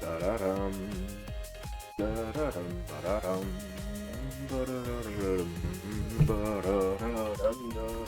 Da-da-dum. Da-da-dum, ba-da-dum. Ba-da-da-dum, ba-da-da-dum-dum.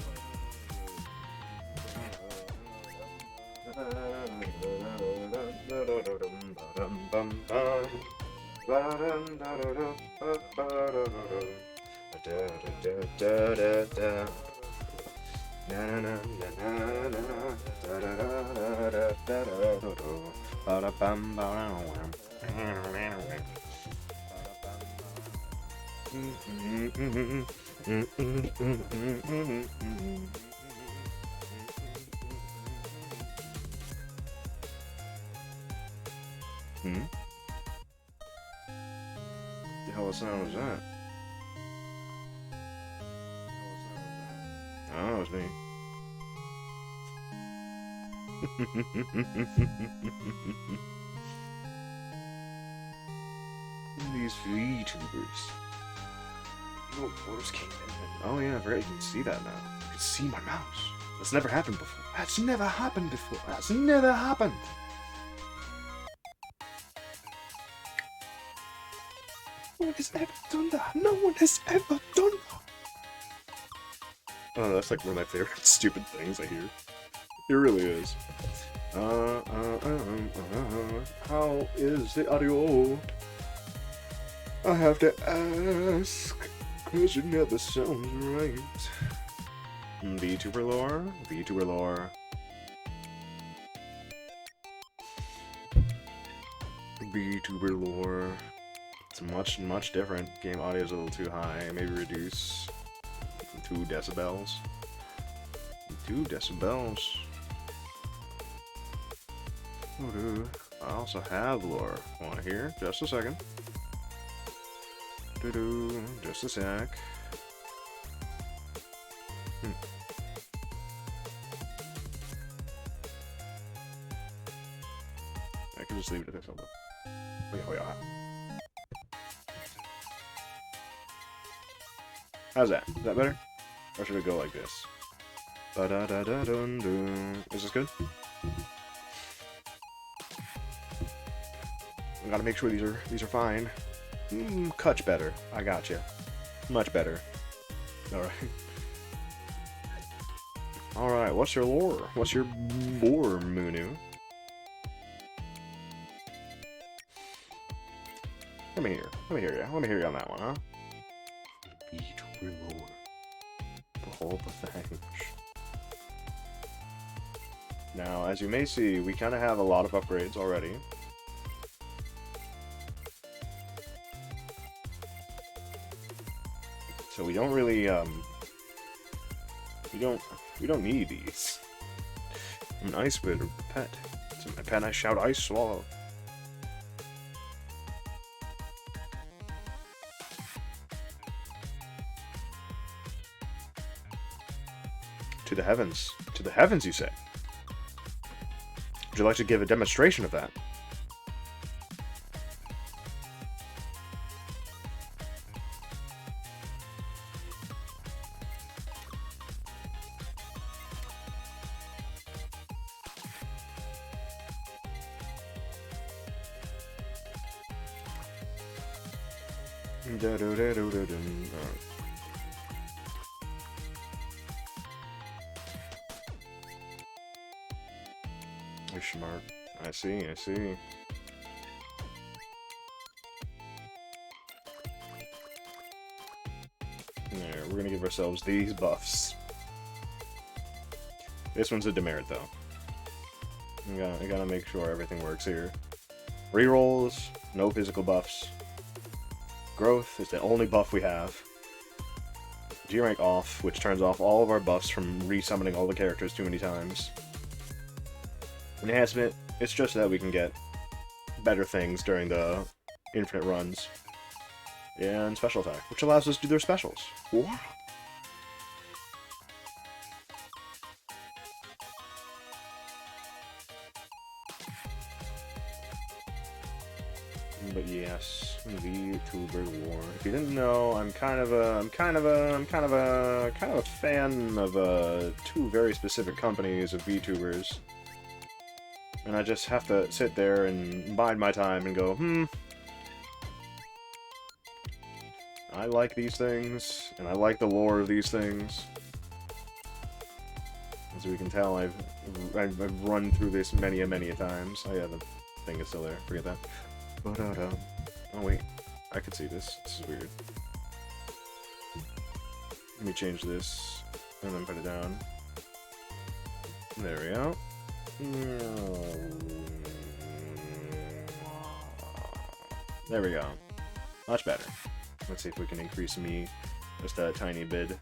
The hell sound was that? Oh, it was me. These VTubers. Little doors came in. Oh yeah, right. You can see that now. You can see my mouse. That's never happened before. That's never happened before. That's never happened. No one has ever done that. No one has ever done that. Oh, that's like one of my favorite stupid things I hear. It really is. How is the audio? I have to ask, cause it never sounds right. VTuber lore? VTuber lore. VTuber lore. It's much different. Game audio is a little too high. Maybe reduce 2 decibels. 2 decibels. I also have lore. Want to hear? Just a second. Just a sec. I can just leave it at this. Oh yeah. How's that? Is that better? Or should it go like this? Ba-da-da-da-dun-dun. Is this good? I gotta make sure these are fine. Much better. I got you. Much better. All right. All right. What's your lore? What's your lore, Munu? Let me hear. Let me hear you. Let me hear you on that one, huh? VTuber lore. The whole thing. Now, as you may see, we kind of have a lot of upgrades already. So we don't really, we don't need these. I'm an ice bird, pet. So my pet, I shout ice swallow. To the heavens. To the heavens, you say? Would you like to give a demonstration of that? You're smart. I see, I see. There, we're gonna give ourselves these buffs. This one's a demerit, though. I gotta make sure everything works here. Rerolls, no physical buffs. Growth is the only buff we have. G-rank off, which turns off all of our buffs from resummoning all the characters too many times. Enhancement, it's just so that we can get better things during the infinite runs. And special attack, which allows us to do their specials. Wow. But yes, VTuber lore. If you didn't know, I'm kind of a fan of 2 very specific companies of VTubers. And I just have to sit there and bide my time and go, I like these things, and I like the lore of these things. As we can tell, I've run through this many a times. Oh yeah, the thing is still there. Forget that. Oh wait, I can see this. This is weird. Let me change this, and then put it down. There we go. There we go. Much better. Let's see if we can increase me just a tiny bit.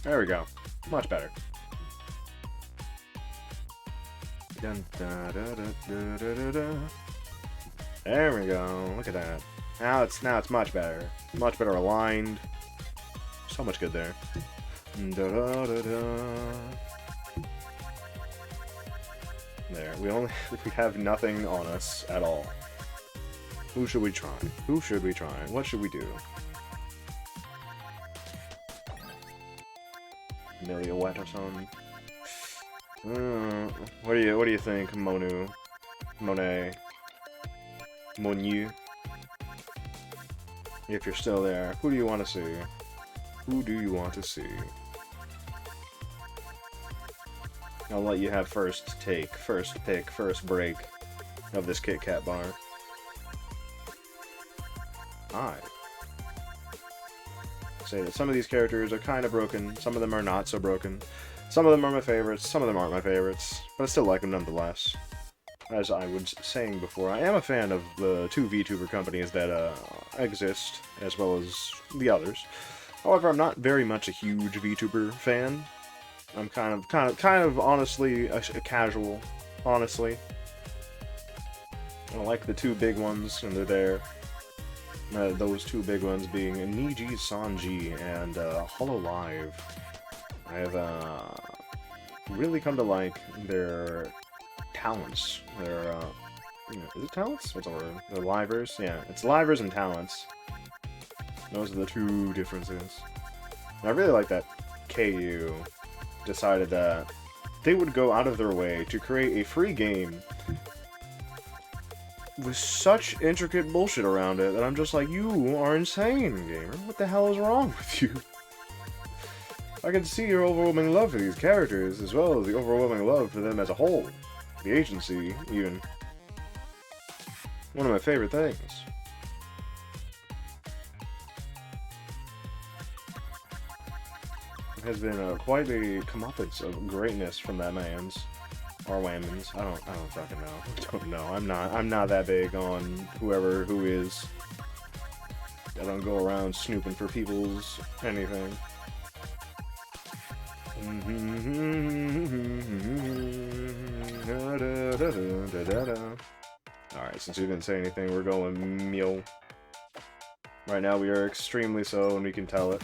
There we go. Much better. Dun, da, da, da, da, da, da. There we go. Look at that. Now it's much better. Much better aligned. So much good there. Da, da, da, da. There. We have nothing on us at all. Who should we try? Who should we try? What should we do? Amelia Wet or something. What do you think, Monu? Monet? Monu? If you're still there, who do you want to see? Who do you want to see? I'll let you have first take, first pick, first break of this Kit Kat bar. I say that some of these characters are kind of broken, some of them are not so broken. Some of them are my favorites, some of them aren't my favorites, but I still like them nonetheless. As I was saying before, I am a fan of the two VTuber companies that exist, as well as the others. However, I'm not very much a huge VTuber fan. I'm kind of honestly a casual, honestly. I like the two big ones, and they're there. Those two big ones being Niji Sanji and Hololive. I have really come to like their talents. Their is it talents? What's the word? The livers? Yeah, it's livers and talents. Those are the two differences. And I really like that KU decided that they would go out of their way to create a free game with such intricate bullshit around it that I'm just like, you are insane, gamer. What the hell is wrong with you? I can see your overwhelming love for these characters, as well as the overwhelming love for them as a whole. The agency, even. One of my favorite things. It has been quite a comeuppance of greatness from that man's. Or women's. I don't fucking know. I don't know. I'm not that big on who is. I don't go around snooping for people's anything. Alright, since we didn't say anything, we're going meal. Right now we are extremely so, and we can tell it.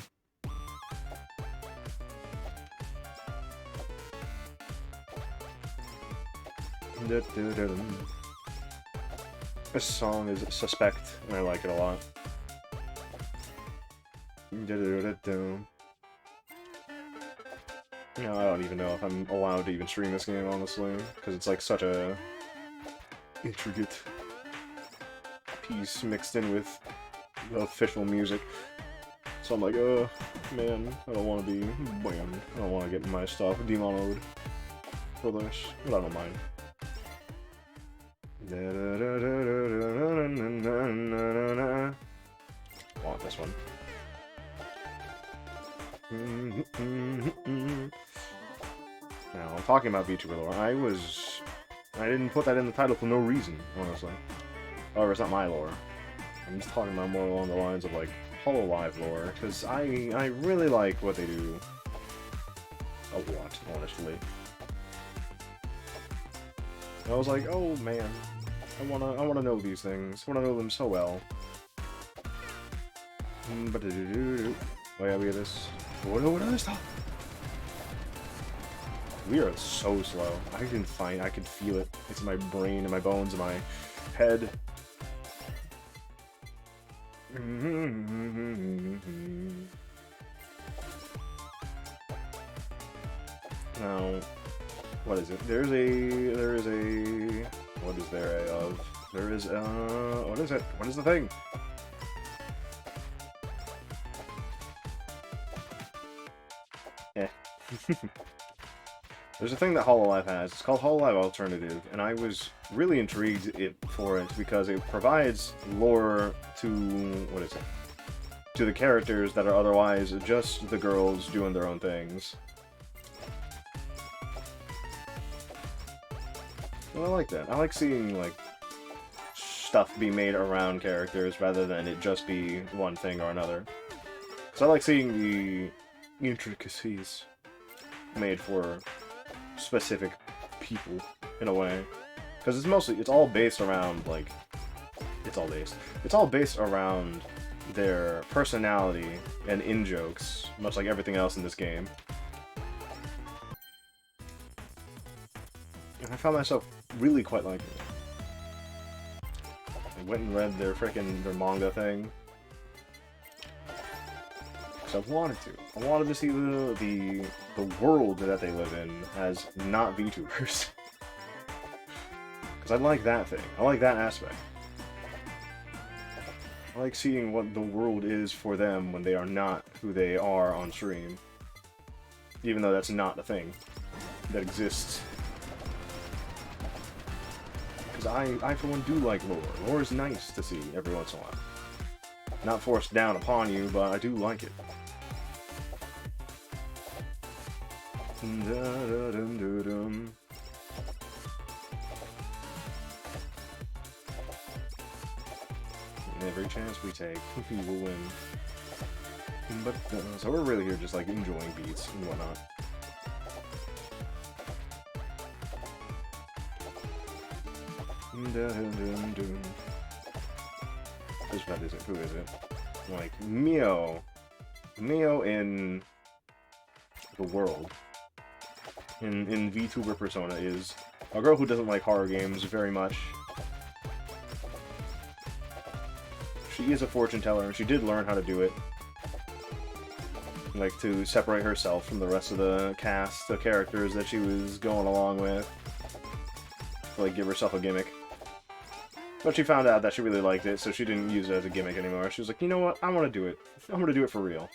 This song is Suspect, and I like it a lot. You know, I don't even know if I'm allowed to even stream this game, honestly, because it's like such a intricate piece mixed in with the official music. So I'm like, man, I don't want to be banned. I don't want to get my stuff demonoed for this, but I don't mind. I want this one. Now, I'm talking about VTuber lore. I didn't put that in the title for no reason, honestly. However, it's not my lore. I'm just talking about more along the lines of, like, Hololive lore, because I really like what they do a lot, honestly. I was like, oh man, I wanna know these things. I wanna know them so well. Oh yeah, we have this. What is that? We are so slow. I can feel it. It's in my brain, in my bones, in my head. Now, What is it? There is a, what is there a of? There is, what is it? What is the thing? Eh. There's a thing that Hololive has. It's called Hololive Alternative, and I was really intrigued for it because it provides lore to, what is it? To the characters that are otherwise just the girls doing their own things. And I like that. I like seeing, like, stuff be made around characters rather than it just be one thing or another. Because I like seeing the intricacies made for specific people, in a way. Because it's all based around, like, it's all based around their personality and in-jokes, much like everything else in this game. And I found myself really quite liking it. I went and read their manga thing. Because I wanted to. I wanted to see the world that they live in as not VTubers. Because I like that thing. I like that aspect. I like seeing what the world is for them when they are not who they are on stream. Even though that's not a thing that exists. Because I for one do like lore. Lore is nice to see every once in a while. Not forced down upon you, but I do like it. Every chance we take, we will win. But, so we're really here just, like, enjoying beats and whatnot. Who is it? Like, Mio in the world, in VTuber persona, is a girl who doesn't like horror games very much. She is a fortune teller, and she did learn how to do it. Like, to separate herself from the rest of the cast, the characters that she was going along with. To, like, give herself a gimmick. But she found out that she really liked it, so she didn't use it as a gimmick anymore. She was like, you know what, I want to do it. I'm going to do it for real.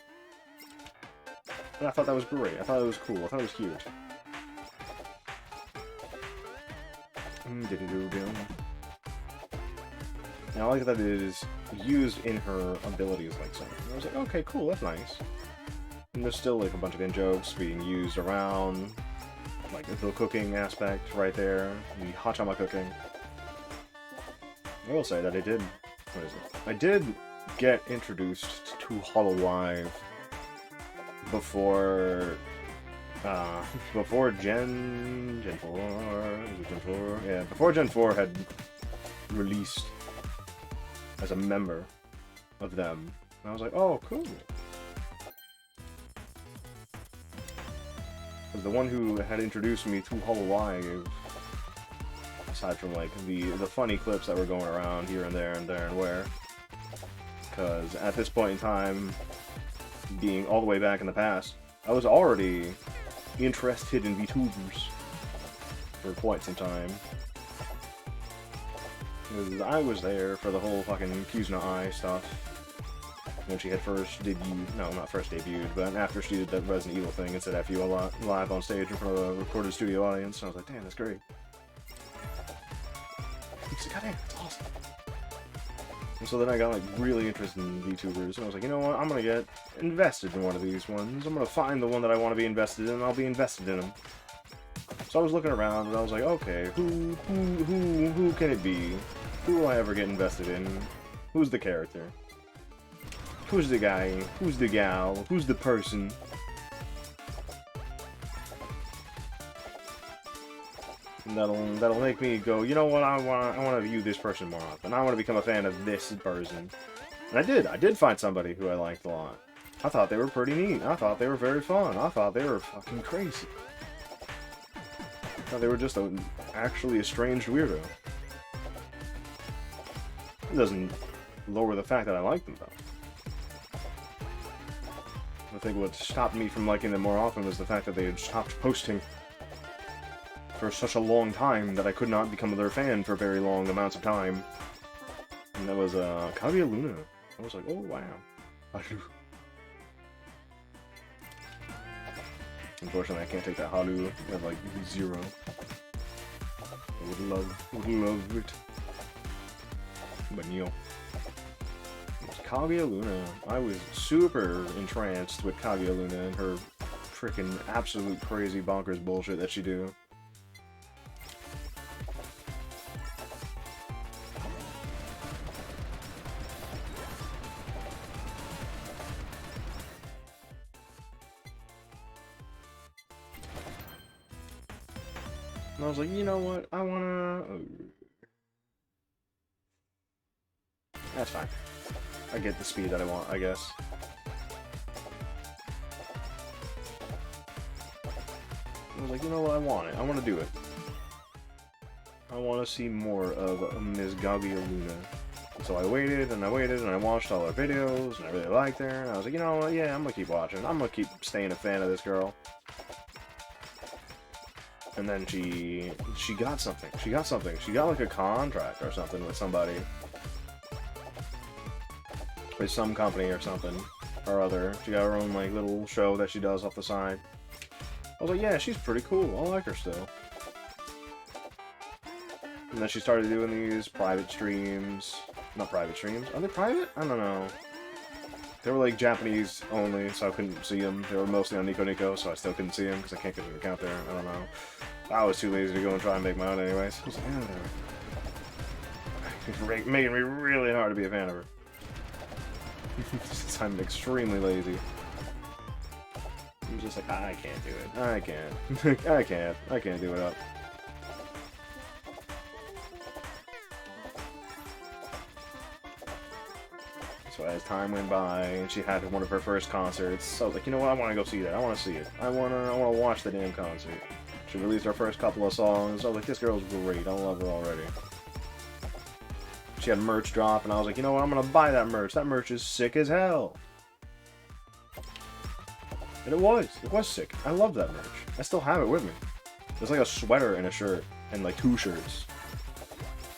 And I thought that was great. I thought it was cool. I thought it was cute. And I like that it is used in her abilities like so. And I was like, okay, cool, that's nice. And there's still like a bunch of in-jokes being used around, like the cooking aspect right there, the hachama cooking. I will say that I did, I did get introduced to Hololive before Gen 4, is it Gen 4? Yeah, before Gen 4 had released as a member of them. And I was like, oh, cool. Because the one who had introduced me to Hololive, aside from like the funny clips that were going around here and there and where, because at this point in time, being all the way back in the past, I was already interested in VTubers for quite some time. Because I was there for the whole fucking Kuzna Eye stuff. When she had first debuted, no, not first debuted, but after she did that Resident Evil thing and said F you a lot live on stage in front of a recorded studio audience, I was like, damn, that's great. God damn, that's awesome. And so then I got like really interested in VTubers, and I was like, you know what, I'm gonna get invested in one of these ones. I'm gonna find the one that I want to be invested in, and I'll be invested in them. So I was looking around, and I was like, okay, who can it be? Who will I ever get invested in? Who's the character? Who's the guy? Who's the gal? Who's the person? And that'll make me go, you know what, I want to view this person more often. I want to become a fan of this person. And I did find somebody who I liked a lot. I thought they were pretty neat. I thought they were very fun. I thought they were fucking crazy. I thought they were just actually a strange weirdo. It doesn't lower the fact that I like them, though. I think what stopped me from liking them more often was the fact that they had stopped posting. for such a long time that I could not become their fan for very long amounts of time. And that was Kaguya Luna. I was like, oh wow. Unfortunately, I can't take that Haru at like 0. I would love it. But Neil. Kaguya Luna. I was super entranced with Kaguya Luna and her freaking absolute crazy bonkers bullshit that she do. And I was like, you know what? I wanna... That's fine. I get the speed that I want, I guess. I was like, you know what? I want it. I want to do it. I want to see more of Ms. Kaguya Luna. So I waited, and I waited, and I watched all her videos, and I really liked her, and I was like, you know what? Yeah, I'm gonna keep watching. I'm gonna keep staying a fan of this girl. And then she got something. She got something. She got like a contract or something with somebody. With some company or something or other. She got her own like little show that she does off the side. I was like, yeah, she's pretty cool. I like her still. And then she started doing these private streams. Not private streams. Are they private? I don't know. They were like Japanese only, so I couldn't see them. They were mostly on Nico Nico, so I still couldn't see them because I can't get an account there. I don't know. I was too lazy to go and try and make my own anyways. I was like, it's making me really hard to be a fan of her. Since I'm extremely lazy. I'm just like, I can't do it. I can't. I can't do it up. So as time went by, and she had one of her first concerts, so I was like, you know what, I want to go see that. I want to see it. I want to watch the damn concert. She released her first couple of songs. I was like, this girl's great. I love her already. She had merch drop, and I was like, you know what, I'm going to buy that merch. That merch is sick as hell. And it was sick. I love that merch. I still have it with me. There's like a sweater and a shirt, and like 2 shirts.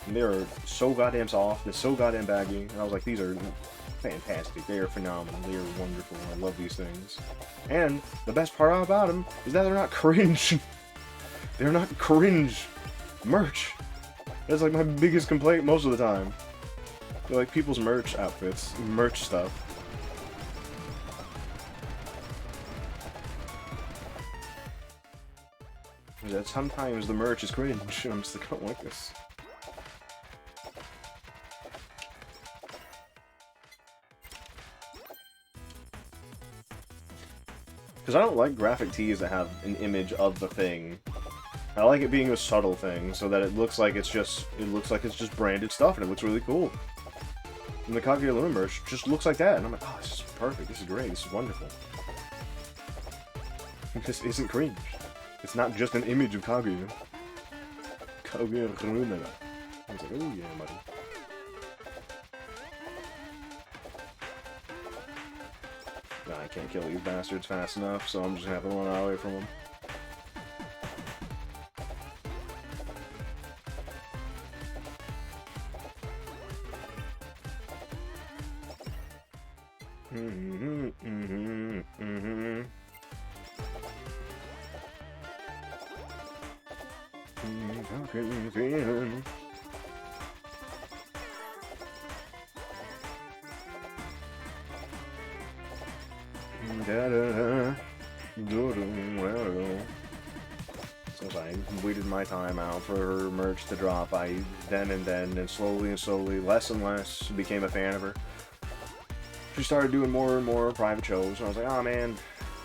And they are so goddamn soft, they're so goddamn baggy, and I was like, these are fantastic. They are phenomenal. They are wonderful. I love these things. And the best part about them is that they're not cringe. They're not cringe merch. That's like my biggest complaint most of the time. They're like people's merch outfits, merch stuff. That sometimes the merch is cringe, and I'm just like, I don't like this. Because I don't like graphic tees that have an image of the thing. I like it being a subtle thing, so that it looks like it's just branded stuff, and it looks really cool. And the Kaguya Luna merch just looks like that, and I'm like, oh, this is perfect, this is great, this is wonderful. This isn't cringe. It's not just an image of Kaguya. Kaguya Luna. I was like, oh yeah, buddy. I can't kill these bastards fast enough, so I'm just gonna have to run away from them. Since I waited my time out for her merch to drop, I then and slowly, less and less, became a fan of her. She started doing more and more private shows, and I was like, oh man,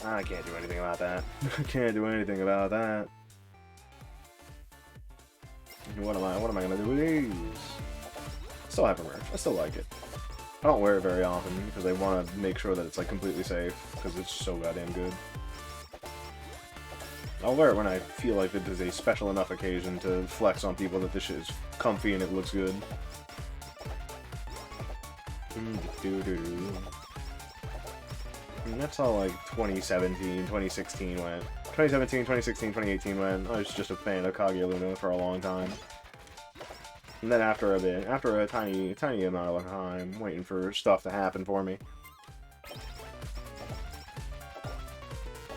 I can't do anything about that. I can't do anything about that. What am I gonna do with these? Still have her merch. I still like it. I don't wear it very often because I want to make sure that it's like completely safe because it's so goddamn good. I'll wear it when I feel like it is a special enough occasion to flex on people that this shit is comfy and it looks good. And that's how like 2017, 2016 went. 2017, 2016, 2018 when I was just a fan of Kage Luna for a long time. And then after a tiny amount of time, waiting for stuff to happen for me,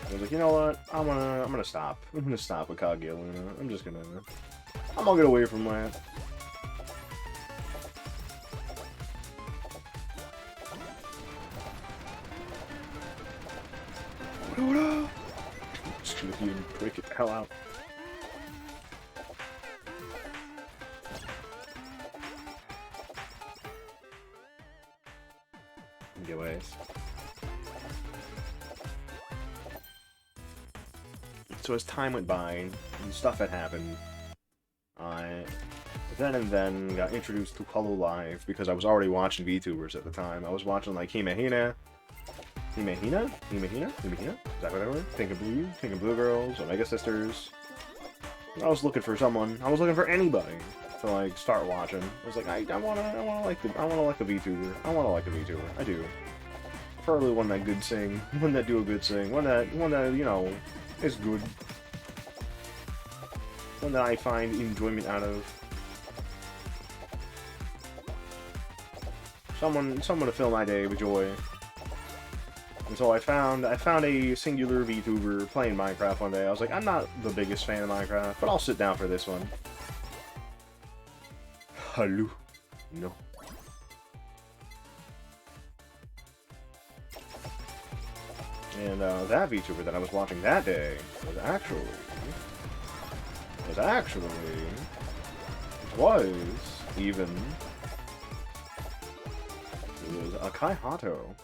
I was like, you know what? I'm gonna stop. I'm gonna stop with Kage Luna. I'm gonna get away from that. Just gonna you break it the hell out. Giveaways. So as time went by and stuff had happened, I then got introduced to Hololive because I was already watching VTubers at the time. I was watching like Himehina? Is that what I were? Pink and Blue Girls, Omega Sisters. I was looking for someone. I was looking for anybody to like start watching. I was like, I wanna like a VTuber. I wanna like a VTuber. I do. Preferably one that good sing, one that do a good sing, one that you know is good, one that I find enjoyment out of. Someone to fill my day with joy. And so I found a singular VTuber playing Minecraft one day. I was like, I'm not the biggest fan of Minecraft, but I'll sit down for this one. Hello. No. And that VTuber that I was watching that day was actually Akai Hato.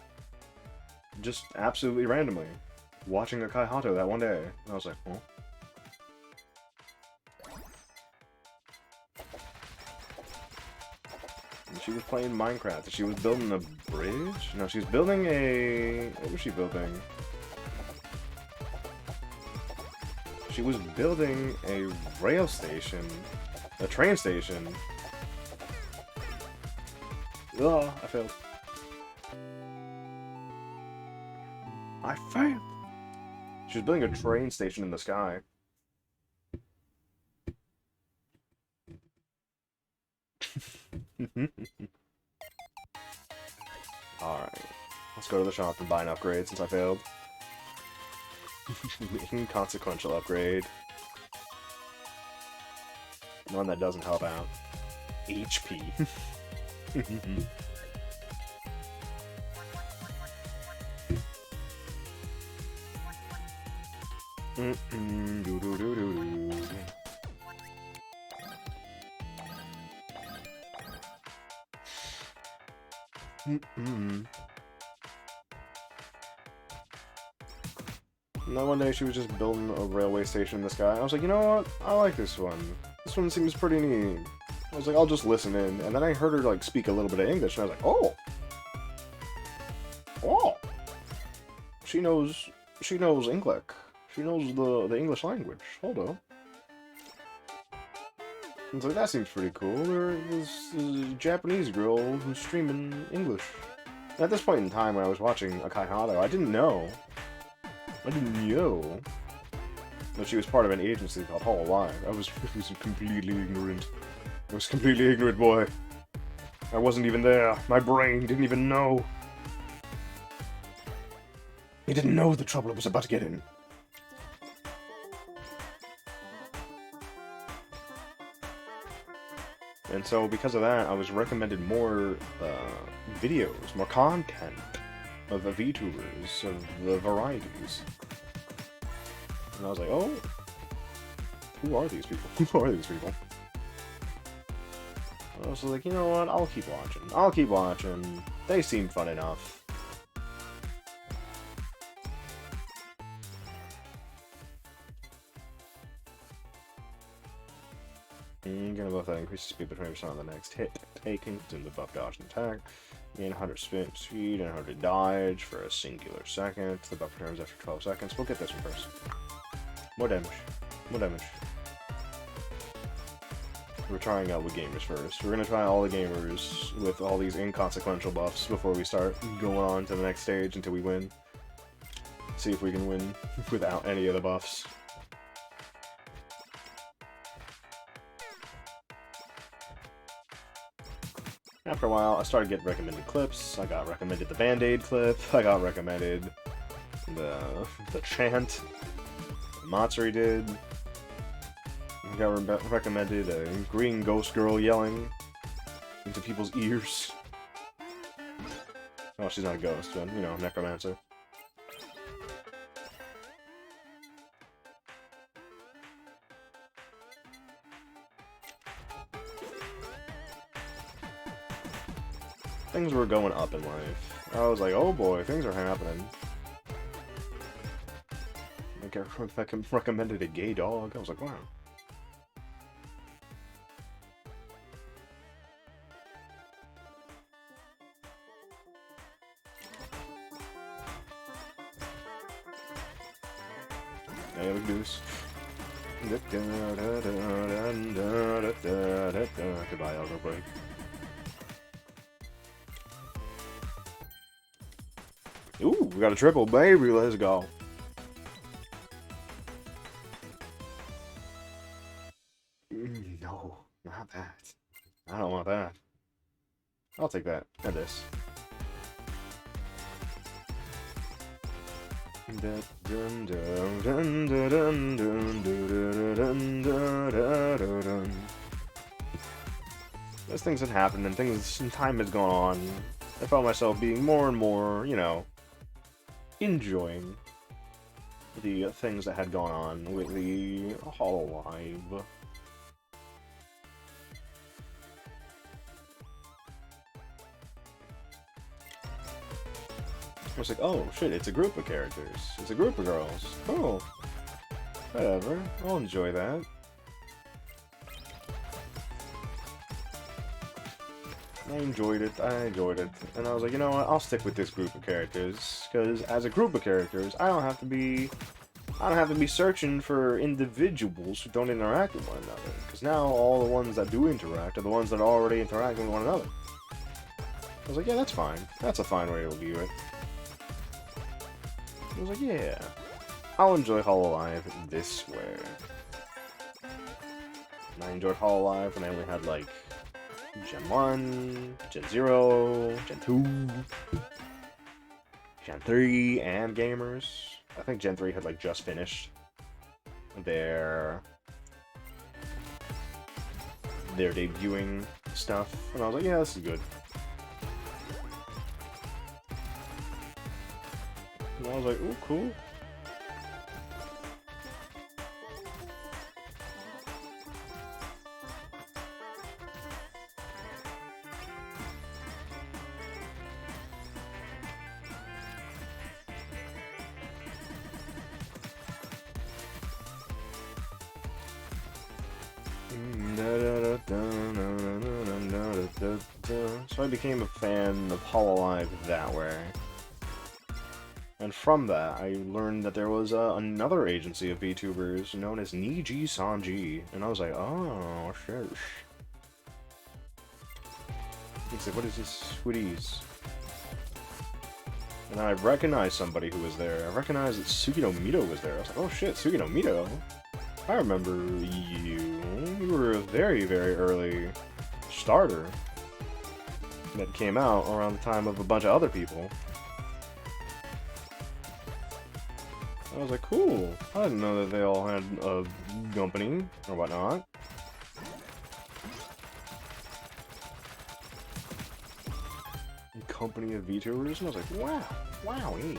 Just absolutely randomly watching Akai Hato that one day. And I was like, oh. And she was playing Minecraft. She was building a bridge? No, she was building a... What was she building? She was building a rail station. A train station. Ugh, I failed. I failed! She was building a train station in the sky. Alright. Let's go to the shop and buy an upgrade since I failed. Inconsequential upgrade. One that doesn't help out. HP. And then one day she was just building a railway station in the sky. I was like, you know what? I like this one. This one seems pretty neat. I was like, I'll just listen in. And then I heard her like speak a little bit of English, and I was like, oh! Oh! She knows English. She knows the English language. Hold up. I was like, that seems pretty cool. There was a Japanese girl who's streaming English. And at this point in time when I was watching Akai Hato, I didn't know that she was part of an agency called Hololive. I was completely ignorant. I was completely ignorant, boy. I wasn't even there. My brain didn't even know. He didn't know the trouble it was about to get in. And so, because of that, I was recommended more videos, more content of the VTubers, of the varieties. And I was like, oh, who are these people? Who are these people? I was like, you know what, I'll keep watching. I'll keep watching. They seem fun enough. Gonna buff that increases speed between 20% on the next hit taken, then the buff dodge and attack. Gain 100 spin speed and 100 dodge for a singular second. The buff returns after 12 seconds. We'll get this one first. More damage. More damage. We're trying out with gamers first. We're gonna try all the gamers with all these inconsequential buffs before we start going on to the next stage until we win. see if we can win without any of the buffs. After a while, I started getting recommended clips. I got recommended the Band-Aid clip. I got recommended the chant Matsuri did. I got recommended a green ghost girl yelling into people's ears. Oh, she's not a ghost, but, you know, necromancer. Things were going up in life. I was like, oh boy, things are happening. I recommended a gay dog. I was like, wow. Hey, look at this. Goodbye, Elder Break. Ooh, we got a triple, baby. Let's go. No, not that. I don't want that. I'll take that. And this. As things had happened and time has gone on, I found myself being more and more, you know, enjoying the things that had gone on with the Hololive. I was like, oh shit, it's a group of characters. It's a group of girls. Cool. Whatever. I'll enjoy that. I enjoyed it. And I was like, you know what, I'll stick with this group of characters. Because as a group of characters, I don't have to be searching for individuals who don't interact with one another. Because now all the ones that do interact are the ones that are already interacting with one another. I was like, yeah, that's fine. That's a fine way to view it. I was like, yeah, I'll enjoy Hololive this way. And I enjoyed Hololive when I only had, like, Gen 1, Gen 0, Gen 2, Gen 3, and Gamers. I think Gen 3 had, like, just finished their debuting stuff. And I was like, yeah, this is good. And I was like, ooh, cool. So I became a fan of Hololive that way. And from that, I learned that there was another agency of VTubers known as Niji Sanji. And I was like, oh, shit. He's like, what is this? Who these? And I recognized somebody who was there. I recognized that Sugino Mito was there. I was like, oh shit, Sugino Mito. I remember you. You were a very, very early starter that came out around the time of a bunch of other people. I was like, cool. I didn't know that they all had a company or whatnot. Company of VTubers, and I was like, wow, wowie.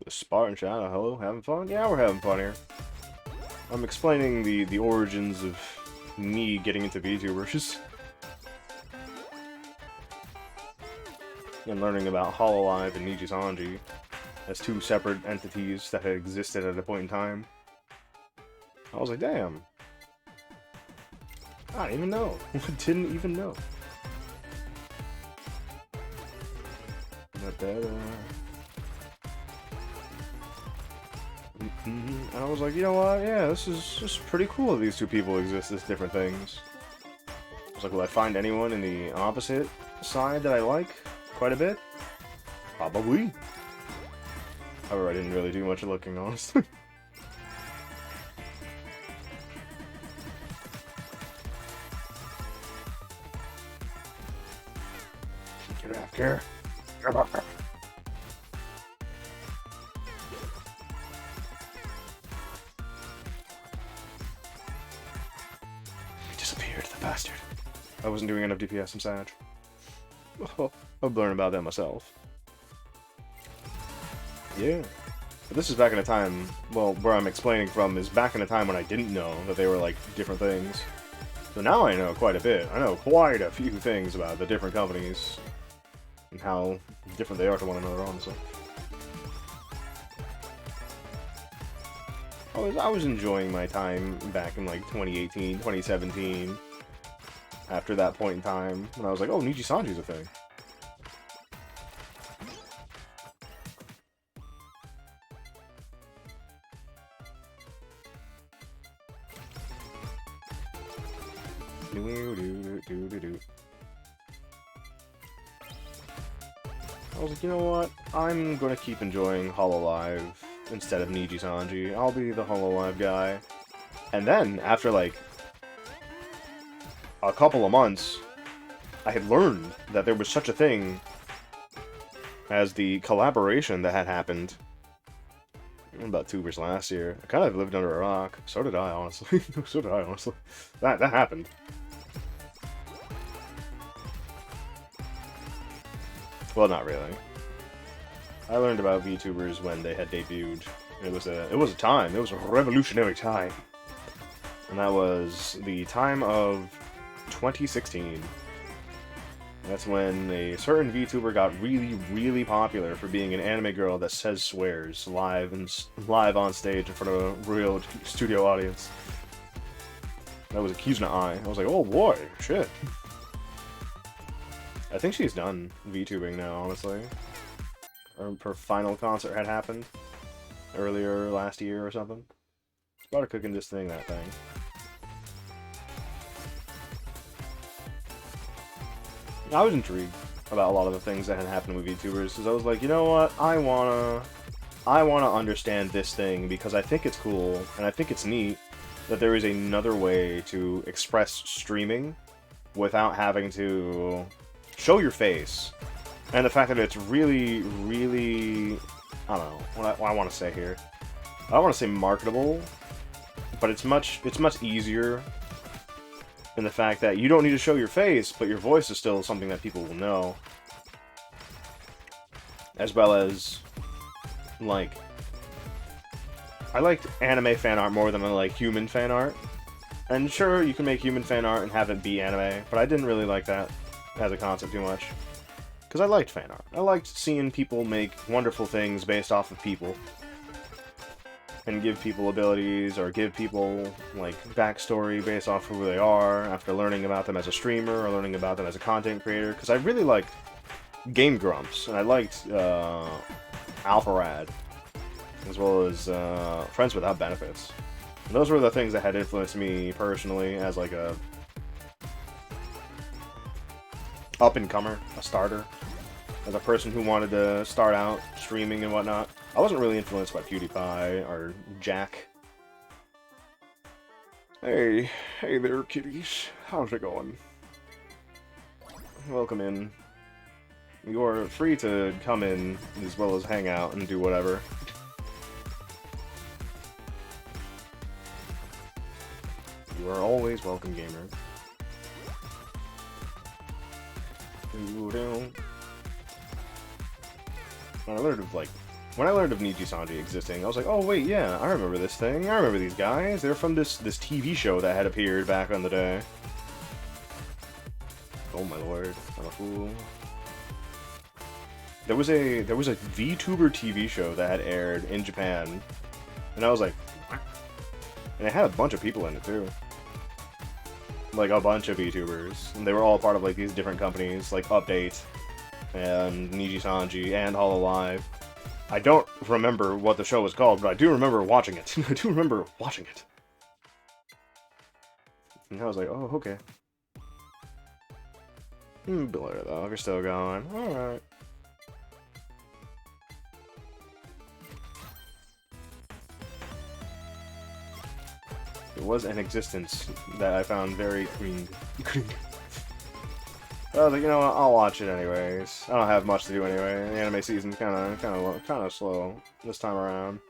The Spartan Shadow, hello, having fun? Yeah, we're having fun here. I'm explaining the origins of me getting into VTubers. And learning about Hololive and Niji Sanji as two separate entities that had existed at a point in time. I was like, damn. I didn't even know. Didn't even know. And I was like, you know what? Yeah, this is just pretty cool that these two people exist as different things. I was like, will I find anyone in the opposite side that I like quite a bit? Probably. However, I didn't really do much looking, honestly. Get out here. Get out here. He disappeared, the bastard. I wasn't doing enough DPS, I'm sad. I'll learn about that myself. Yeah. But this is back in a time, well, where I'm explaining from is back in a time when I didn't know that they were, like, different things. So now I know quite a bit. I know quite a few things about the different companies and how different they are to one another, honestly. I was enjoying my time back in, like, 2018, 2017. After that point in time, when I was like, oh, Nijisanji's a thing. I was like, you know what? I'm gonna keep enjoying Hololive instead of Nijisanji. I'll be the Hololive guy. And then, after like a couple of months, I had learned that there was such a thing as the collaboration that had happened about Tubers last year. I kind of lived under a rock. So did I, honestly. So did I, honestly. That happened. Well, not really. I learned about VTubers when they had debuted. It was a time. It was a revolutionary time. And that was the time of 2016. That's when a certain VTuber got really, really popular for being an anime girl that says swears live on stage in front of a real studio audience. That was Kizuna Ai. I was like, oh boy, shit. I think she's done VTubing now, honestly. Her final concert had happened earlier last year or something. She's about to cooking this thing, that thing. I was intrigued about a lot of the things that had happened with VTubers, because I was like, you know what, I wanna understand this thing, because I think it's cool, and I think it's neat that there is another way to express streaming without having to show your face. And the fact that it's really, really, I don't know what I want to say here. I don't want to say marketable, but it's much easier in the fact that you don't need to show your face, but your voice is still something that people will know. As well as, like, I liked anime fan art more than I like human fan art. And sure, you can make human fan art and have it be anime, but I didn't really like that as a concept too much. Because I liked fan art. I liked seeing people make wonderful things based off of people. And give people abilities, or give people, like, backstory based off of who they are, after learning about them as a streamer, or learning about them as a content creator. Because I really liked Game Grumps, and I liked Alpharad, as well as Friends Without Benefits. And those were the things that had influenced me personally as, like, a up-and-comer, a starter, as a person who wanted to start out streaming and whatnot. I wasn't really influenced by PewDiePie or Jack. Hey there, kitties. How's it going? Welcome in. You're free to come in as well as hang out and do whatever. You are always welcome, gamer. When I learned of Nijisanji existing, I was like, oh wait, yeah, I remember this thing. I remember these guys. They're from this TV show that had appeared back on the day. Oh my lord, I'm a fool. There was a VTuber TV show that had aired in Japan, and I was like, what? And it had a bunch of people in it too. Like a bunch of VTubers, and they were all part of like these different companies, like Update, and Nijisanji, and Hololive. I don't remember what the show was called, but I do remember watching it. I do remember watching it. And I was like, oh, okay. Blur though, we're still going. Alright. It was an existence that I found very cringe. I was like, you know what, I'll watch it anyways. I don't have much to do anyway. The anime season's kind of slow this time around.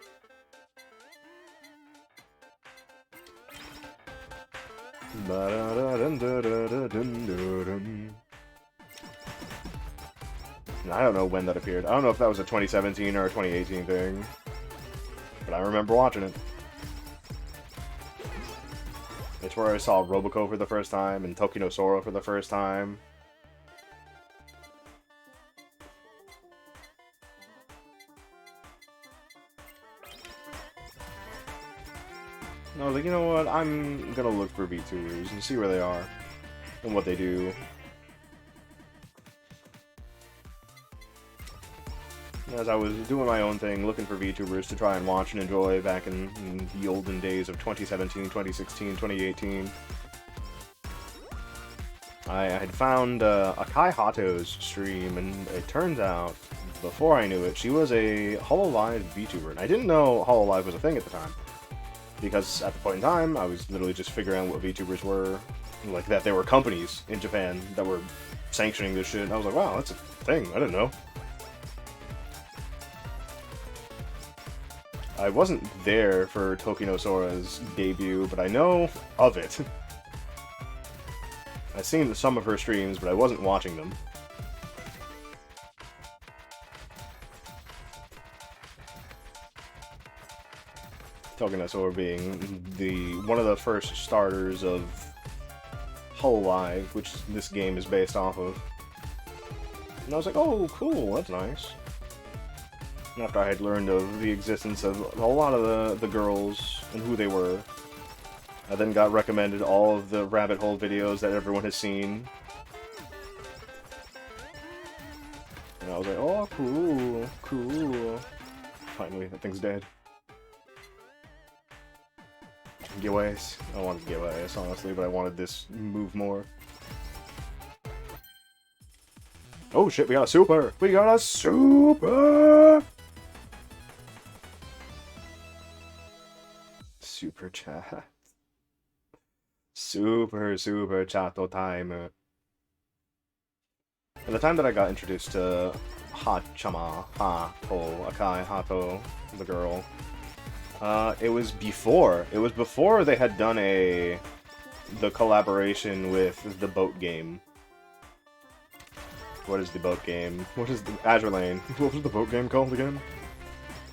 I don't know when that appeared. I don't know if that was a 2017 or a 2018 thing, but I remember watching it. It's where I saw Roboco for the first time and Toki no Sora for the first time. And I was like, you know what, I'm gonna look for Vtubers and see where they are and what they do. As I was doing my own thing, looking for VTubers to try and watch and enjoy back in the olden days of 2017, 2016, 2018. I had found Akai Hato's stream, and it turns out, before I knew it, she was a Hololive VTuber. And I didn't know Hololive was a thing at the time, because at the point in time, I was literally just figuring out what VTubers were, like that there were companies in Japan that were sanctioning this shit. And I was like, wow, that's a thing, I didn't know. I wasn't there for Toki no Sora's debut, but I know of it. I've seen some of her streams, but I wasn't watching them. Toki no Sora being one of the first starters of Hololive, which this game is based off of. And I was like, oh, cool, that's nice. After I had learned of the existence of a lot of the girls and who they were, I then got recommended all of the rabbit hole videos that everyone has seen. And I was like, oh, cool, cool. Finally, that thing's dead. Giveaways. I wanted giveaways, honestly, but I wanted this move more. Oh shit, we got a super! We got a super! Super chat. Super chat time. At the time that I got introduced to Hachama, Akai Hato, the girl, it was before they had done the collaboration with the boat game. What is the boat game? What is the Azure Lane? What was the boat game called again?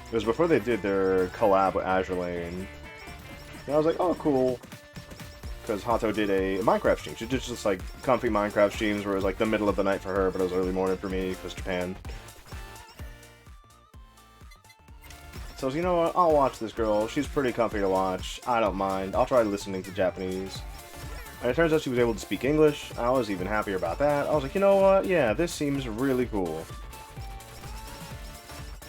It was before they did their collab with Azure Lane. And I was like, oh, cool. Because Hato did a Minecraft stream. She did just like comfy Minecraft streams where it was like the middle of the night for her, but it was early morning for me because Japan. So I was, you know what, I'll watch this girl. She's pretty comfy to watch. I don't mind. I'll try listening to Japanese. And it turns out she was able to speak English. I was even happier about that. I was like, you know what, yeah, this seems really cool.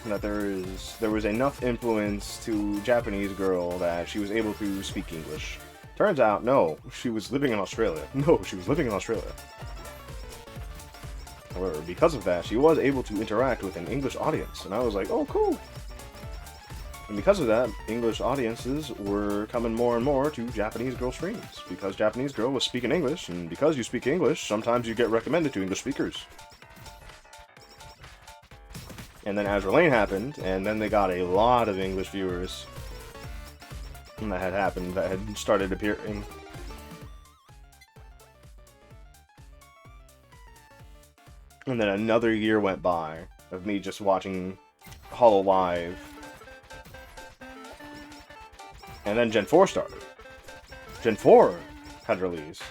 That there was enough influence to Japanese girl that she was able to speak English. Turns out, no, she was living in Australia. No, she was living in Australia. However, because of that, she was able to interact with an English audience, and I was like, oh, cool. And because of that, English audiences were coming more and more to Japanese girl streams, because Japanese girl was speaking English, and because you speak English, sometimes you get recommended to English speakers. And then Azure Lane happened, and then they got a lot of English viewers. And that had happened, that had started appearing. And then another year went by of me just watching Hololive. And then Gen 4 started. Gen 4 had released.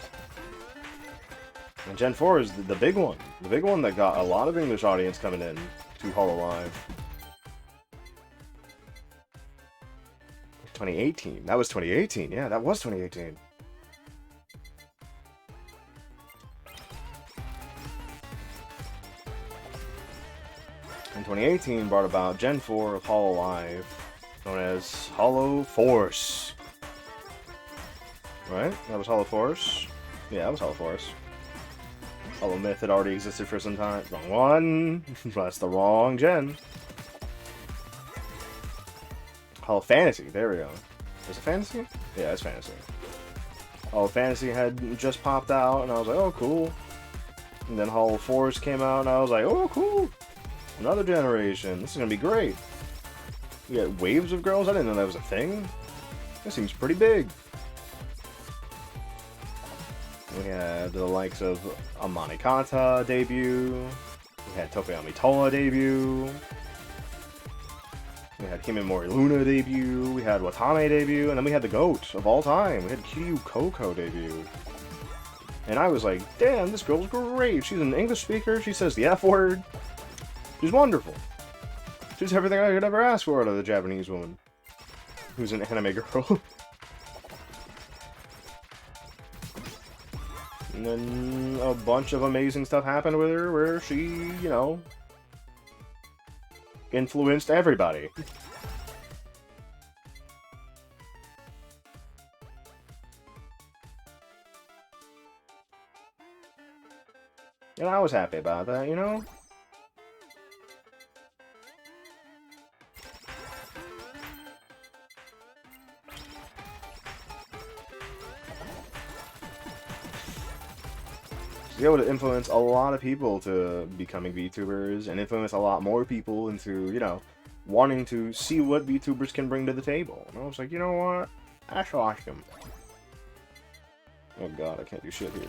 And Gen 4 is the big one. The big one that got a lot of English audience coming in to Hololive. 2018. That was 2018. Yeah, that was 2018. And 2018 brought about Gen 4 of Hololive, known as Hollow Force. Right? That was Hollow Force? Yeah, that was Hollow Force. Hollow Myth had already existed for some time. Wrong one! That's the wrong gen. Hollow Fantasy, there we go. Is it Fantasy? Yeah, it's Fantasy. Hollow Fantasy had just popped out, and I was like, oh, cool. And then Hollow Force came out, and I was like, oh, cool. Another generation. This is gonna be great. We got waves of girls? I didn't know that was a thing. That seems pretty big. We had the likes of Amane Kata debut. We had Tokoyami Toa debut. We had Himemori Luna debut. We had Watame debut. And then we had the GOAT of all time. We had Kiryu Coco debut. And I was like, damn, this girl's great. She's an English speaker. She says the F word. She's wonderful. She's everything I could ever ask for out of the Japanese woman. Who's an anime girl. And then a bunch of amazing stuff happened with her where she, you know, influenced everybody. And I was happy about that, you know? Be able to influence a lot of people to becoming VTubers and influence a lot more people into, you know, wanting to see what VTubers can bring to the table. And I was like, you know what? That's awesome. Oh god, I can't do shit here.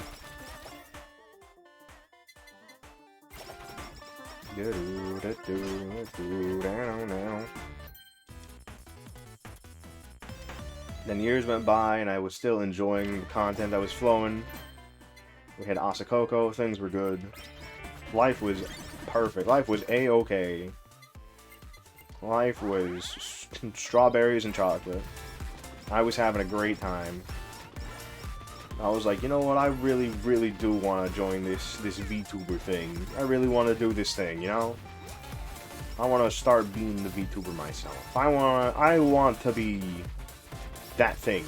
Then years went by and I was still enjoying the content that was flowing. We had Asakoko, things were good. Life was perfect. Life was A-okay. Life was strawberries and chocolate. I was having a great time. I was like, you know what, I really, really do want to join this VTuber thing. I really want to do this thing, you know? I want to start being the VTuber myself. I want to be that thing.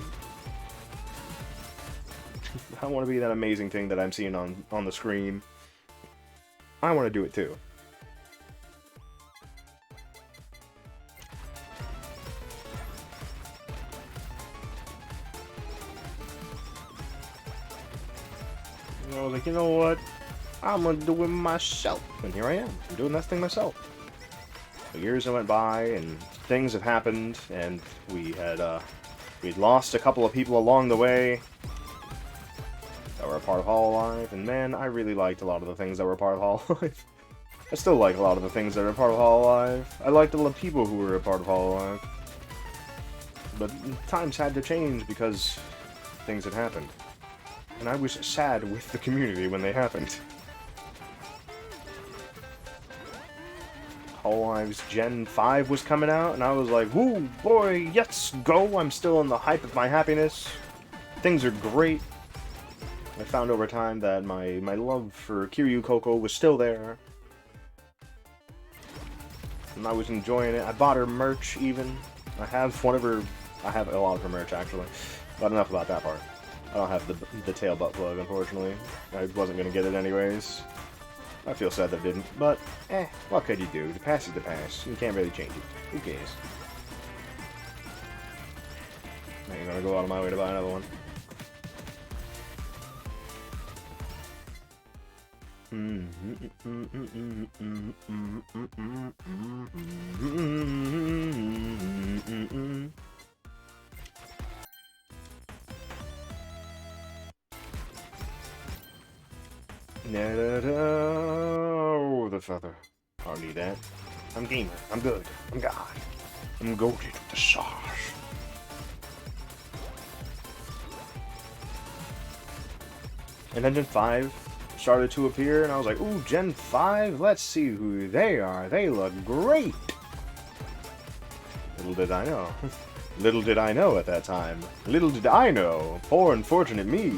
I want to be that amazing thing that I'm seeing on the screen. I want to do it too. And I was like, you know what? I'm going to do it myself. And here I am. I'm doing that thing myself. The years went by and things have happened and we'd lost a couple of people along the way that were a part of Hololive, and man, I really liked a lot of the things that were a part of Hololive. I still like a lot of the things that are a part of Hololive. I liked a lot of people who were a part of Hololive. But times had to change because things had happened. And I was sad with the community when they happened. Hololive's Gen 5 was coming out, and I was like, woo, boy, let's go! I'm still in the hype of my happiness. Things are great. I found over time that my love for Kiryu Coco was still there. And I was enjoying it. I bought her merch, even. I have a lot of her merch, actually. But enough about that part. I don't have the tail butt plug, unfortunately. I wasn't going to get it anyways. I feel sad that I didn't. But, what could you do? The past is the past. You can't really change it. Who cares? I ain't gonna go out of my way to buy another one. No, the feather. I don't need that. I'm gamer. I'm good. I'm God. I'm goated with the sauce. And then Gen 5 started to appear, and I was like, ooh, Gen 5? Let's see who they are. They look great! Little did I know. Little did I know at that time. Little did I know. Poor unfortunate me.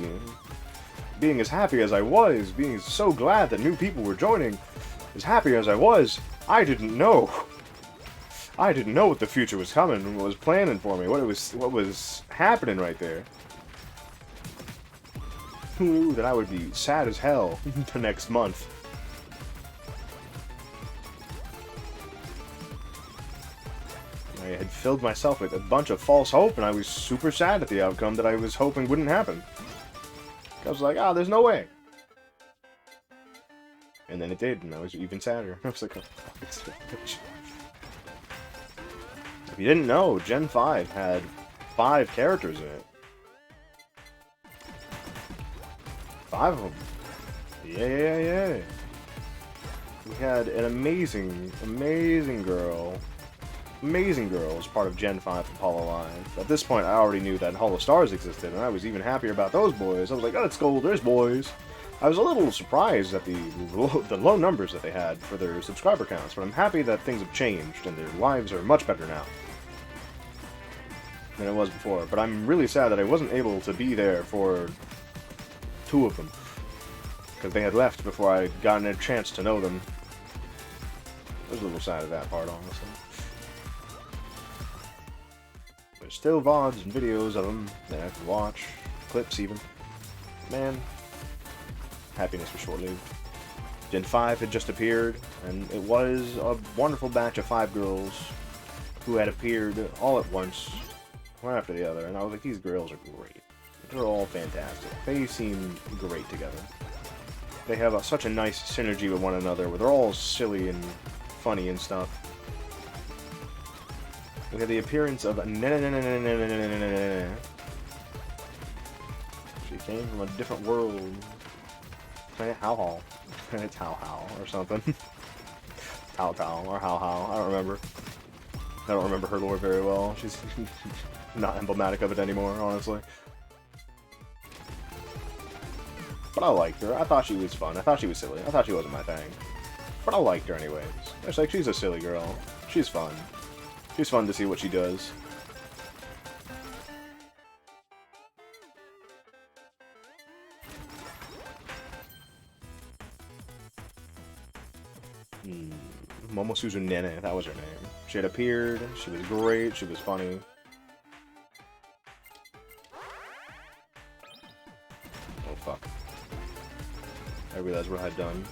Being as happy as I was, being so glad that new people were joining, as happy as I was, I didn't know. I didn't know what the future was coming, what was planning for me, what was happening right there. Who knew that I would be sad as hell the next month? I had filled myself with a bunch of false hope, and I was super sad at the outcome that I was hoping wouldn't happen. I was like, there's no way. And then it did, and I was even sadder. I was like, oh, fuck, if you didn't know, Gen 5 had 5 characters in it. 5 of them. Yeah. We had an amazing girl. Amazing girl as part of Gen 5 Apollo line. At this point, I already knew that Holo Stars existed, and I was even happier about those boys. I was like, let's go, there's boys. I was a little surprised at the low numbers that they had for their subscriber counts, but I'm happy that things have changed, and their lives are much better now than it was before. But I'm really sad that I wasn't able to be there for 2 of them, because they had left before I had gotten a chance to know them. I was a little sad at that part, honestly. There's still VODs and videos of them that I can watch, clips even. Man, happiness was short-lived. Gen 5 had just appeared, and it was a wonderful batch of 5 girls who had appeared all at once, one after the other, and I was like, these girls are great. They're all fantastic. They seem great together. They have such a nice synergy with one another, where they're all silly and funny and stuff. We had the appearance of She came from a different world. Planet How Planet Tao or something. Tao or How. I don't remember. I don't remember her lore very well. She's not emblematic of it anymore, honestly. But I liked her. I thought she was fun. I thought she was silly. I thought she wasn't my thing. But I liked her anyways. It's like, she's a silly girl. She's fun. She's fun to see what she does. Momosuzu Nene, that was her name. She had appeared, she was great, she was funny. Oh fuck. I realized what I had done.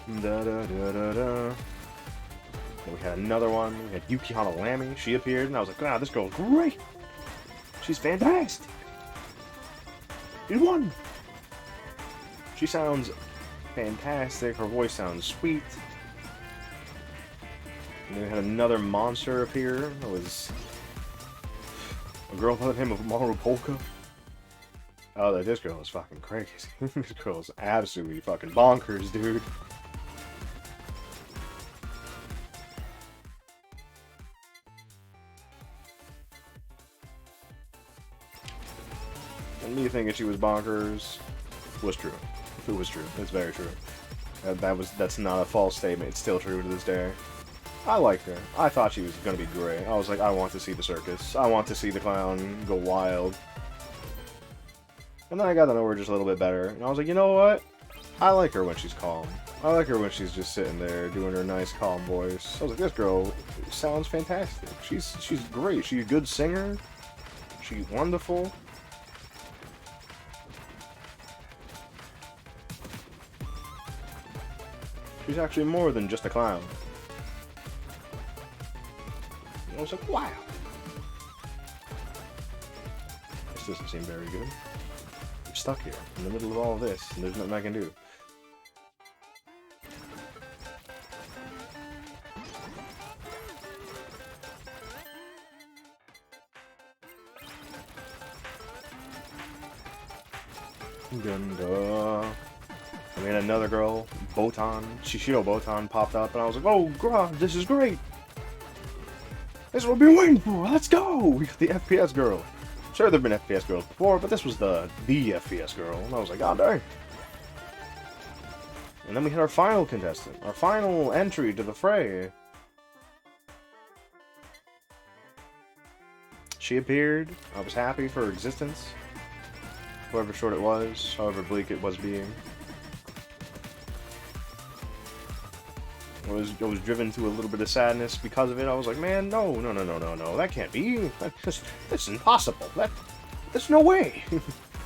Then we had another one. We had Yukihana Lamy. She appeared, and I was like, "God, this girl's great. She's fantastic. She's one. She sounds fantastic. Her voice sounds sweet." And then we had another monster appear. It was a girl by the name of Maru Polka. Oh, this girl is fucking crazy. This girl is absolutely fucking bonkers, dude. And me thinking she was bonkers was true. It was true. It's very true. That's not a false statement. It's still true to this day. I liked her. I thought she was gonna be great. I was like, I want to see the circus. I want to see the clown go wild. And then I got to know her just a little bit better, and I was like, you know what? I like her when she's calm. I like her when she's just sitting there doing her nice, calm voice. I was like, this girl sounds fantastic. She's great. She's a good singer. She's wonderful. She's actually more than just a clown. And I was like, wow. This doesn't seem very good. I'm stuck here, in the middle of all of this, and there's nothing I can do. Gunda. I mean, another girl, Botan, Shishiro Botan popped up, and I was like, oh, God, this is great! This is what we've been waiting for! Let's go! We got the FPS girl. Sure, there have been FPS girls before, but this was the FPS girl, and I was like, god dang. And then we had our final contestant, our final entry to the fray. She appeared. I was happy for her existence. however short it was, however bleak it was being. I was driven to a little bit of sadness because of it. I was like, man, no, that can't be. That's impossible. There's no way.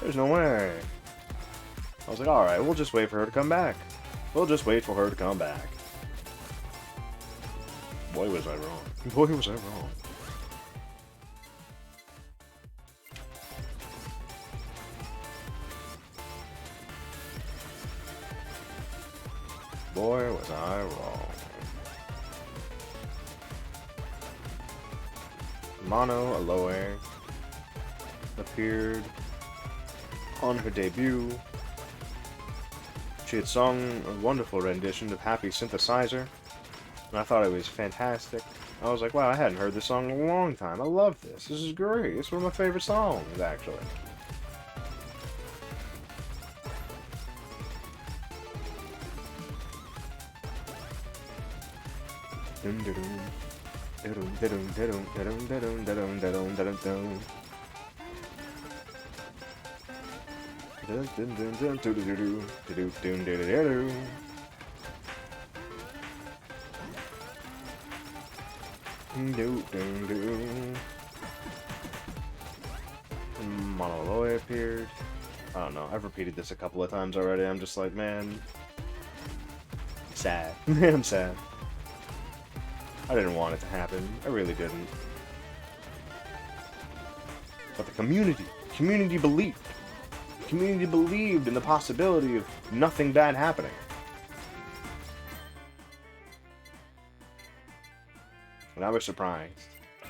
There's no way. I was like, alright, we'll just wait for her to come back. We'll just wait for her to come back. Boy, was I wrong. Boy, was I wrong. Boy, was I wrong. Mono Aloe appeared on her debut. She had sung a wonderful rendition of Happy Synthesizer, and I thought it was fantastic. I was like, wow, I hadn't heard this song in a long time. I love this. This is great. It's one of my favorite songs, actually. Monoloy appeared. I don't know. I've repeated this a couple of times already. I'm just like, man, sad. I'm sad. I didn't want it to happen. I really didn't. But the community believed. The community believed in the possibility of nothing bad happening. And I was surprised.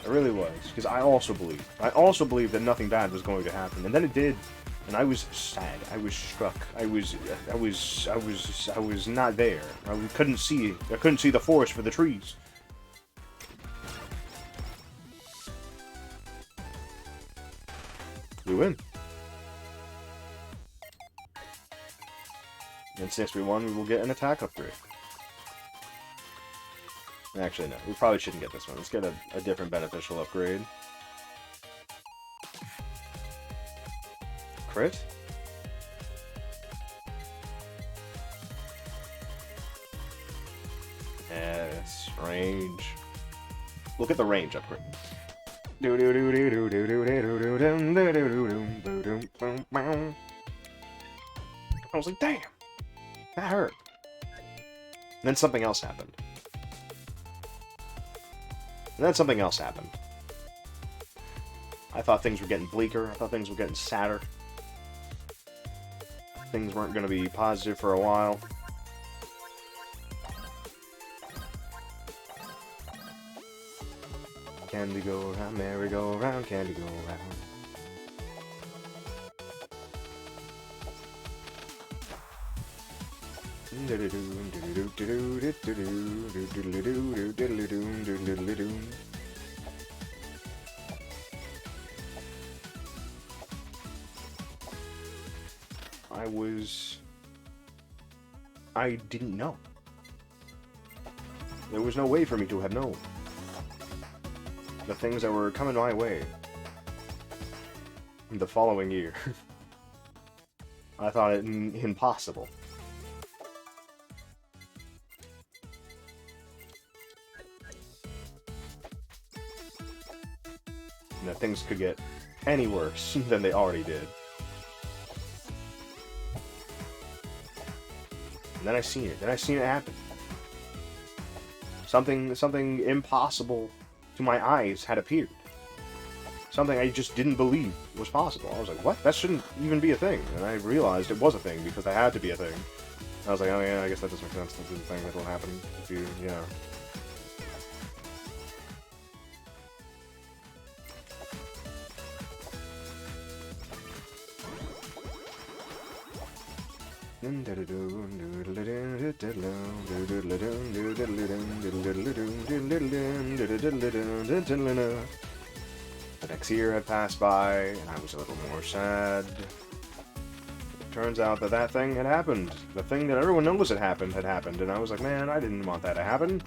I really was, because I also believed that nothing bad was going to happen, and then it did. And I was sad. I was struck. I was not there. I couldn't see the forest for the trees. We win. And since we won, we will get an attack upgrade. Actually, no. We probably shouldn't get this one. Let's get a different beneficial upgrade. Crit? Yes, range. Look at the range upgrade. I was like, damn, that hurt. And then something else happened. I thought things were getting bleaker. I thought things were getting sadder. Things weren't going to be positive for a while. Candy go around, merry go around, candy go around. I didn't know. There was no way for me to have known the things that were coming my way the following year. I thought it impossible. And that things could get any worse than they already did. And then I seen it. Happen. Something impossible to my eyes had appeared. Something I just didn't believe was possible. I was like, what? That shouldn't even be a thing. And I realized it was a thing because that had to be a thing. And I was like, oh yeah, I guess that does make sense. This is a thing that will happen if you, yeah. The next year had passed by, and I was a little more sad. It turns out that thing had happened. The thing that everyone knows had happened, and I was like, man, I didn't want that to happen.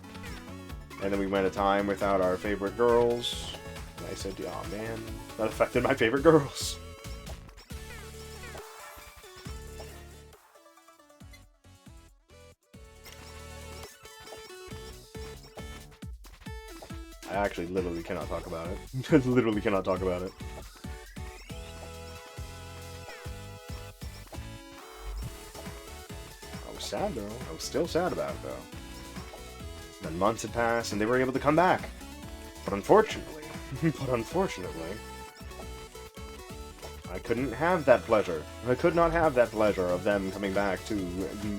And then we went a time without our favorite girls, and I said, oh man, that affected my favorite girls. I actually literally cannot talk about it. Literally cannot talk about it. I was sad though. I was still sad about it though. Then months had passed and they were able to come back. But unfortunately, I couldn't have that pleasure. I could not have that pleasure of them coming back to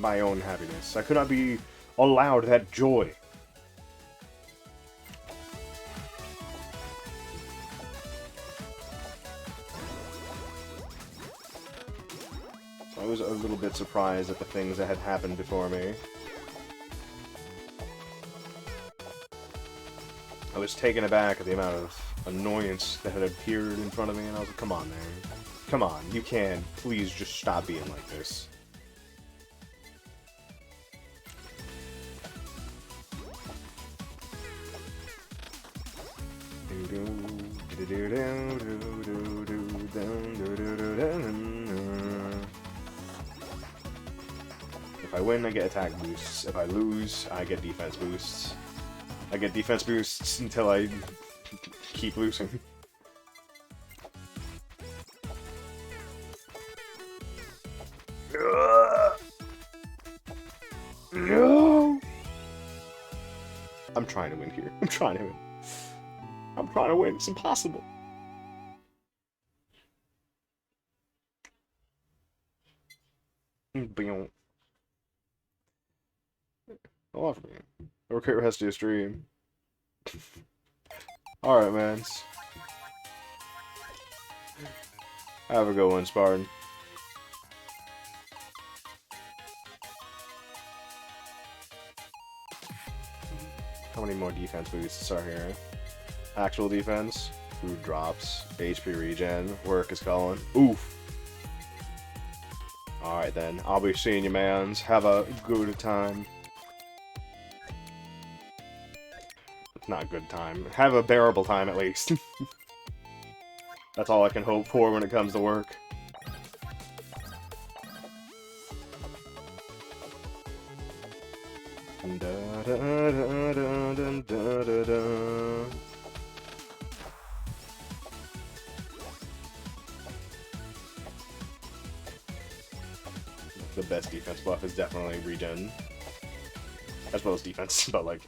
my own happiness. I could not be allowed that joy. I was a little bit surprised at the things that had happened before me. I was taken aback at the amount of annoyance that had appeared in front of me, and I was like, come on, man. Come on, you can. Please just stop being like this. If I win, I get attack boosts. If I lose, I get defense boosts. I get defense boosts until I keep losing. No! I'm trying to win here. I'm trying to win. I'm trying to win. It's impossible. Off me. Holocure has to stream. Alright, man. Have a good one, Spartan. How many more defense boosts are here? Actual defense, food drops, HP regen, work is calling. Oof! Alright then, I'll be seeing you, mans. Have a good time. Not a good time. Have a bearable time, at least. That's all I can hope for when it comes to work. The best defense buff is definitely regen. As well as defense, but like...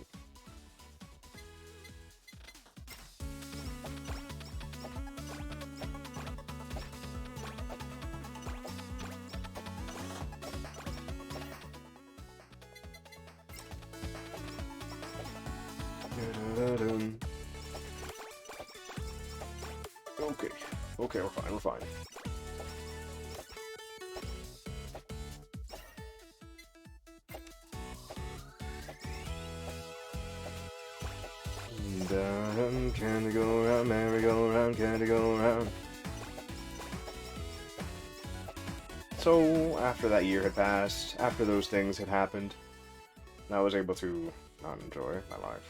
Okay, we're fine, we're fine. Candy go around, merry go around, candy go around. So, after that year had passed, after those things had happened, I was able to not enjoy my life.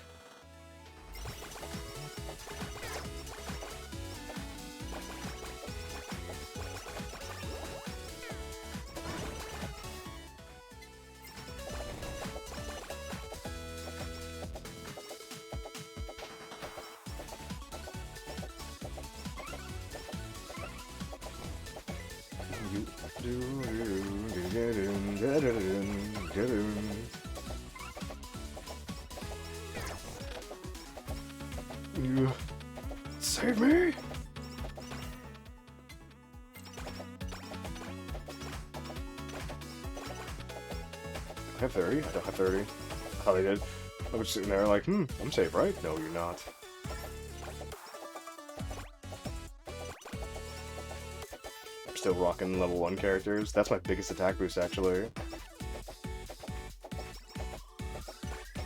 Save me! I have 30? I don't have 30. I thought I did. I was sitting there like, I'm safe, right? No, you're not. I'm still rocking level 1 characters. That's my biggest attack boost, actually.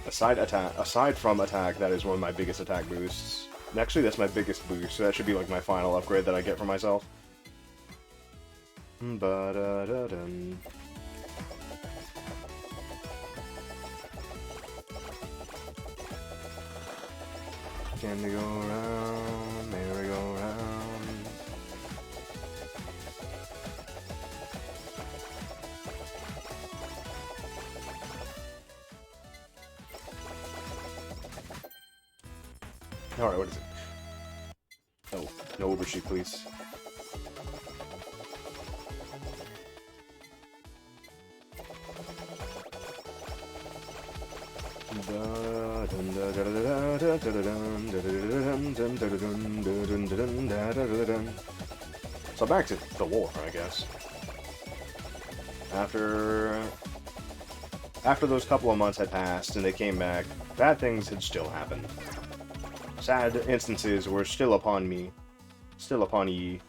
Aside from attack, that is one of my biggest attack boosts. And actually, that's my biggest boost, so that should be like my final upgrade that I get for myself. Ba-da-da-dum. Can they go around, merry go round. Alright, what is it? Oh, no overshoot, please. So back to the war, I guess. After those couple of months had passed and they came back, bad things had still happened. Sad instances were still upon me. Still upon ye.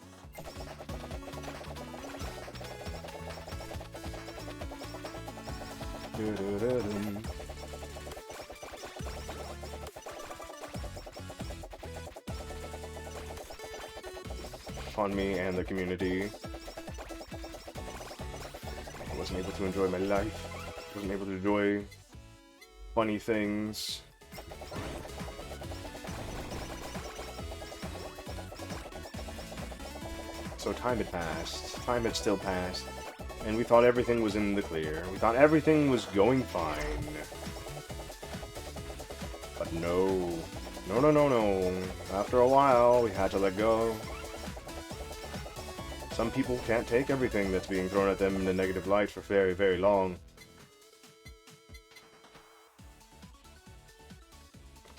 Upon me and the community. I wasn't able to enjoy my life. Wasn't able to enjoy funny things. So time had passed. Time had still passed. And we thought everything was in the clear. We thought everything was going fine. But no. No, no, no, no. After a while, we had to let go. Some people can't take everything that's being thrown at them in a negative light for very, very long.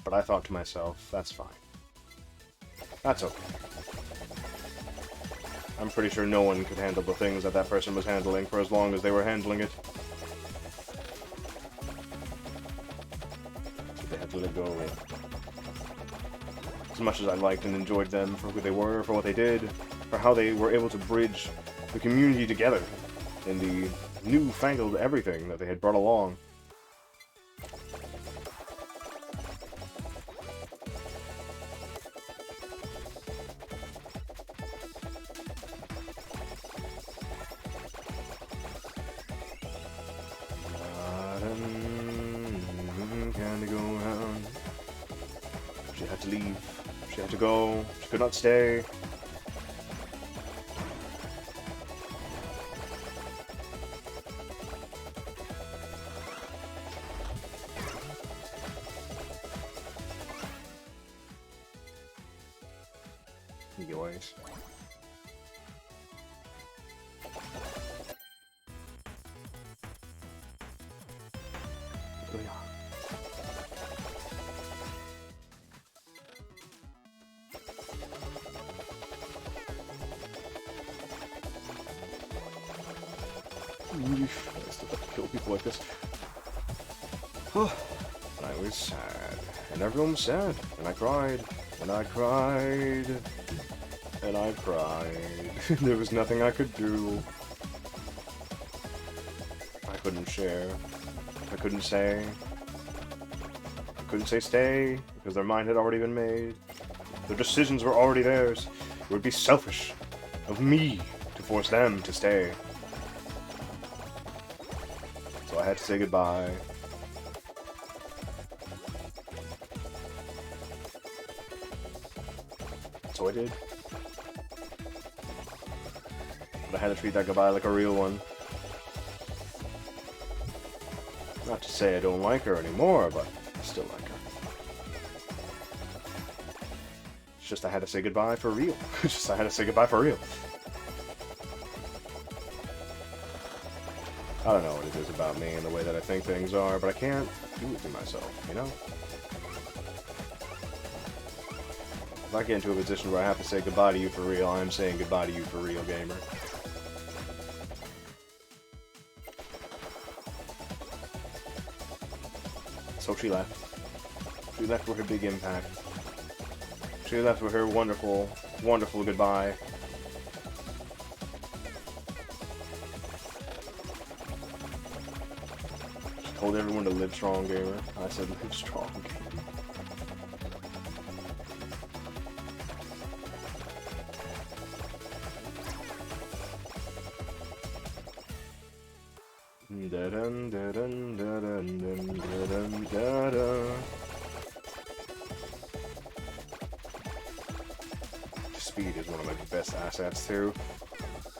But I thought to myself, that's fine. That's okay. I'm pretty sure no one could handle the things that that person was handling for as long as they were handling it. So they had to let go of it. As much as I liked and enjoyed them for who they were, for what they did, for how they were able to bridge the community together in the newfangled everything that they had brought along. Can go around. She had to leave. She had to go. She could not stay. Yours. Oh, yeah. I still have to kill people like this. I was sad. And everyone was sad. And I cried. And I cried. And I cried. There was nothing I could do. I couldn't share. I couldn't say. I couldn't say stay, because their mind had already been made. Their decisions were already theirs. It would be selfish of me to force them to stay. So I had to say goodbye. So I did. But I had to treat that goodbye like a real one. Not to say I don't like her anymore, but I still like her. It's just I had to say goodbye for real. It's just I had to say goodbye for real. I don't know what it is about me and the way that I think things are, but I can't do it to myself, you know? If I get into a position where I have to say goodbye to you for real, I am saying goodbye to you for real, gamer. So she left. She left with her big impact. She left with her wonderful, wonderful goodbye. She told everyone to live strong, gamer. I said live strong. Speed is one of my best assets too.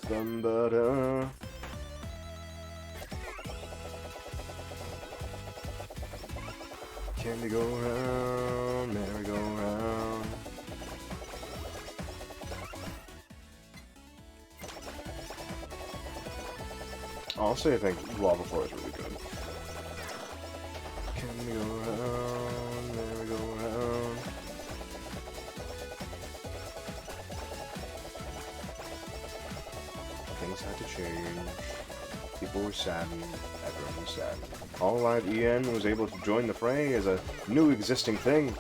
Can we go round, merry go round? Honestly, I think Lava Floor is really good. Can we go around? There we go around. Things had to change. People were saddened. Everyone was saddened. Hololive EN was able to join the fray as a new existing thing.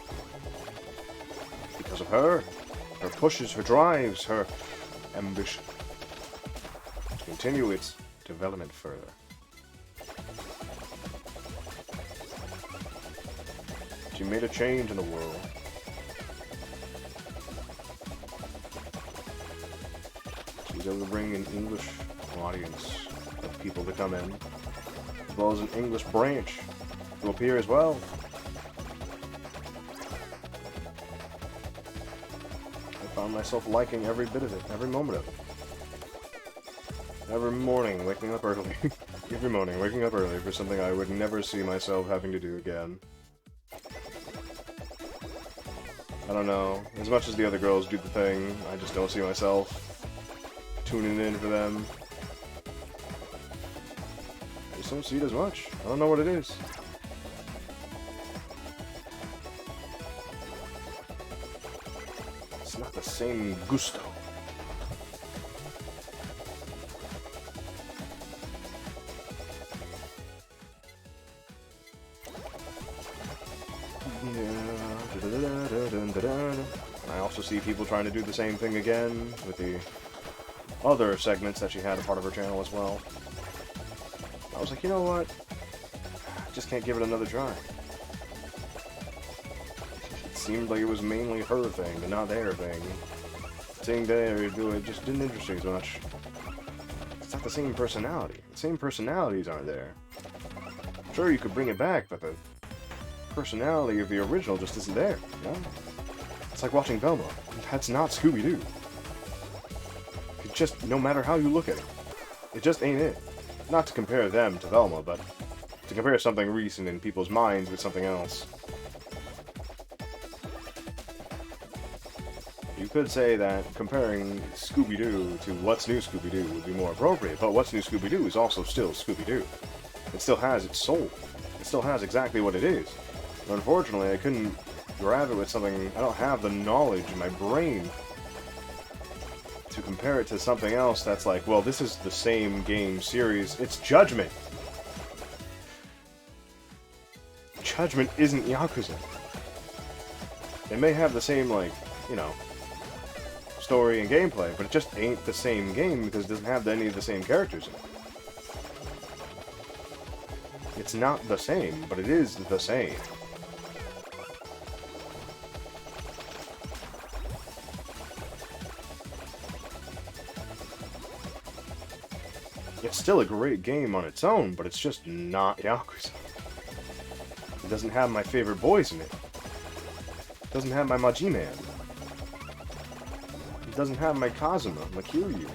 Because of her. Her pushes, her drives, her ambition. To continue its development further. She made a change in the world. She was able to bring an English audience of people to come in, as well as an English branch to appear as well. I found myself liking every bit of it, every moment of it. Every morning, waking up early. Every morning, waking up early for something I would never see myself having to do again. I don't know. As much as the other girls do the thing, I just don't see myself tuning in for them. I just don't see it as much. I don't know what it is. It's not the same gusto. I also see people trying to do the same thing again with the other segments that she had a part of her channel as well. I was like, you know what? I just can't give it another try. It seemed like it was mainly her thing and not their thing. Seeing they do it just didn't interest me as much. It's not the same personality. The same personalities aren't there. Sure, you could bring it back, but the personality of the original just isn't there, you know? It's like watching Velma. That's not Scooby-Doo. It just, no matter how you look at it, it just ain't it. Not to compare them to Velma, but to compare something recent in people's minds with something else. You could say that comparing Scooby-Doo to What's New Scooby-Doo would be more appropriate, but What's New Scooby-Doo is also still Scooby-Doo. It still has its soul. It still has exactly what it is. But unfortunately, I couldn't grab it with something. I don't have the knowledge in my brain to compare it to something else that's like, well, this is the same game series. It's Judgment. Judgment isn't Yakuza. They may have the same, like, you know, story and gameplay, but it just ain't the same game because it doesn't have any of the same characters in it. It's not the same, but it is the same. It's still a great game on its own, but it's just not Yakuza. It doesn't have my favorite boys in it. It doesn't have my Maji-Man. It doesn't have my Kazuma, my Kiryu.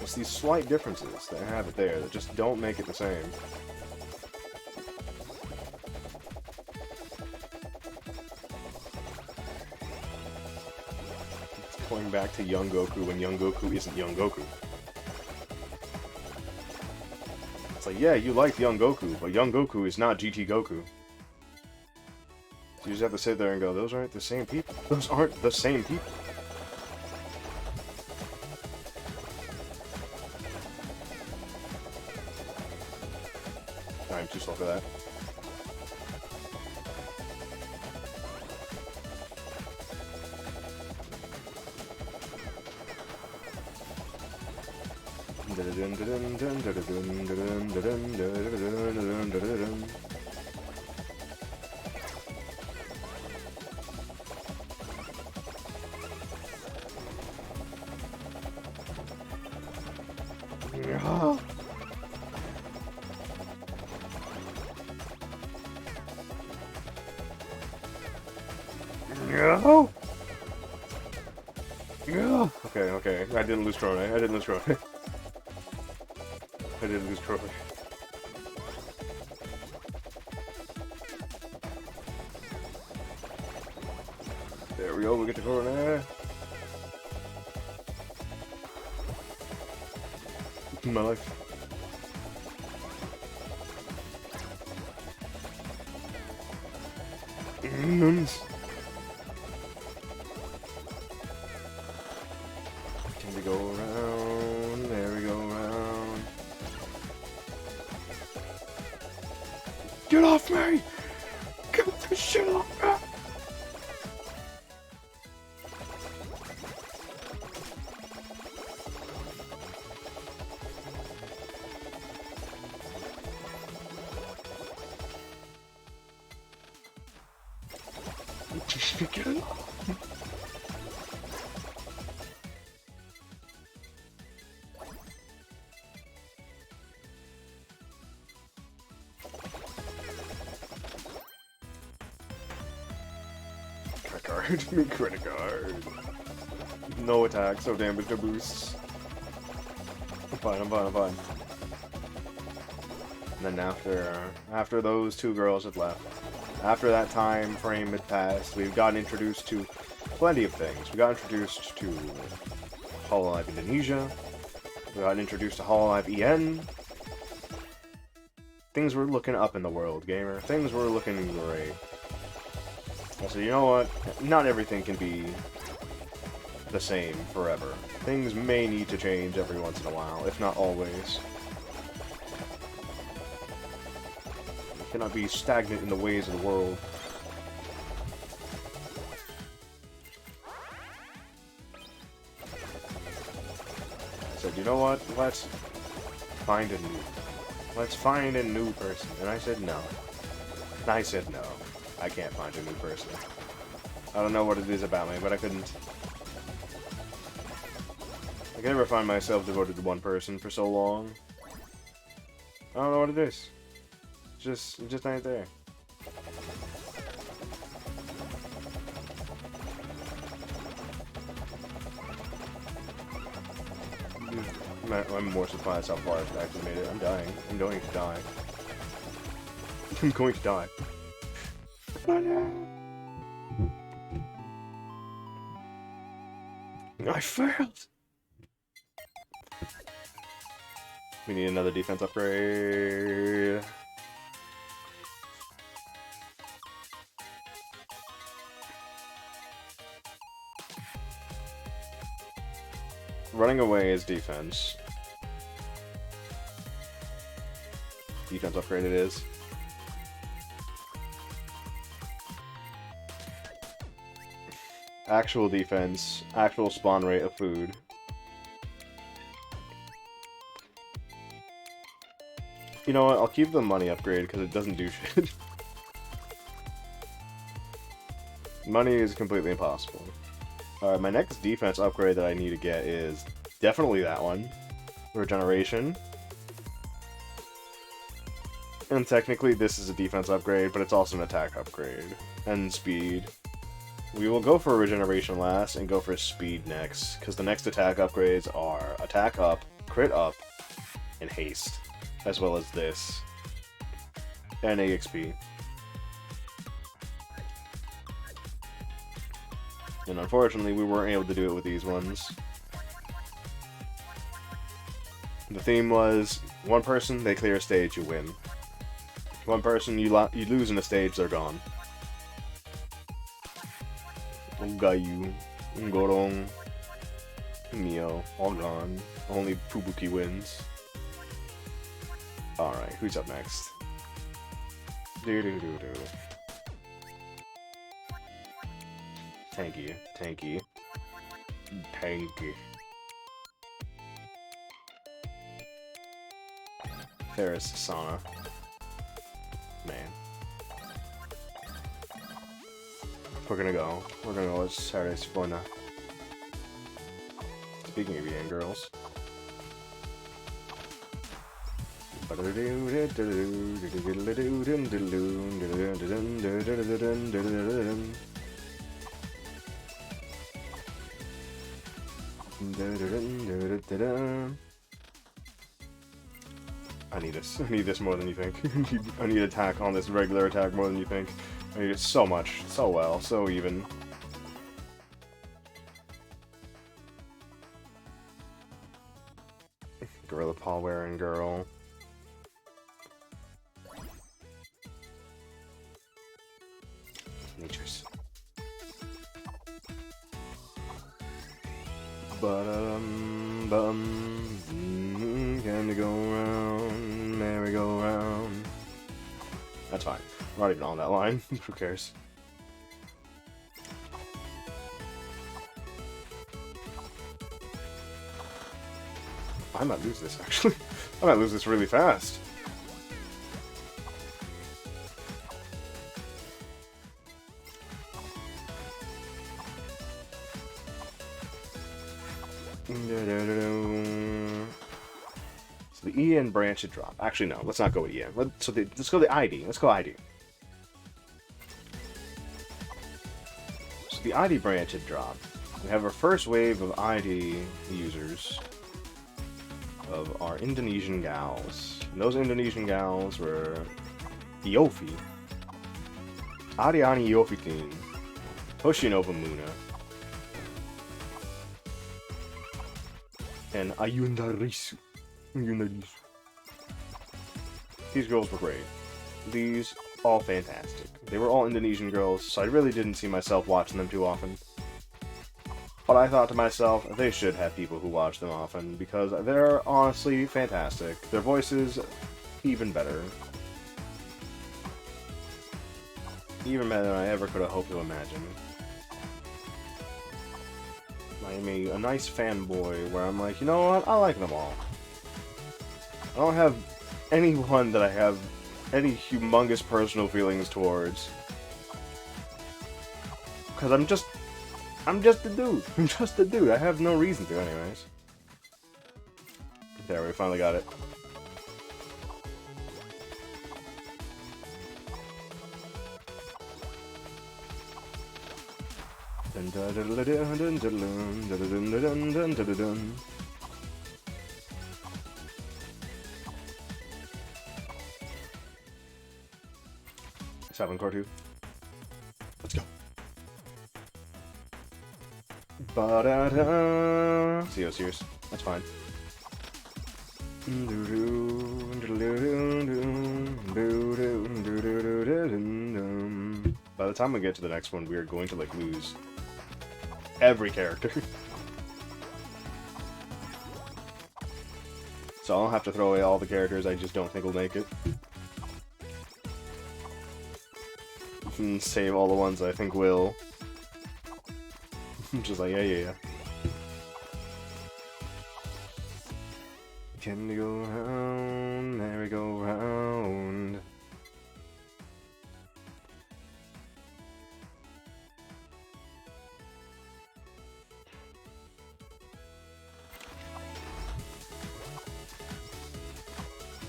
It's these slight differences that have it there that just don't make it the same. Going back to Young Goku when Young Goku isn't Young Goku. It's like, yeah, you like Young Goku, but Young Goku is not GT Goku. So you just have to sit there and go, those aren't the same people. Those aren't the same people. I'm too slow for that. Okay. I didn't lose Crone. I didn't lose Crone. I didn't lose Crone. There we go, we get to go in there. My life. Nuns. Can we go around? There we go around. Get off me! Get the shit off me! Get it off. Credit card. Credit card. No attacks, no damage, no boosts. I'm fine, I'm fine, I'm fine. And then after those two girls had left, after that time frame had passed, we've gotten introduced to plenty of things. We got introduced to Hololive Indonesia. We got introduced to Hololive EN. Things were looking up in the world, gamer. Things were looking great. I said, you know what? Not everything can be the same forever. Things may need to change every once in a while, if not always. You cannot be stagnant in the ways of the world. I said, you know what? Let's find a new person. And I said no. And I said no. I can't find a new person. I don't know what it is about me, but I couldn't. I can never find myself devoted to one person for so long. I don't know what it is. It just ain't there. I'm more surprised how far I've actually made it. I'm dying. I'm going to die. I'm going to die. I failed! We need another defense upgrade. Running away is defense. Defense upgrade it is. Actual defense, actual spawn rate of food. You know what, I'll keep the money upgrade because it doesn't do shit. Money is completely impossible. Alright, my next defense upgrade that I need to get is definitely that one. Regeneration. And technically this is a defense upgrade, but it's also an attack upgrade. And speed. We will go for regeneration last and go for speed next, because the next attack upgrades are attack up, crit up, and haste, as well as this, and EXP. And unfortunately, we weren't able to do it with these ones. The theme was, one person, they clear a stage, you win. One person, you lose in a stage, they're gone. Gayu, Gorong, Mio, all gone. Only Fubuki wins. Alright, who's up next? Tanky. There's Sana. Man. We're gonna go with Saturday Spona. Speaking of young girls. I need this. I need this more than you think. I need attack on this regular attack more than you think. I need it so much. So well. So even. Gorilla Paw wearing girl. Nature's. Can we go round, merry-go-round? That's fine. I'm not even on that line. Who cares? I might lose this, actually. I might lose this really fast. So the E and branch should drop. Actually, no. Let's not go with EN. Let's go the ID. Let's go ID. So the ID branch had dropped. We have our first wave of ID users of our Indonesian gals. And those Indonesian gals were Iofi, Ariani Iofitin, Hoshinova Muna, and Ayundarisu. These girls were great. These, all fantastic. They were all Indonesian girls, so I really didn't see myself watching them too often. But I thought to myself, they should have people who watch them often, because they're honestly fantastic. Their voices, even better. Even better than I ever could have hoped to imagine. I'm a nice fanboy where I'm like, you know what, I like them all. I don't have anyone that I have any humongous personal feelings towards. Because I'm just a dude. I'm just a dude. I have no reason to, anyways. There, we finally got it. It's happening, core 2. Let's go. Ba-da-da. See, serious. That's fine. By the time we get to the next one, we are going to, like, lose every character. So I'll have to throw away all the characters I just don't think will make it. And save all the ones I think will. Just like, yeah. Can we go round, merry-go-round?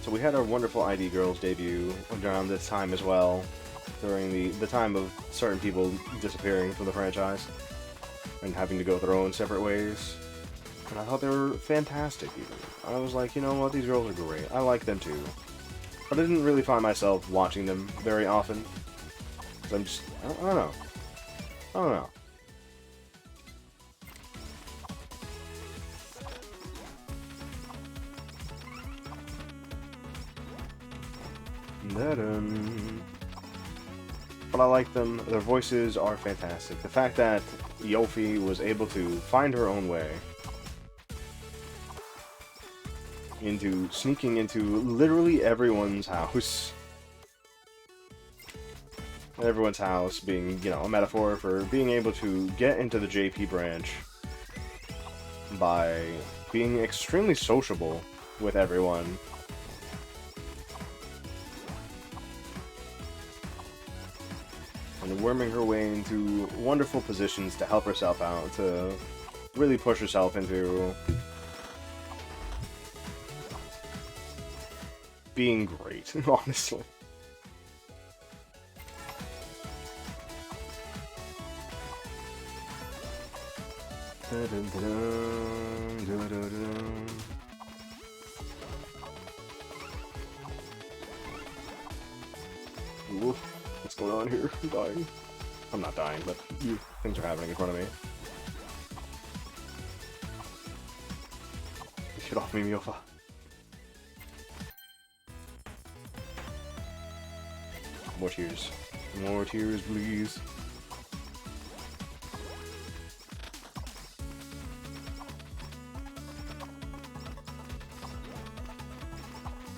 So we had our wonderful ID Girls debut around this time as well, during the time of certain people disappearing from the franchise and having to go their own separate ways. And I thought they were fantastic, even. I was like, you know what, these girls are great. I like them too. But I didn't really find myself watching them very often. Because I'm just, I don't know. I don't know. But I like them. Their voices are fantastic. The fact that Yofi was able to find her own way into sneaking into literally everyone's house. Everyone's house being, you know, a metaphor for being able to get into the JP branch by being extremely sociable with everyone. And worming her way into wonderful positions to help herself out, to really push herself into being great, honestly. Oof. What's going on here? I'm dying. I'm not dying, but things are happening in front of me. Get off me, Miofa. More tears. More tears, please.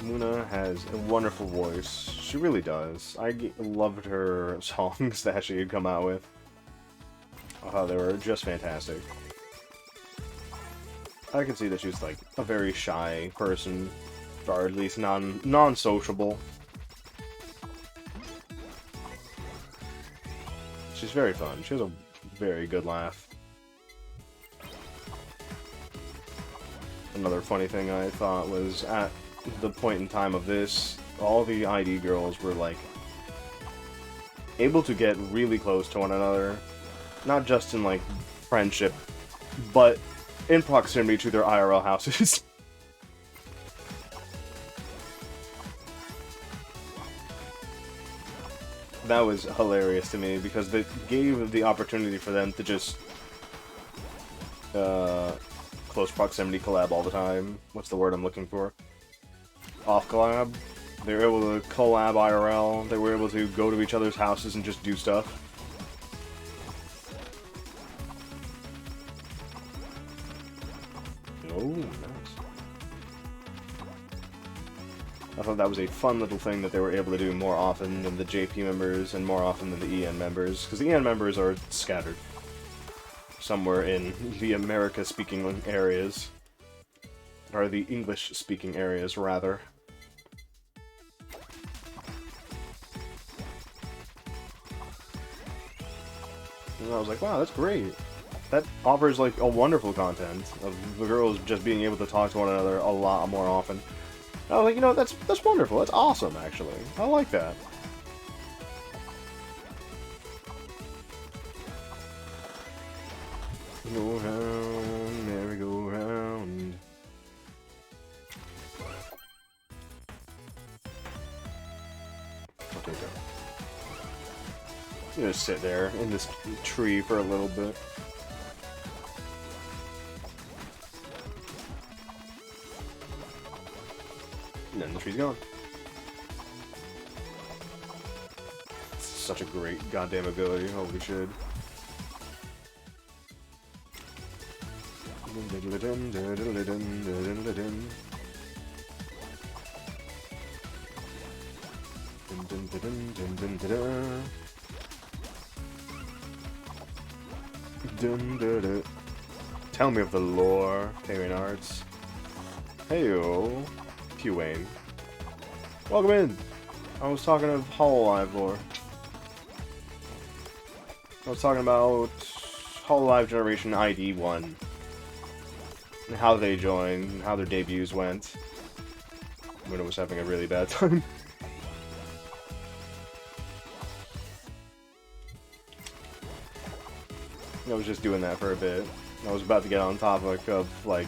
Luna has a wonderful voice. She really does. I loved her songs that she had come out with. Oh, they were just fantastic. I can see that she's like a very shy person, or at least non-sociable. She's very fun. She has a very good laugh. Another funny thing I thought was at the point in time of this, all the ID girls were like able to get really close to one another, not just in like friendship, but in proximity to their IRL houses. That was hilarious to me because they gave the opportunity for them to just close proximity collab all the time. What's the word I'm looking for? Off collab. They were able to collab IRL. They were able to go to each other's houses and just do stuff. Oh, nice. I thought that was a fun little thing that they were able to do more often than the JP members and more often than the EN members, because the EN members are scattered somewhere in the America-speaking areas, or the English-speaking areas, rather. And I was like, wow, that's great. That offers, like, a wonderful content of the girls just being able to talk to one another a lot more often. And I was like, you know, that's wonderful. That's awesome, actually. I like that. Go round, merry-go-round. Okay, go. I'm gonna sit there in this tree for a little bit. And then the tree's gone. It's such a great goddamn ability, holy shit. Tell me of the lore, Payment Arts. Heyo, Pewayne. Welcome in. I was talking of Hololive lore. I was talking about Hololive Generation ID 1. And how they joined, and how their debuts went. When it was having a really bad time. I was just doing that for a bit. I was about to get on topic of, like,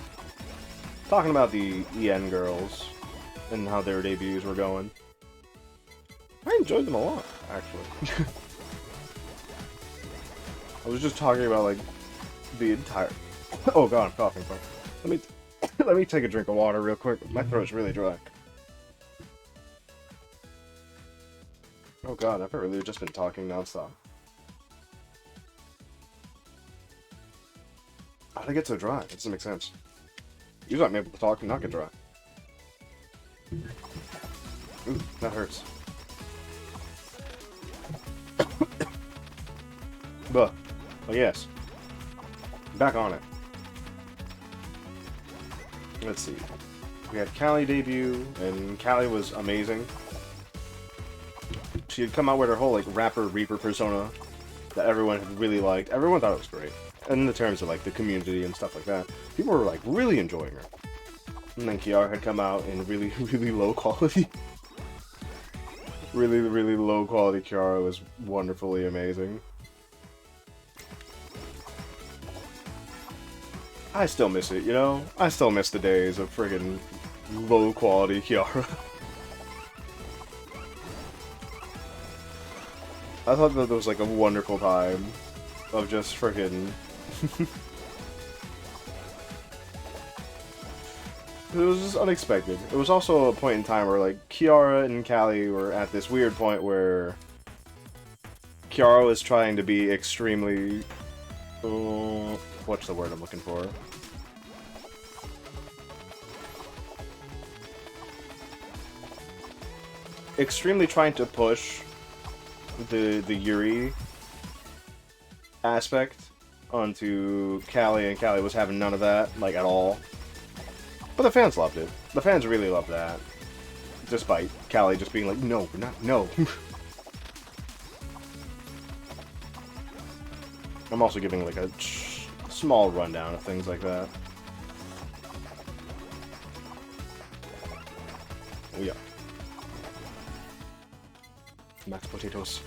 talking about the EN girls and how their debuts were going. I enjoyed them a lot, actually. I was just talking about, like, the entire... Oh god, I'm coughing. Let me take a drink of water real quick. My throat's really dry. Oh god, I've really just been talking nonstop. How did I get so dry? That doesn't make sense. Usually I'm able to talk and not get dry. Ooh, that hurts. But yes. Back on it. Let's see. We had Callie debut, and Callie was amazing. She had come out with her whole, like, rapper Reaper persona that everyone had really liked. Everyone thought it was great. And in the terms of, like, the community and stuff like that, people were, like, really enjoying her. And then Kiara had come out in really, really low quality. Really, really low quality Kiara was wonderfully amazing. I still miss it, you know? I still miss the days of friggin' low quality Kiara. I thought that was like a wonderful time of just friggin' It was just unexpected. It was also a point in time where, like, Kiara and Callie were at this weird point where Kiara was trying to be extremely... what's the word I'm looking for? Extremely trying to push the Yuri aspect onto Callie, and Callie was having none of that, like, at all. But the fans loved it. The fans really loved that. Despite Callie just being like, no, we're not, no. I'm also giving, like, a small rundown of things like that. Oh, yeah. Mashed potatoes.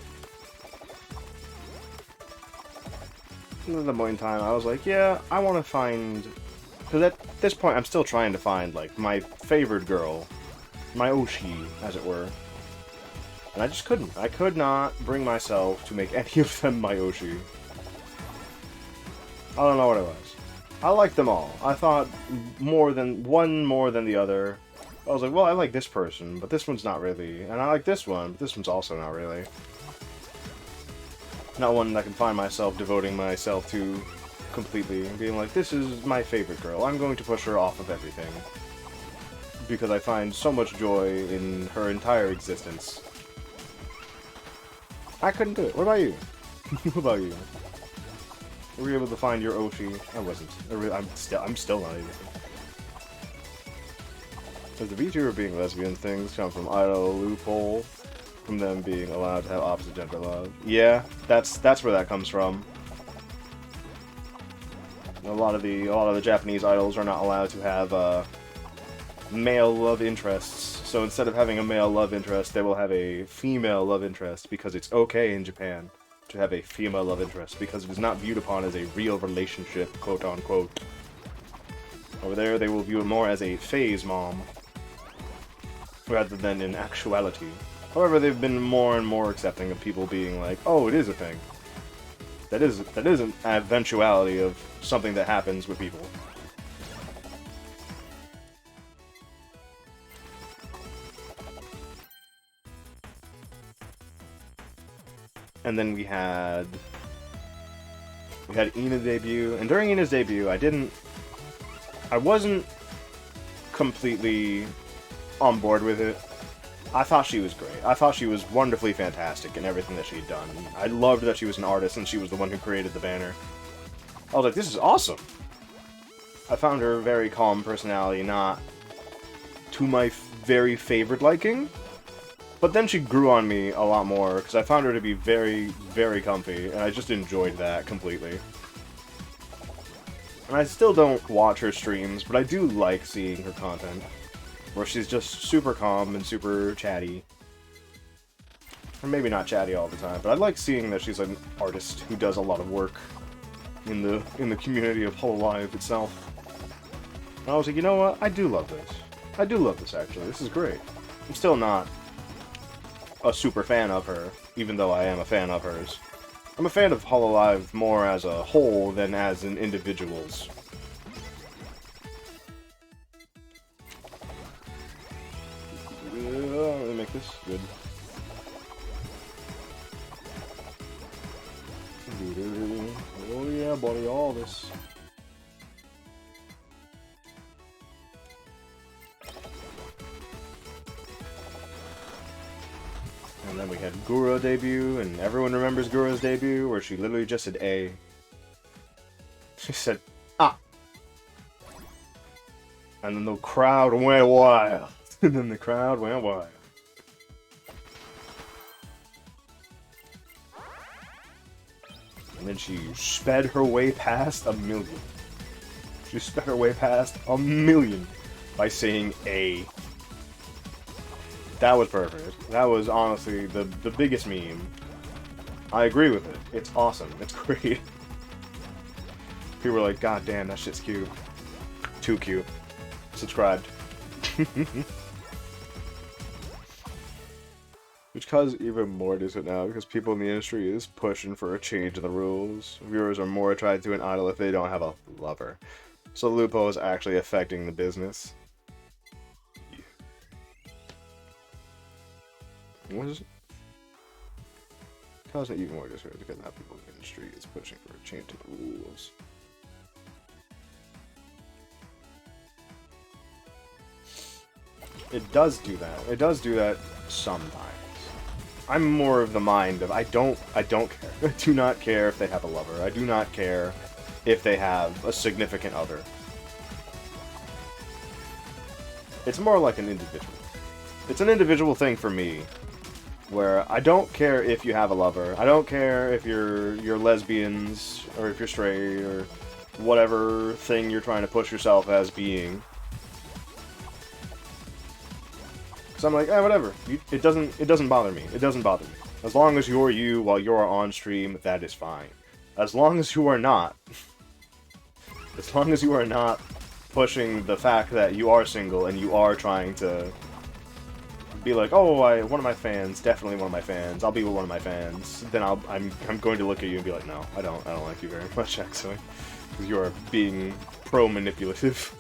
And at the point in time, I was like, yeah, I want to find... Because at this point, I'm still trying to find, like, my favorite girl. My Oshi, as it were. And I just couldn't. I could not bring myself to make any of them my Oshi. I don't know what it was. I liked them all. I thought one more than the other. I was like, well, I like this person, but this one's not really. And I like this one, but this one's also not really. Not one that I can find myself devoting myself to completely and being like, this is my favorite girl. I'm going to push her off of everything. Because I find so much joy in her entire existence. I couldn't do it. What about you? What about you? Were you able to find your Oshi? I wasn't. I'm still not able. Does the VTuber being lesbian things come from idol loophole? From them being allowed to have opposite gender love? Yeah, that's where that comes from. A lot of the Japanese idols are not allowed to have male love interests. So instead of having a male love interest, they will have a female love interest because it's okay in Japan to have a female love interest because it is not viewed upon as a real relationship, quote unquote. Over there, they will view it more as a phase mom rather than in actuality. However, they've been more and more accepting of people being like, oh, it is a thing. That is an eventuality of something that happens with people. And then we had Ina debut, and during Ina's debut, I wasn't completely on board with it. I thought she was great. I thought she was wonderfully fantastic in everything that she had done. I loved that she was an artist and she was the one who created the banner. I was like, this is awesome! I found her very calm personality, not to my very favorite liking. But then she grew on me a lot more, because I found her to be very, very comfy, and I just enjoyed that completely. And I still don't watch her streams, but I do like seeing her content, where she's just super calm and super chatty. Or maybe not chatty all the time, but I like seeing that she's an artist who does a lot of work in the community of Hololive itself. And I was like, you know what? I do love this. I do love this, actually. This is great. I'm still not a super fan of her, even though I am a fan of hers. I'm a fan of Hololive more as a whole than as an individuals. Let me make this good. Oh yeah, buddy, all this. And then we had Gura debut, and everyone remembers Gura's debut, where she literally just said A. She said, ah! And then the crowd went wild. And then the crowd went wild. And then she sped her way past 1 million. She sped her way past 1 million by saying A. That was perfect. That was honestly the biggest meme. I agree with it. It's awesome. It's great. People were like, god damn, that shit's cute. Too cute. Subscribed. Which causes even more dissent now, because people in the industry is pushing for a change in the rules. Viewers are more attracted to an idol if they don't have a lover. So the loophole is actually affecting the business. What is it? Cause it even more discouraged because now people in the street is pushing for a change to the rules. It does do that. It does do that sometimes. I'm more of the mind of I don't care. I do not care if they have a lover. I do not care if they have a significant other. It's more like an individual. It's an individual thing for me, where I don't care if you have a lover. I don't care if you're lesbians or if you're straight or whatever thing you're trying to push yourself as being. So I'm like, whatever. It doesn't bother me. It doesn't bother me. As long as you're you while you're on stream, that is fine. As long as you are not. As long as you are not pushing the fact that you are single and you are trying to be like, oh, one of my fans, definitely one of my fans. I'll be with one of my fans. Then I'm going to look at you and be like, no, I don't like you very much, actually, because you are being pro-manipulative.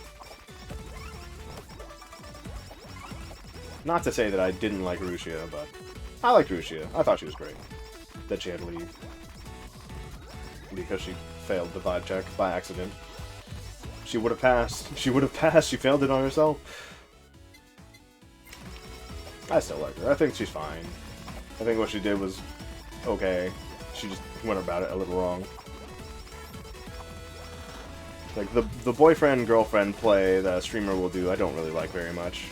Not to say that I didn't like Rushia, but I liked Rushia. I thought she was great. That she had to leave. Because she failed the vibe check by accident. She would have passed. She would have passed. She failed it on herself. I still like her. I think she's fine. I think what she did was okay. She just went about it a little wrong. Like, the boyfriend-girlfriend play that a streamer will do, I don't really like very much.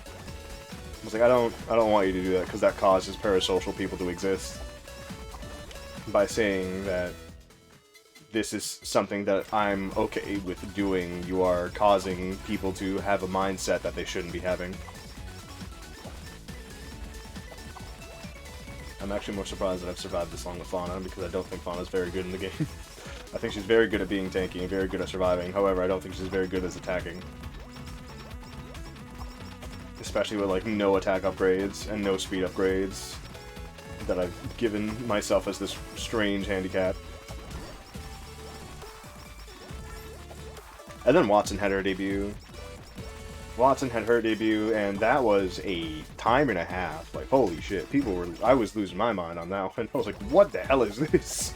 I was like, I don't want you to do that because that causes parasocial people to exist. By saying that this is something that I'm okay with doing, you are causing people to have a mindset that they shouldn't be having. I'm actually more surprised that I've survived this long with Fauna because I don't think Fauna's very good in the game. I think she's very good at being tanky and very good at surviving. However, I don't think she's very good at attacking. Especially with, like, no attack upgrades and no speed upgrades that I've given myself as this strange handicap. And then Watson had her debut. Watson had her debut, and that was a time and a half. Like, holy shit, I was losing my mind on that one. I was like, what the hell is this?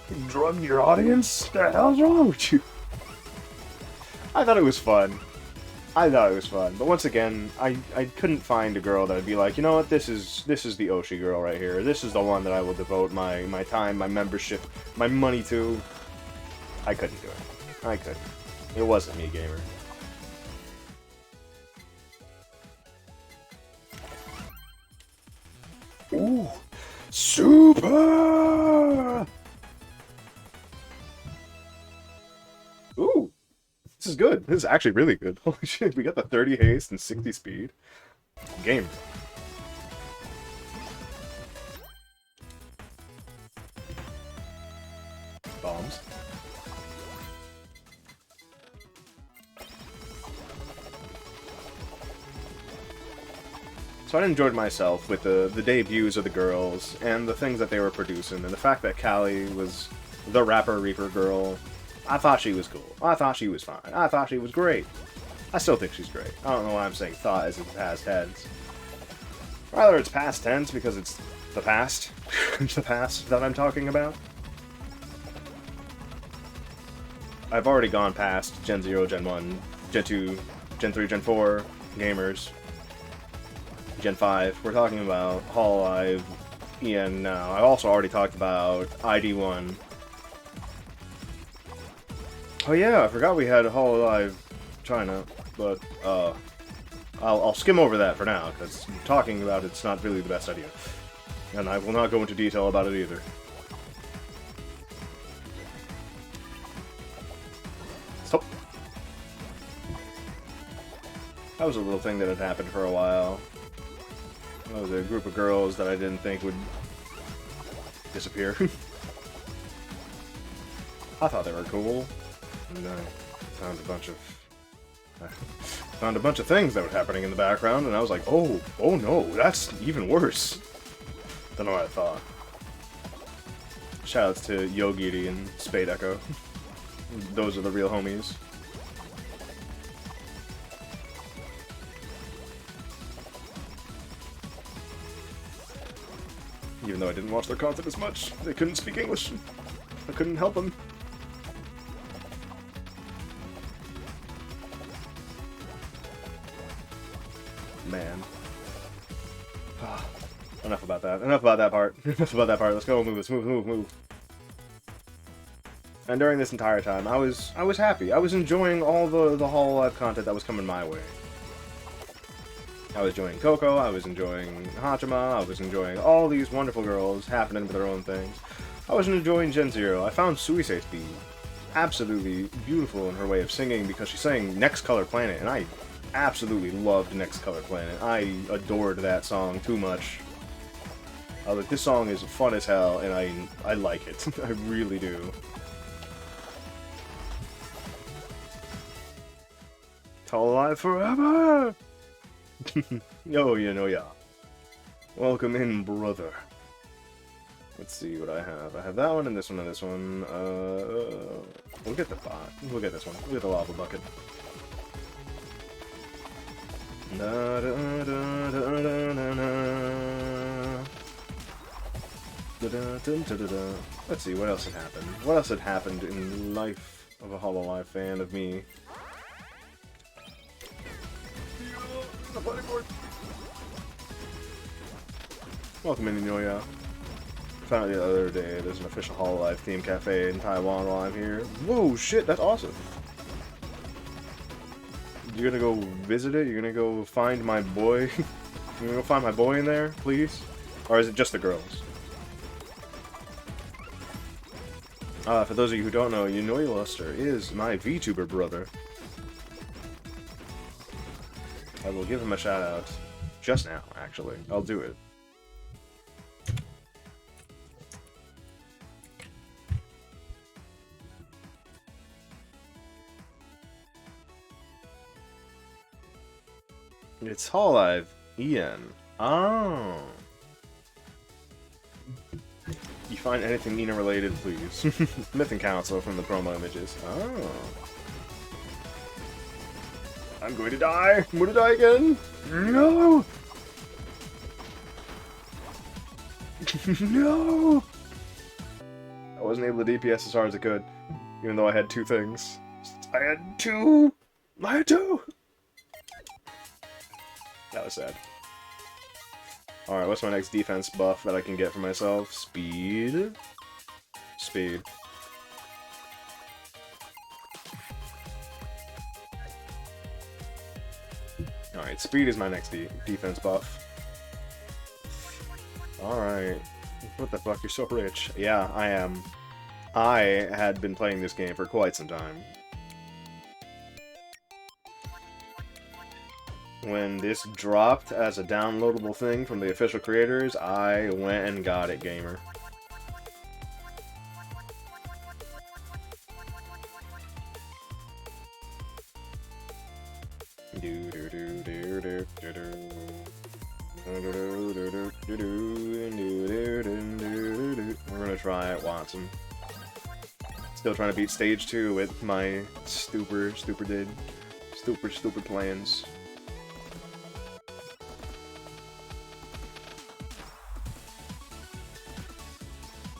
You drugged your audience? What the hell's wrong with you? I thought it was fun. But once again, I couldn't find a girl that would be like, you know what, this is the Oshi girl right here. This is the one that I will devote my time, my membership, my money to. I couldn't do it. I couldn't. It wasn't me, gamer. Ooh! Super! Ooh! This is good. This is actually really good. Holy shit, we got the 30 haste and 60 speed. Game. Bombs. So I enjoyed myself with the debuts of the girls and the things that they were producing, and the fact that Callie was the Rapper Reaper girl. I thought she was cool. I thought she was fine. I thought she was great. I still think she's great. I don't know why I'm saying thought as in past tense. Rather, it's past tense because it's the past. The past that I'm talking about. I've already gone past Gen 0, Gen 1, Gen 2, Gen 3, Gen 4 gamers. Gen 5. We're talking about Hololive EN now. I've also already talked about ID1. Oh yeah, I forgot we had Hololive China, but I'll skim over that for now, because talking about it's not really the best idea. And I will not go into detail about it either. Stop. That was a little thing that had happened for a while. That was a group of girls that I didn't think would disappear. I thought they were cool. And I found a bunch of things that were happening in the background, and I was like, oh no, that's even worse than what I thought. Shoutouts to Yogiri and Spade Echo. Those are the real homies. Even though I didn't watch their content as much. They couldn't speak English. I couldn't help them. Man. Enough about that. Enough about that part. Enough about that part. Let's go. Move. Let's move. Move. Move. And during this entire time, I was happy. I was enjoying all the Hololive content that was coming my way. I was enjoying Coco. I was enjoying Hachima. I was enjoying all these wonderful girls happening with their own things. I was enjoying Gen Zero. I found Suisei to be absolutely beautiful in her way of singing because she sang Next Color Planet, and I absolutely loved Next Color Planet. I adored that song too much. I was like, this song is fun as hell, and I like it. I really do. Hololive forever! Oh, you know, yeah. Welcome in, brother. Let's see what I have. I have that one and this one and this one. We'll get the bot. We'll get this one. We'll get the lava bucket. Let's see, what else had happened? What else had happened in life of a Hololive fan of me? Welcome in, Inoya. Found out the other day there's an official Hololive theme cafe in Taiwan while I'm here. Whoa, shit, that's awesome. You're gonna go visit it? You're gonna go find my boy? You're gonna go find my boy in there, please? Or is it just the girls? For those of you who don't know, Inoya Luster is my Vtuber brother. I will give him a shout out just now, actually. I'll do it. It's Hololive Ian. Oh. You find anything Nina related, please. Myth and Council from the promo images. Oh. I'm going to die! I'm going to die again! No! No! I wasn't able to DPS as hard as I could, even though I had two things. I had two! I had two! That was sad. Alright, what's my next defense buff that I can get for myself? Speed? Speed. Alright, speed is my next defense buff. Alright. What the fuck, you're so rich. Yeah, I am. I had been playing this game for quite some time. When this dropped as a downloadable thing from the official creators, I went and got it, gamer. We're gonna try it, Watson. Still trying to beat stage 2 with my stupid plans.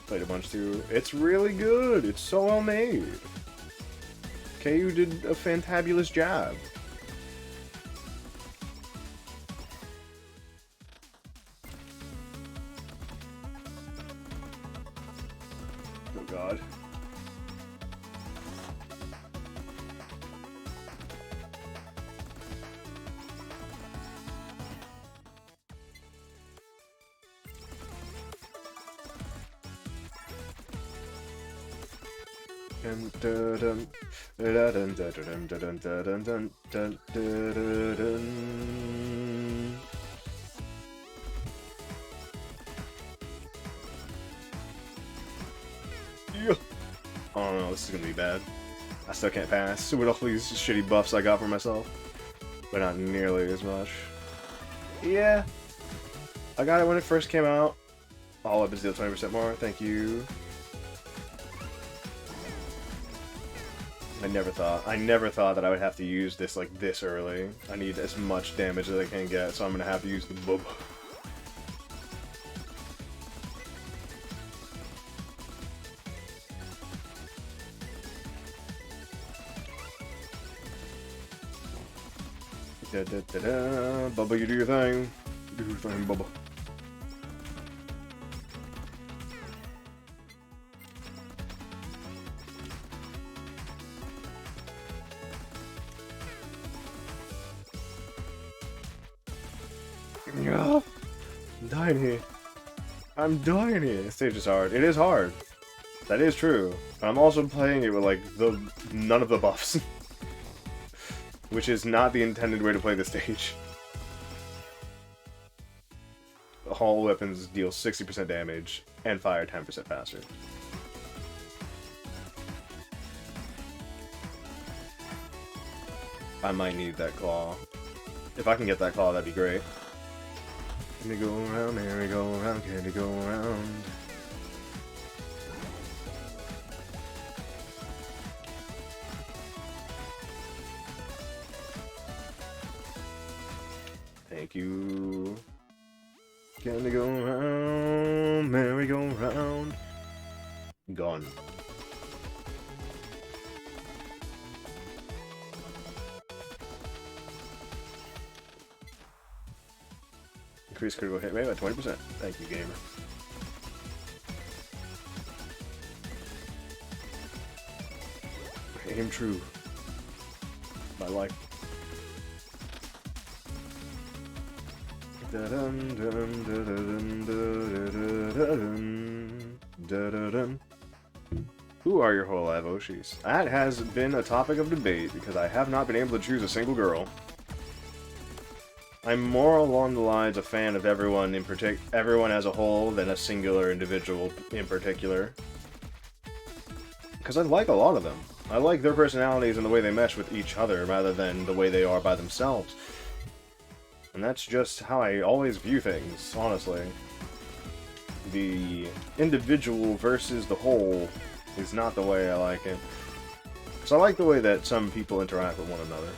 Played a bunch too. It's really good. It's so well made. KU did a fantabulous job. Oh god. Oh no, this is gonna be bad. I still can't pass with all these shitty buffs I got for myself. But not nearly as much. Yeah. I got it when it first came out. All weapons deal 20% more, thank you. I never thought that I would have to use this like this early. I need as much damage as I can get, so I'm gonna have to use the boob. Da, da, da, da. Bubba, you do your thing. Do your thing, Bubba. Yeah. I'm dying here. I'm dying here. This stage is hard. It is hard. That is true. I'm also playing it with, like, none of the buffs. Which is not the intended way to play the stage. All weapons deal 60% damage and fire 10% faster. I might need that claw. If I can get that claw, that'd be great. Can we go around, here we go around, can we go around? Thank you. Can we go around, merry go round? Gone. Increase critical hit rate by 20%. Thank you, gamer. Aim true. My life. Who are your whole live Oshis? That has been a topic of debate because I have not been able to choose a single girl. I'm more along the lines a fan of everyone everyone as a whole than a singular individual in particular. Because I like a lot of them. I like their personalities and the way they mesh with each other rather than the way they are by themselves. And that's just how I always view things, honestly. The individual versus the whole is not the way I like it. Because I like the way that some people interact with one another.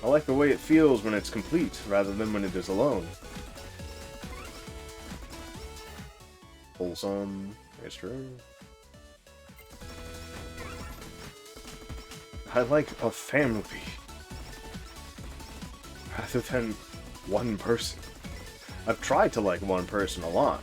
I like the way it feels when it's complete, rather than when it is alone. Wholesome. It's true. I like a family. Rather than one person. I've tried to like one person a lot.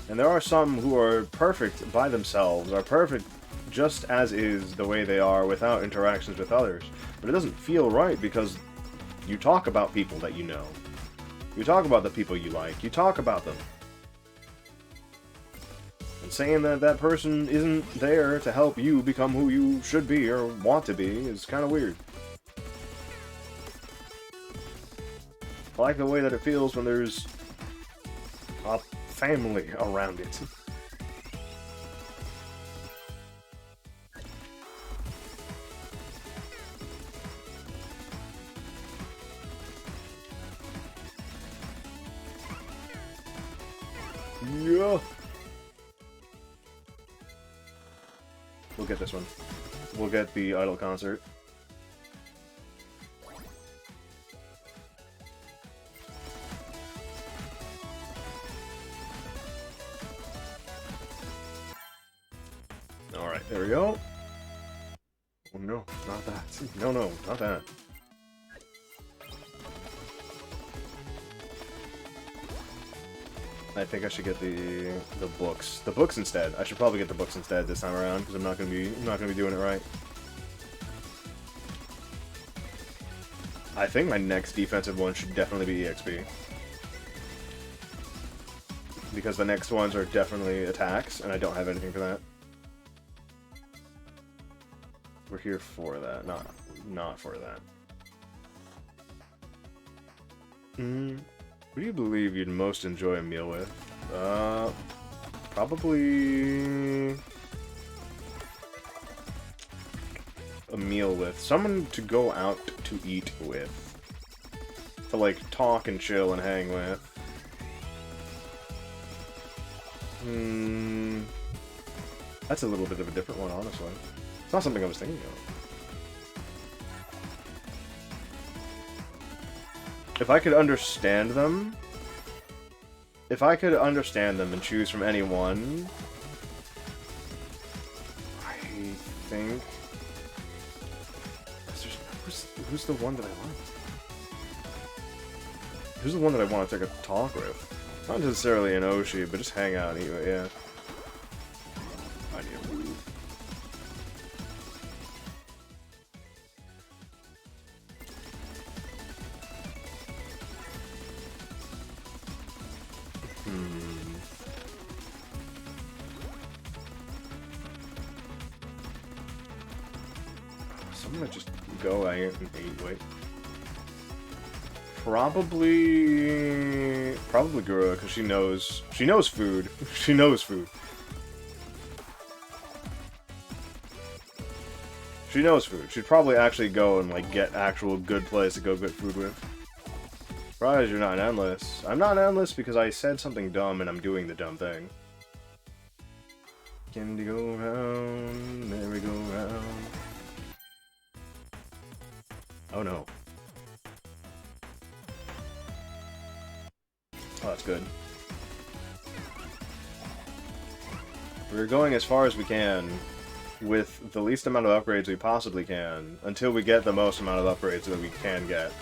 And there are some who are perfect by themselves, are perfect just as is the way they are without interactions with others. But it doesn't feel right because you talk about people that you know. You talk about the people you like. You talk about them. And saying that that person isn't there to help you become who you should be or want to be is kind of weird. I like the way that it feels when there's a family around it. Yeah. We'll get this one. We'll get the Idol concert. Alright, there we go. Oh no, not that. No, no, not that. I think I should get the books. The books instead. I should probably get the books instead this time around because I'm not gonna be doing it right. I think my next defensive one should definitely be EXP. Because the next ones are definitely attacks, and I don't have anything for that. We're here for that, not for that. Who do you believe you'd most enjoy a meal with? Probably a meal with. Someone to go out to eat with. To, like, talk and chill and hang with. That's a little bit of a different one, honestly. It's not something I was thinking of. If I could understand them... If I could understand them and choose from any one... I Who's the one that I want? Who's the one that I want to take a talk with? Not necessarily an Oshi, but just hang out anyway, yeah. I need to move. So I'm gonna just go at it and wait. Probably Gura, because she knows food. She knows food. She knows food. She'd probably actually go and like get actual good place to go get food with. Surprised you're not endless. I'm not endless because I said something dumb and I'm doing the dumb thing. Can we go round? There we go round. Oh no. Oh, that's good. We're going as far as we can with the least amount of upgrades we possibly can until we get the most amount of upgrades that we can get.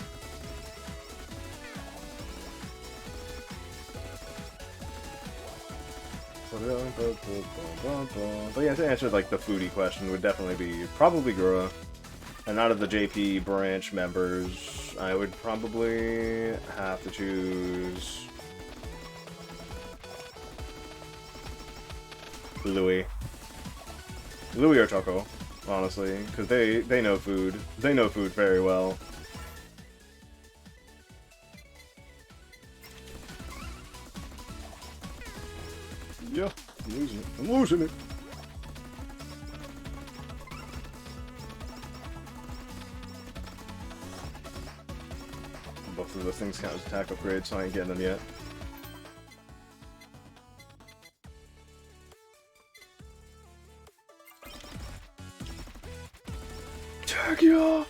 But yeah, to answer like the foodie question would definitely be probably Gura. And out of the JP branch members, I would probably have to choose Louis or Choco, honestly, because they know food. They know food very well. Yeah, I'm losing it. I'm losing it. Both of those things count as attack upgrades, so I ain't getting them yet. Tagia!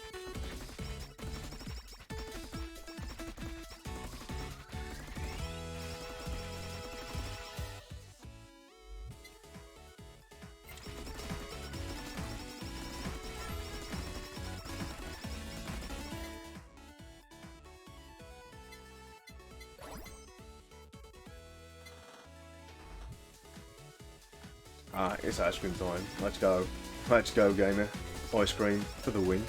It's ice cream time. Let's go. Let's go, gamer. Ice cream for the win.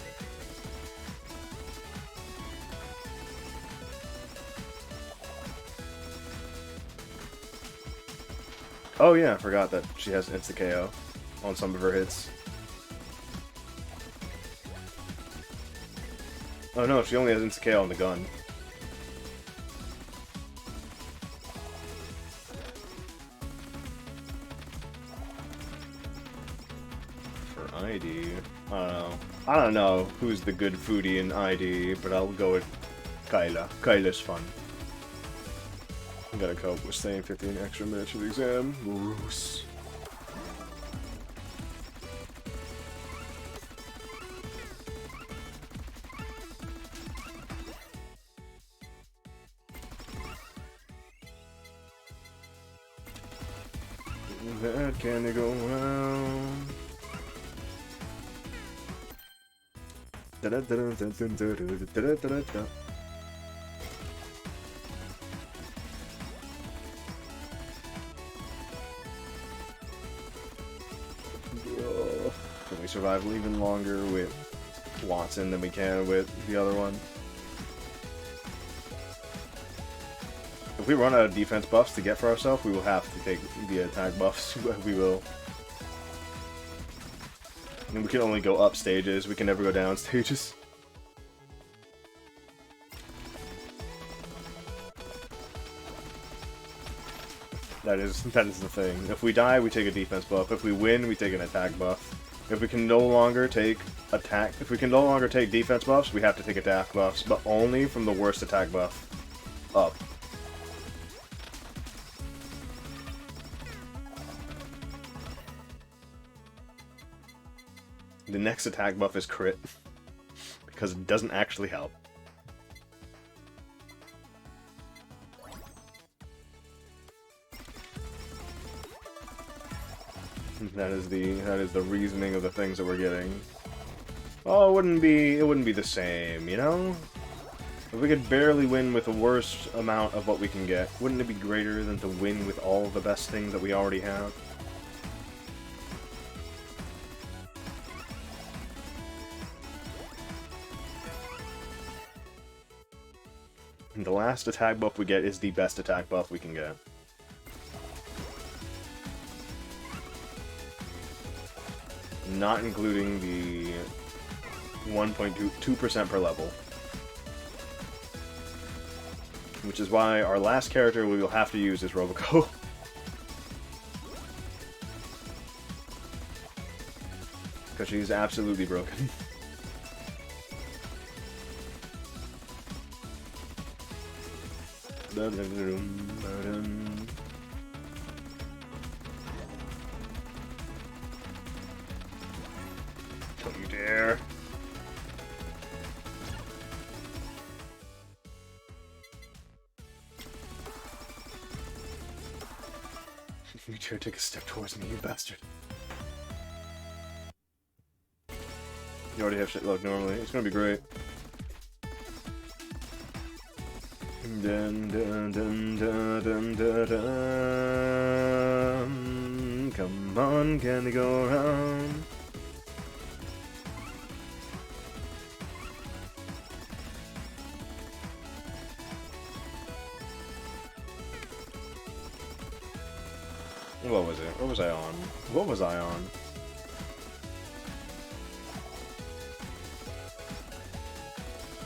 Oh yeah, I forgot that she has insta KO on some of her hits. Oh no, she only has insta KO on the gun. ID. I don't know. I don't know who's the good foodie in ID, but I'll go with Kyla. Kyla's fun. I gotta cope with staying 15 extra minutes for the exam. Gross. That candy go round. Da da da da da da da da da da da. Can we survive even longer with Watson than we can with the other one? If we run out of defense buffs to get for ourselves, we will have to take the attack buffs. We will. And we can only go up stages, we can never go down stages. That is the thing. If we die, we take a defense buff. If we win, we take an attack buff. If we can no longer take defense buffs, we have to take attack buffs, but only from the worst attack buff up. The next attack buff is crit, because it doesn't actually help. That is the reasoning of the things that we're getting. Oh, it wouldn't be the same, you know? If we could barely win with the worst amount of what we can get, wouldn't it be greater than to win with all the best things that we already have? And the last attack buff we get is the best attack buff we can get. Not including the 1.2% per level. Which is why our last character we will have to use is Roboco. Because she's absolutely broken. Don't you dare. You dare take a step towards me, you bastard. You already have shit luck normally. It's gonna be great. Dun, dun, dun, dun, dun, dun, dun. Come on, can we go around? What was it? What was I on? What was I on?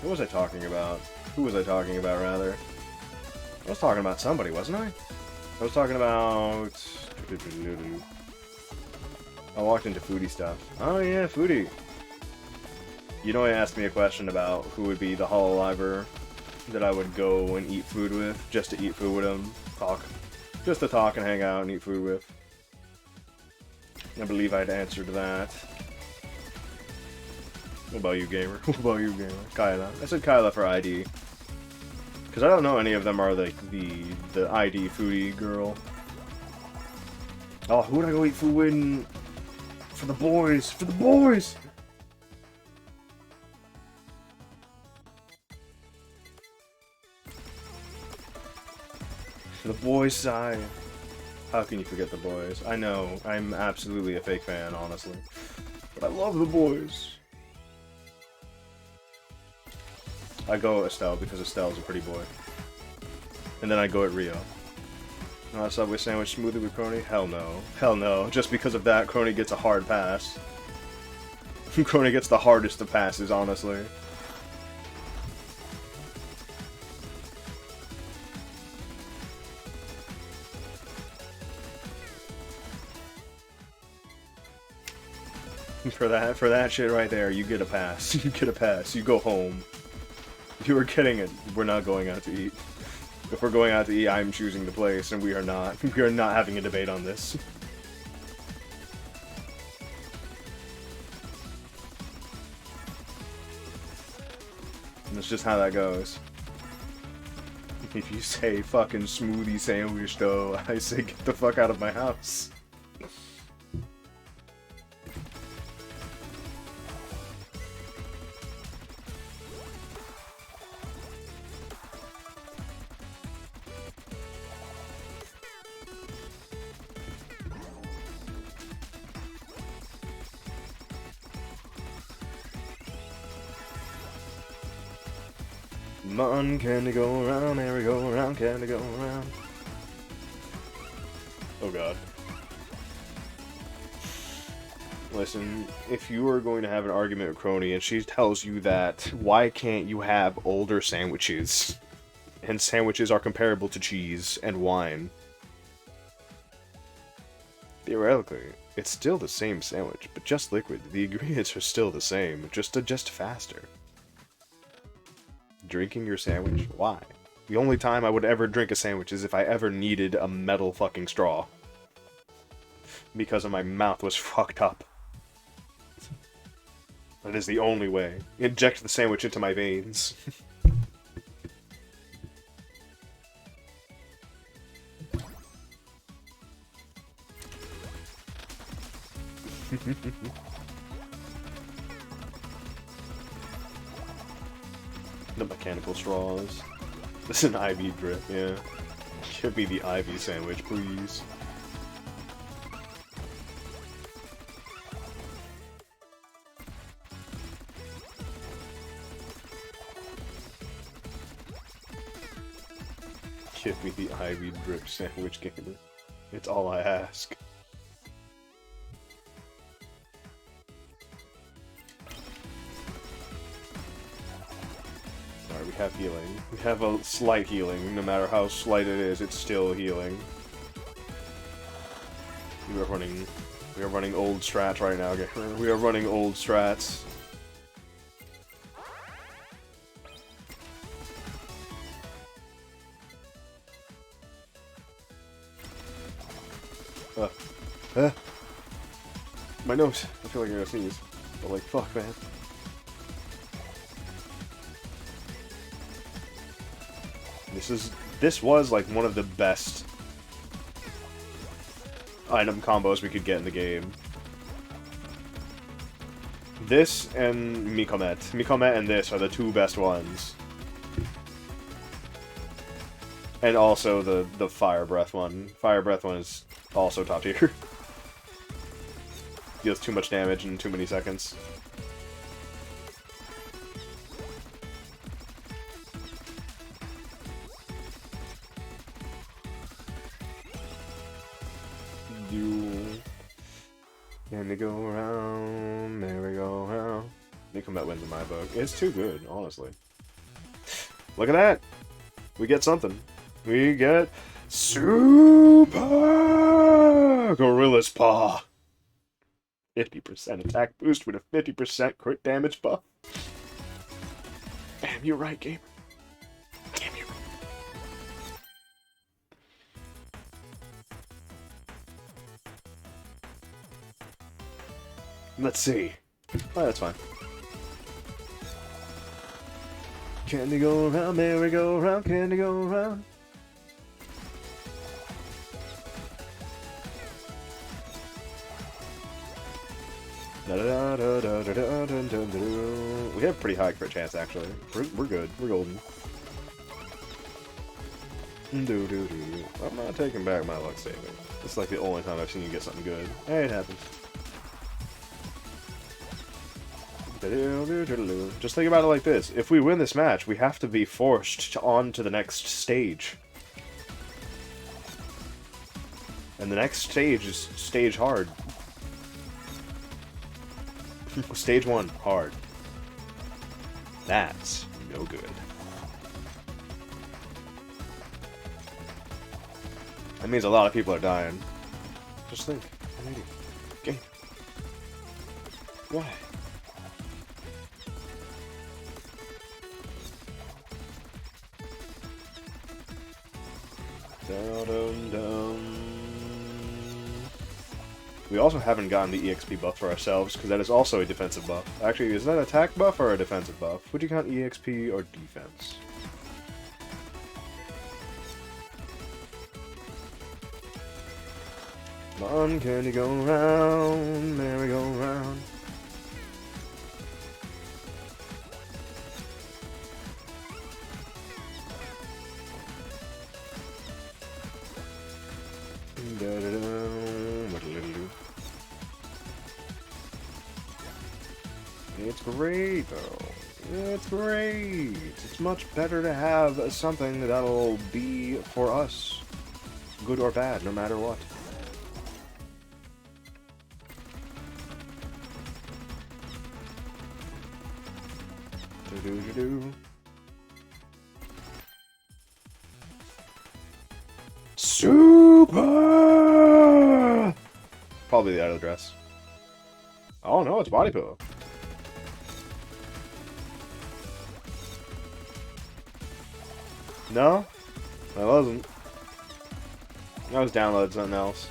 What was I talking about? Who was I talking about, rather? I was talking about somebody, wasn't I? I was talking about... I walked into foodie stuff. Oh yeah, foodie. You know, he asked me a question about who would be the Hololiver that I would go and eat food with, just to eat food with him, talk. Just to talk and hang out and eat food with. I believe I'd answered that. What about you, gamer? What about you, gamer? Kyla. I said Kyla for ID. Because I don't know any of them are the ID foodie girl. Oh, who would I go eat food with? For the boys! For the boys! The boys' side. How can you forget the boys? I know, I'm absolutely a fake fan, honestly. But I love the boys. I go Estelle because Estelle's a pretty boy. And then I go at Rio. Subway sandwich smoothie with Crony? Hell no. Hell no. Just because of that, Crony gets a hard pass. Crony gets the hardest of passes, honestly. For that shit right there, you get a pass. You get a pass. You go home. You are getting it. We're not going out to eat. If we're going out to eat, I'm choosing the place, and we are not. We are not having a debate on this. And that's just how that goes. If you say fucking smoothie sandwich, though, I say get the fuck out of my house. Come on, can they go around, merry go around, can they go around? Oh god. Listen, if you are going to have an argument with Crony and she tells you that, why can't you have older sandwiches? And sandwiches are comparable to cheese and wine. Theoretically, it's still the same sandwich, but just liquid. The ingredients are still the same, just faster. Drinking your sandwich? Why? The only time I would ever drink a sandwich is if I ever needed a metal fucking straw. Because my mouth was fucked up. That is the only way. Inject the sandwich into my veins. The mechanical straws. This is an IV drip, yeah. Give me the IV sandwich, please. Give me the IV drip sandwich, gamer. It's all I ask. Alright, we have healing. We have a slight healing. No matter how slight it is, it's still healing. We are running old strats right now, gamer. We are running old strats. My nose. I feel like I'm gonna sneeze. But like, fuck, man. This was like one of the best item combos we could get in the game. This and Mikomet. Mikomet and this are the two best ones. And also the Fire Breath one. Fire Breath one is also top tier. Deals too much damage in too many seconds. Merry-go round, merry-go-round. Mikomet wins in my book. It's too good, honestly. Look at that! We get something. We get Super Gorilla's Paw. 50% attack boost with a 50% crit damage buff. Damn, you're right, gamer. Damn, you're right. Let's see. Oh, that's fine. Candy go around, merry go around, candy go around. We have pretty high crit chance, actually. We're good. We're golden. I'm not taking back my luck saving. It's like the only time I've seen you get something good. Hey, it happens. Just think about it like this. If we win this match, we have to be forced on to the next stage. And the next stage is stage hard. Stage 1, hard. That's no good. That means a lot of people are dying. Just think. I'm an idiot. Game. Why? We also haven't gotten the EXP buff for ourselves, because that is also a defensive buff. Actually, is that an attack buff or a defensive buff? Would you count EXP or defense? Come on, candy go round, merry go round. It's great, though. It's great. It's much better to have something that'll be for us. Good or bad, no matter what. Super! Probably the out of the dress. Oh no, it's body pillow. No? I wasn't. I was downloading something else.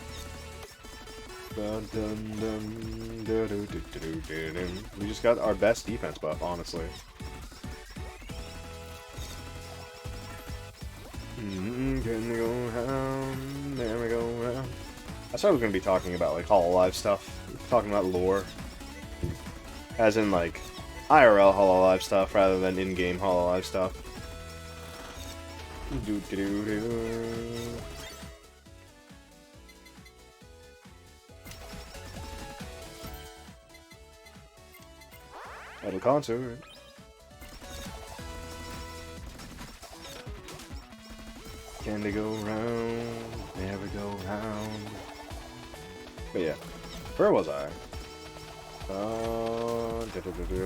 We just got our best defense buff, honestly. Can we go around? There we go around. I thought I was going to be talking about, like, Hololive stuff. Talking about lore. As in, like, IRL Hololive stuff rather than in-game Hololive stuff. Doo-doo-doo-doo. At a concert. Can they go round? Never go round. But yeah, where was I?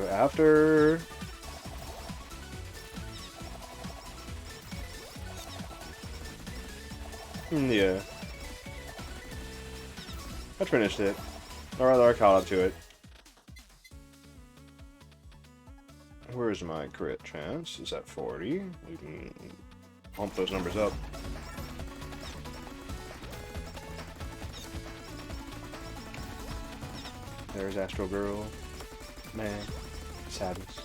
After. Yeah. I finished it. Or rather, I caught up to it. Where's my crit chance? Is at 40. We can pump those numbers up. There's Astro Girl. Man. Sadness.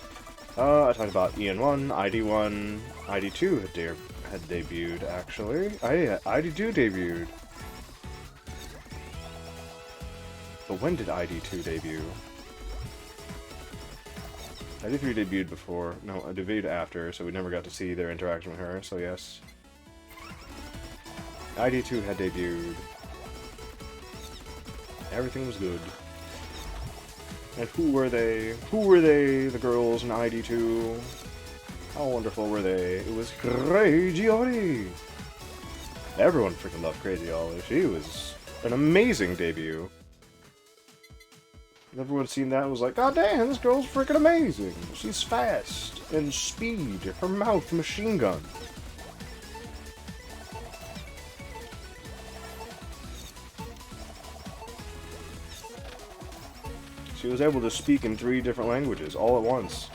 I talked about EN1, ID1, ID2 had debuted, actually. ID2 debuted. But when did ID2 debut? ID3 debuted before. No, I debuted after, so we never got to see their interaction with her, so yes. ID2 had debuted. Everything was good. And who were they? Who were they, the girls in ID2? How wonderful were they? It was Crazy Ollie! Everyone freaking loved Crazy Ollie. She was an amazing debut. Everyone seen that and was like, God damn, this girl's freaking amazing. She's fast and speed. Her mouth, machine gun. She was able to speak in 3 different languages all at once.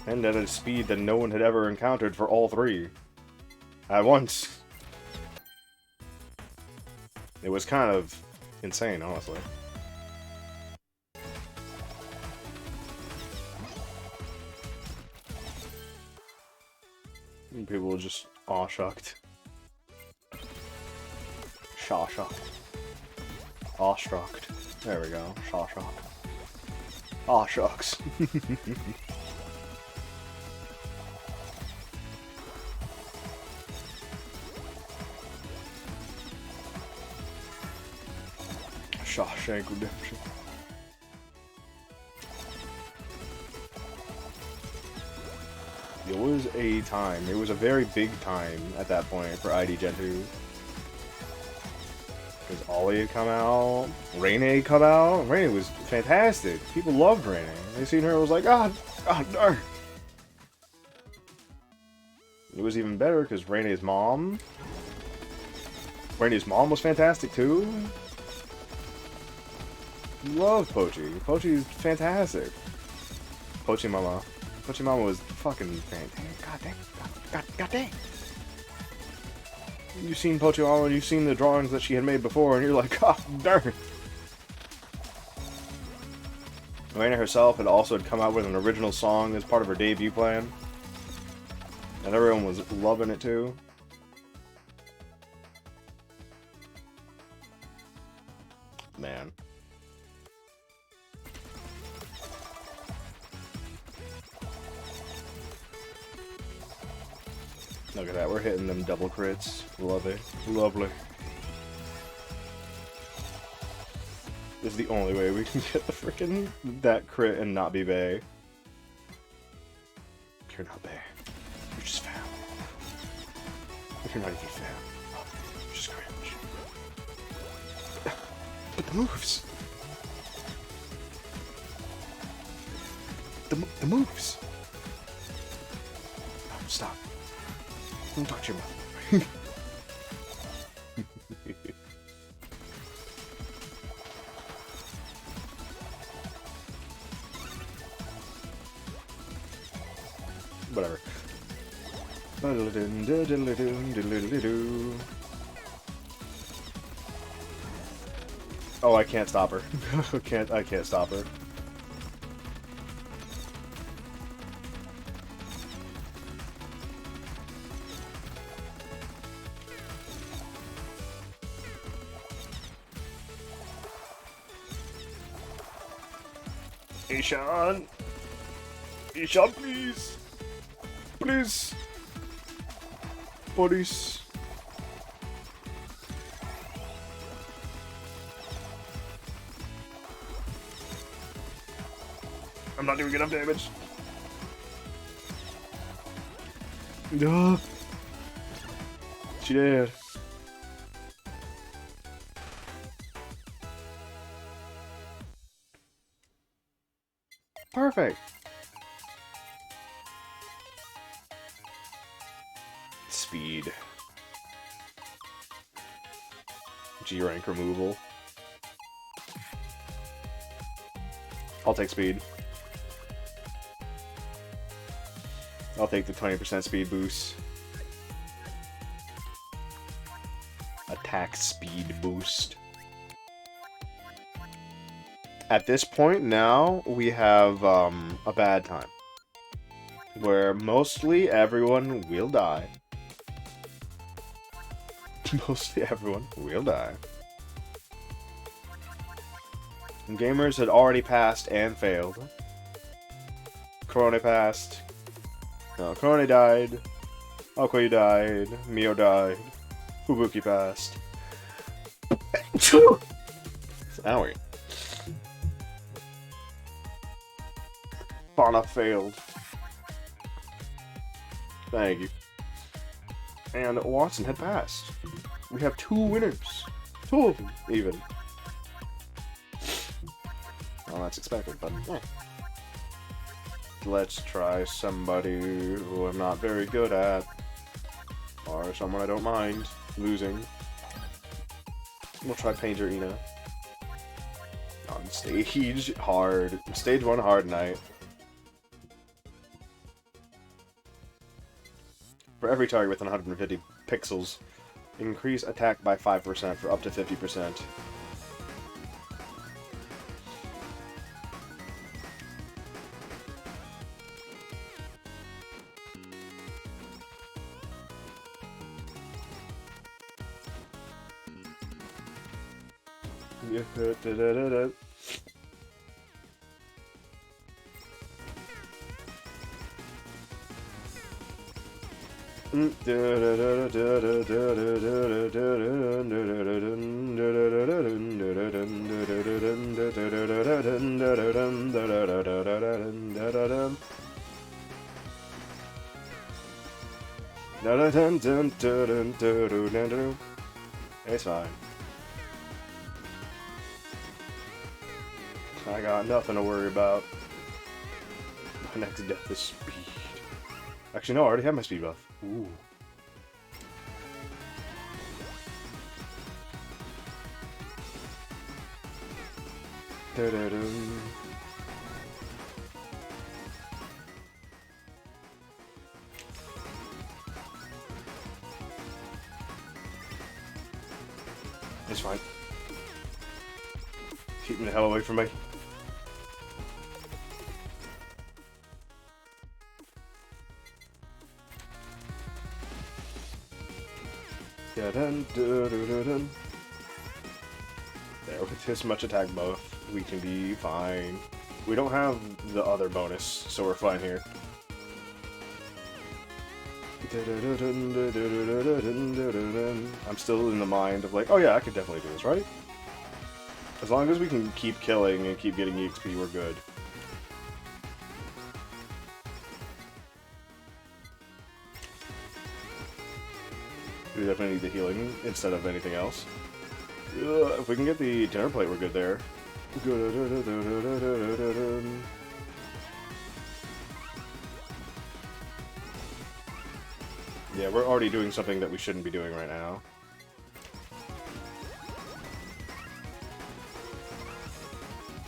And at a speed that no one had ever encountered for all 3. At once. It was kind of insane, honestly. And people were just awe-shucked. Shaw-shucked. Awe-struck. There we go. Shaw-shucked. Aw-shucks. Shawshank Redemption. It was a time. It was a very big time at that point for ID Gen 2. Because Ollie had come out, Raine had come out. Raine was fantastic. People loved Raine. They seen her, it was like, God darn. It was even better because Raine's mom was fantastic too. Love Pochi. Pochi's fantastic. Pochi Mama. Pochi Mama was fucking fantastic. God dang. You've seen Pochi Mama and you've seen the drawings that she had made before and you're like, God darn. Raina herself had also come out with an original song as part of her debut plan. And everyone was loving it too. Man. Look at that, we're hitting them double crits. Love it. Lovely. This is the only way we can get the frickin' that crit and not be Bae. You're not Bae. You're just fam. You're not even fam. You're just cringe. But the moves! The moves! Oh, stop. Don't touch your mouth. Whatever. Oh, I can't stop her. I can't stop her. Hey, Sean. Shot, please. Please. Police. I'm not doing enough damage. No. She did. Perfect. Speed. G rank removal. I'll take speed. I'll take the 20% speed boost. Attack speed boost. At this point now, we have a bad time. Where mostly everyone will die. Mostly everyone will die. And gamers had already passed and failed. Corona passed. No, Corona died. Okoye died. Mio died. Fubuki passed. Owie. Fauna failed. Thank you. And Watson had passed. We have 2 winners. 2 of them, even. Well, that's expected, but yeah. Let's try somebody who I'm not very good at. Or someone I don't mind losing. We'll try Painter Ina. On stage, hard. Stage 1, hard night. For every target within 150 pixels, increase attack by 5% for up to 50%. It's fine. I got nothing to worry about. My next death is speed. Actually, no, I already have my speed buff. Ooh. Da-da-dum. It's fine. Keep me the hell away from me. There, with this much attack buff, we can be fine. We don't have the other bonus, so we're fine here. I'm still in the mind of like, oh yeah, I could definitely do this, right? As long as we can keep killing and keep getting EXP, we're good. We definitely need the healing instead of anything else. If we can get the dinner plate, we're good there. Yeah, we're already doing something that we shouldn't be doing right now.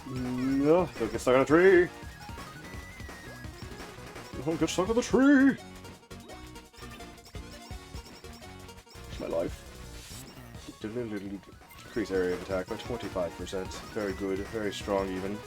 No, don't get stuck on a tree! Don't get stuck on the tree! It's my life. Increase area of attack by 25%. Very good, very strong even.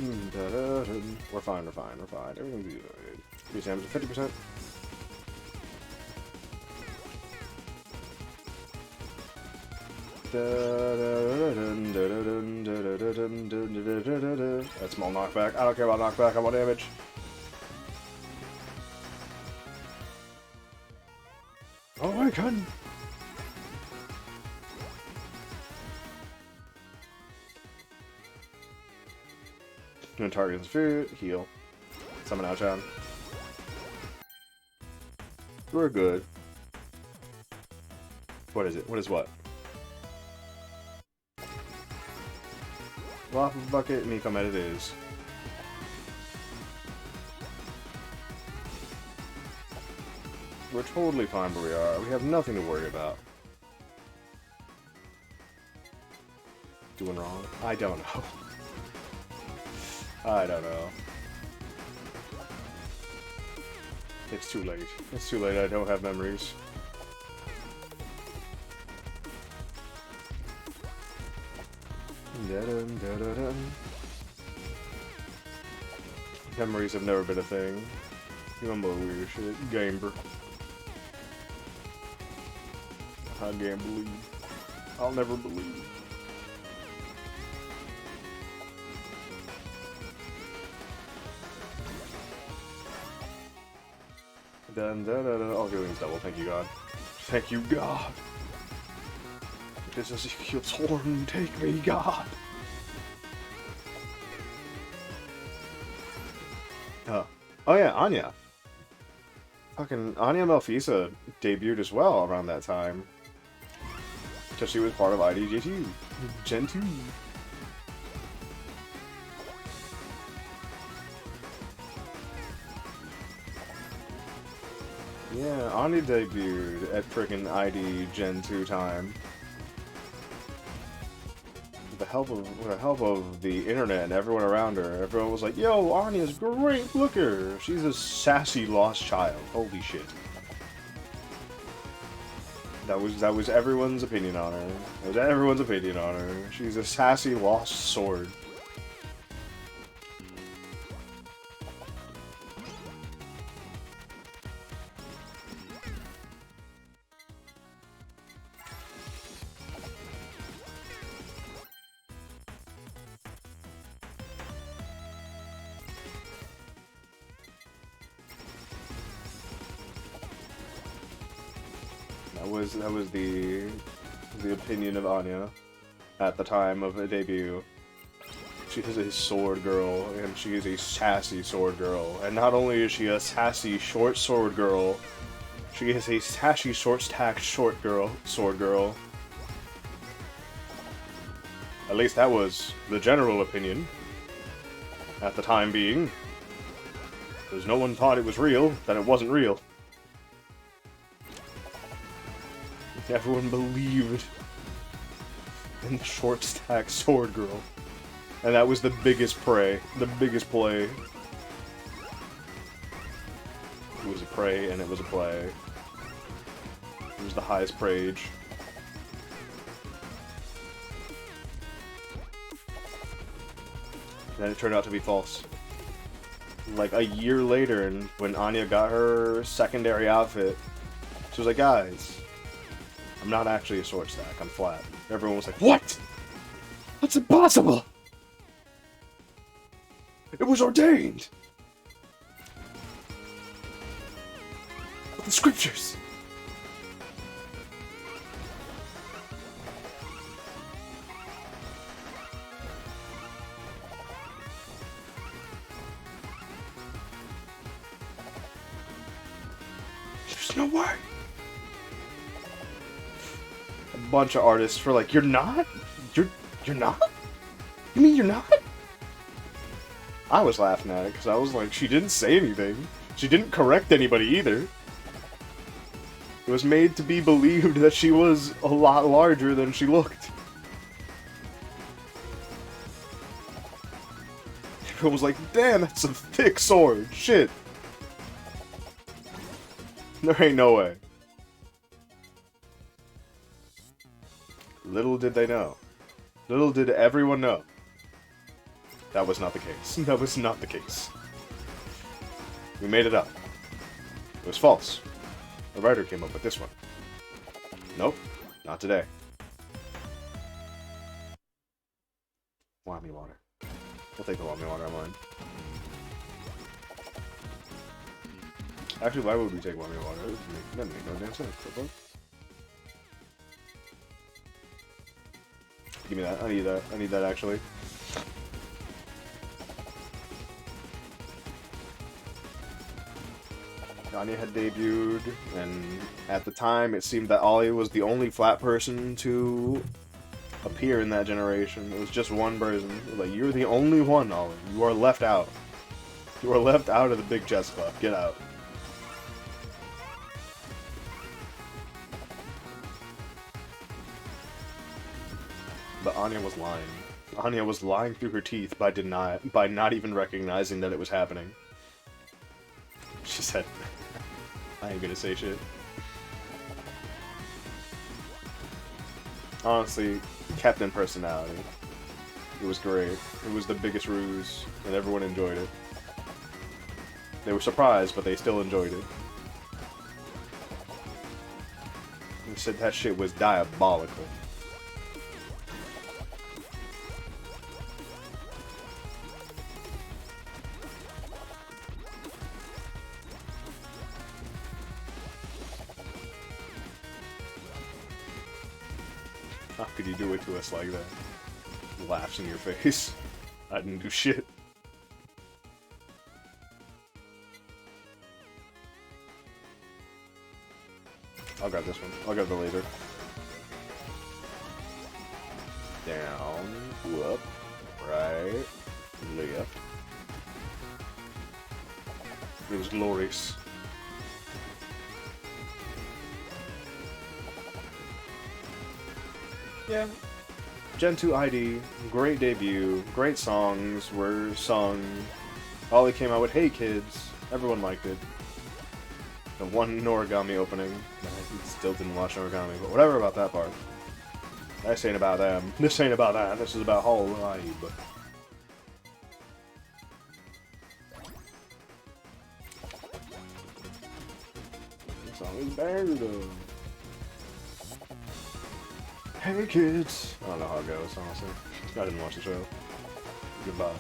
We're fine, we're fine, we're fine. Everything's good. Increase damage to 50%. That's small knockback. I don't care about knockback, I want damage. Oh my god! Gonna target his food, heal. Summon Outchan. We're good. What is it? What is what? Lava Bucket, Nico Med it is. We're totally fine where we are. We have nothing to worry about. Doing wrong? I don't know. I don't know. It's too late. It's too late. I don't have memories. Memories have never been a thing. You remember weird shit. Gamer. I can't believe. I'll never believe. Oh, healing's double. Thank you, God. Thank you, God. This is Ezekiel's horn. Take me, God. Oh yeah, Anya. Fucking Anya Malfisa debuted as well around that time. Because she was part of IDG2. Gen 2. Yeah, Anya debuted at frickin' ID Gen 2 time. With the help of the internet and everyone around her, everyone was like, yo, Anya's great, look at her. She's a sassy lost child. Holy shit. That was everyone's opinion on her. That was everyone's opinion on her. She's a sassy lost sword. That was the opinion of Anya at the time of a debut. She is a sword girl, and she is a sassy sword girl. And not only is she a sassy short sword girl, she is a sassy short stack sword girl. At least that was the general opinion at the time being. Because no one thought it was real, that it wasn't real. Everyone believed in the short stack sword girl. And that was the biggest prey. The biggest play. It was a prey and it was a play. It was the highest praise. And then it turned out to be false. Like a year later, and when Anya got her secondary outfit, she was like, guys, I'm not actually a sword stack, I'm flat. Everyone was like, what? That's impossible! It was ordained! With the scriptures! There's no way! Bunch of artists were like, you're not? You're not? You mean you're not? I was laughing at it because I was like, she didn't say anything. She didn't correct anybody either. It was made to be believed that she was a lot larger than she looked. Everyone was like, damn, that's a thick sword. Shit. There ain't no way. Little did they know. Little did everyone know That was not the case. That was not the case. We made it up. It was false. The writer came up with this one. Nope, not today. Whammy water. We'll take the whammy water online. Actually, why would we take whammy water? That doesn't make no damn sense. Give me that. I need that. I need that, actually. Anya had debuted, and at the time it seemed that Ollie was the only flat person to appear in that generation. It was just one person. Like, you're the only one, Ollie. You are left out. You are left out of the big chess club. Get out. But Anya was lying. Anya was lying through her teeth by not even recognizing that it was happening. She said, I ain't gonna say shit. Honestly, Captain Personality. It was great. It was the biggest ruse, and everyone enjoyed it. They were surprised, but they still enjoyed it. They said that shit was diabolical. How could you do it to us like that? Laughs in your face. I didn't do shit. I'll grab this one. I'll grab the laser. Down, up, right, left. It was glorious. Yeah. Gen 2 ID, great debut, great songs were sung. Ollie came out with Hey Kids, everyone liked it. The one Noragami opening, I still didn't watch Noragami, but whatever about that part. This ain't about them, this ain't about that, this is about Hollow Vibe. This song is banger though. Hey kids! I don't know how it goes, honestly. I didn't watch the show. Goodbye.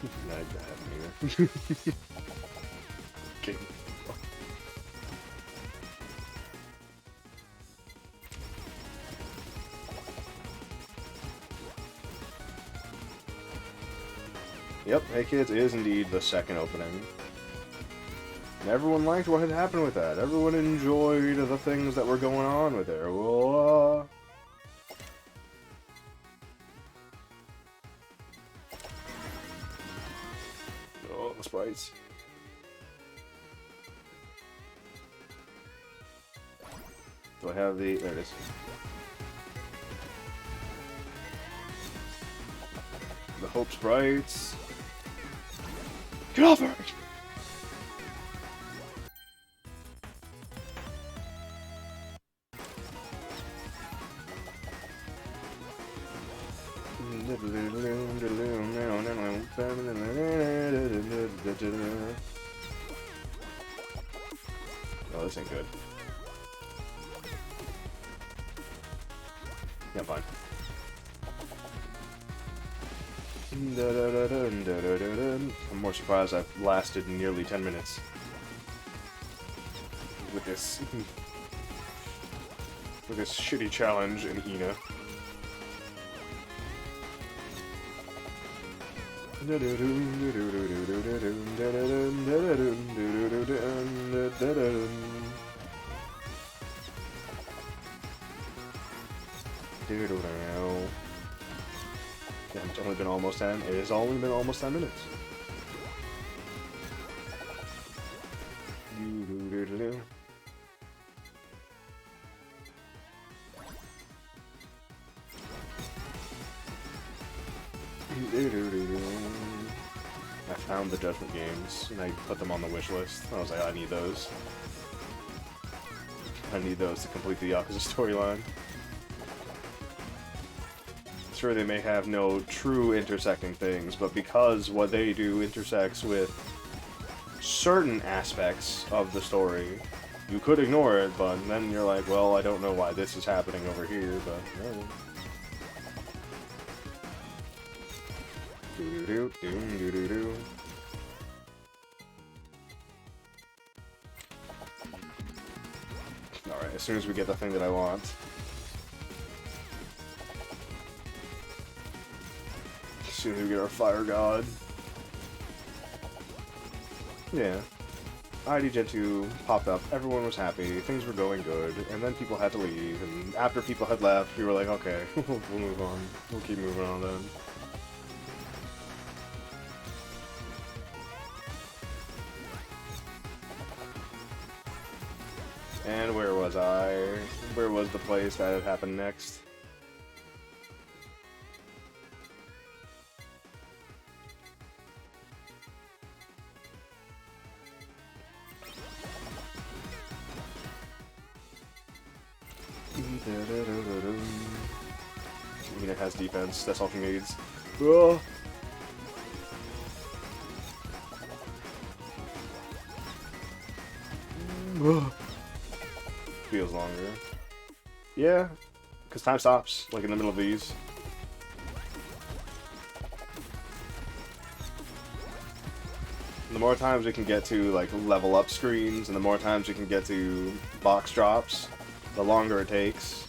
I haven't either. Okay. Yep, Hey Kids is indeed the second opening. And everyone liked what had happened with that. Everyone enjoyed the things that were going on with it. Oh, the sprites. Do I have the... There it is. The Hope sprites. Get off her! Oh, this ain't good. Yeah, I'm fine. I'm more surprised I've lasted nearly 10 minutes with this shitty challenge in Hina. Damn, it's only been almost 10. It has only been almost 10 minutes. found the Judgment games, and I put them on the wish list. I was like, I need those. I need those to complete the Yakuza storyline. Sure, they may have no true intersecting things, but because what they do intersects with certain aspects of the story, you could ignore it, but then you're like, well, I don't know why this is happening over here, but... Oh. Do-do-do-do-do-do-do. Alright, as soon as we get the thing that I want. As soon as we get our Fire God. Yeah. ID Gen 2 popped up, everyone was happy, things were going good, and then people had to leave, and after people had left, we were like, okay, we'll move on. We'll keep moving on then. And where was I? Where was the place that had happened next? It has defense, that's all he needs. Oh. Feels longer. Yeah, because time stops, like in the middle of these. And the more times we can get to like level up screens, and the more times we can get to box drops, the longer it takes.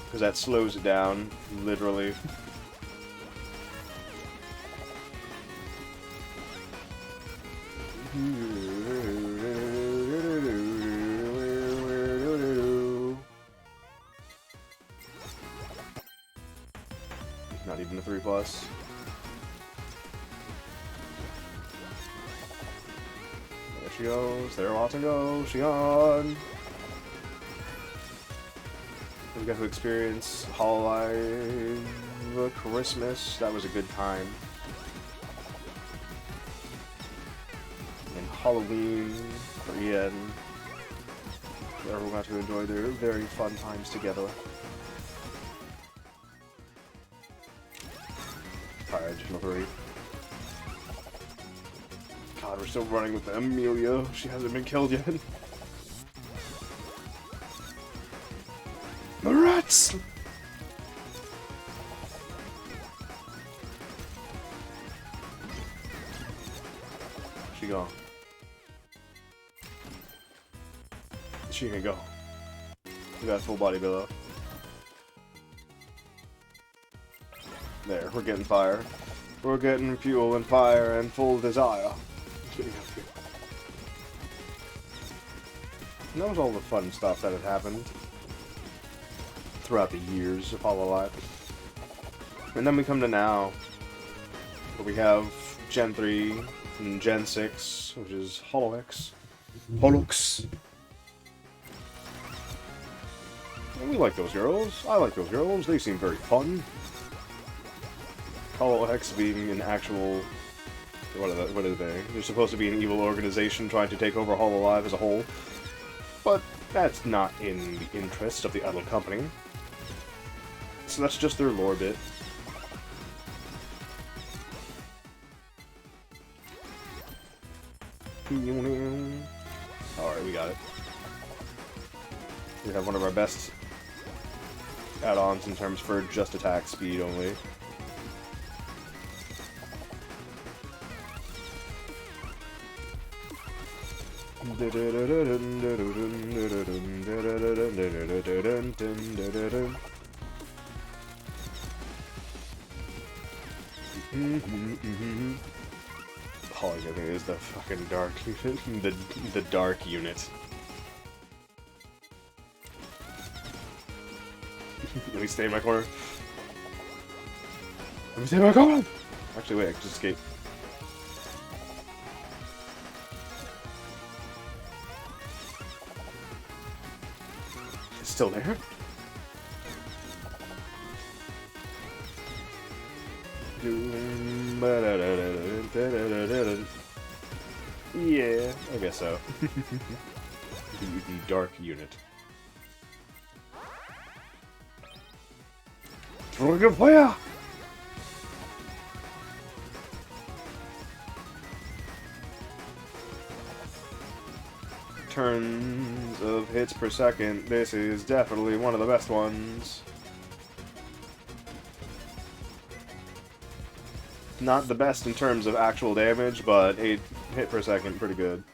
Because that slows it down, literally. Not even a 3+. There she goes, there Watson goes, she on! We got to experience Hololive Christmas. That was a good time. And Halloween for Ian. Everyone got to enjoy their very fun times together. Alright, Additional 3. God, we're still running with Amelia. She hasn't been killed yet. The rats! She gone. She can go. We got full body below. There, we're getting fire. We're getting fuel and fire and full desire. And that was all the fun stuff that had happened throughout the years of Hololive. And then we come to now, where we have Gen 3 and Gen 6, which is Hololux. And we like those girls. I like those girls. They seem very fun. Hololux being an actual... What are they? They're supposed to be an evil organization trying to take over Hololive as a whole. But that's not in the interest of the idle company. So that's just their lore bit. Alright, we got it. We have one of our best add-ons in terms for just attack speed only. All I think is the fucking dark unit. the dark unit. Let me stay in my corner. Let me stay in my corner! Actually, wait, I can just escape. It's still there? Yeah, I guess so. the dark unit. Trigger fire! Turns of hits per second. This is definitely one of the best ones. Not the best in terms of actual damage, but 8 hit per second, pretty good.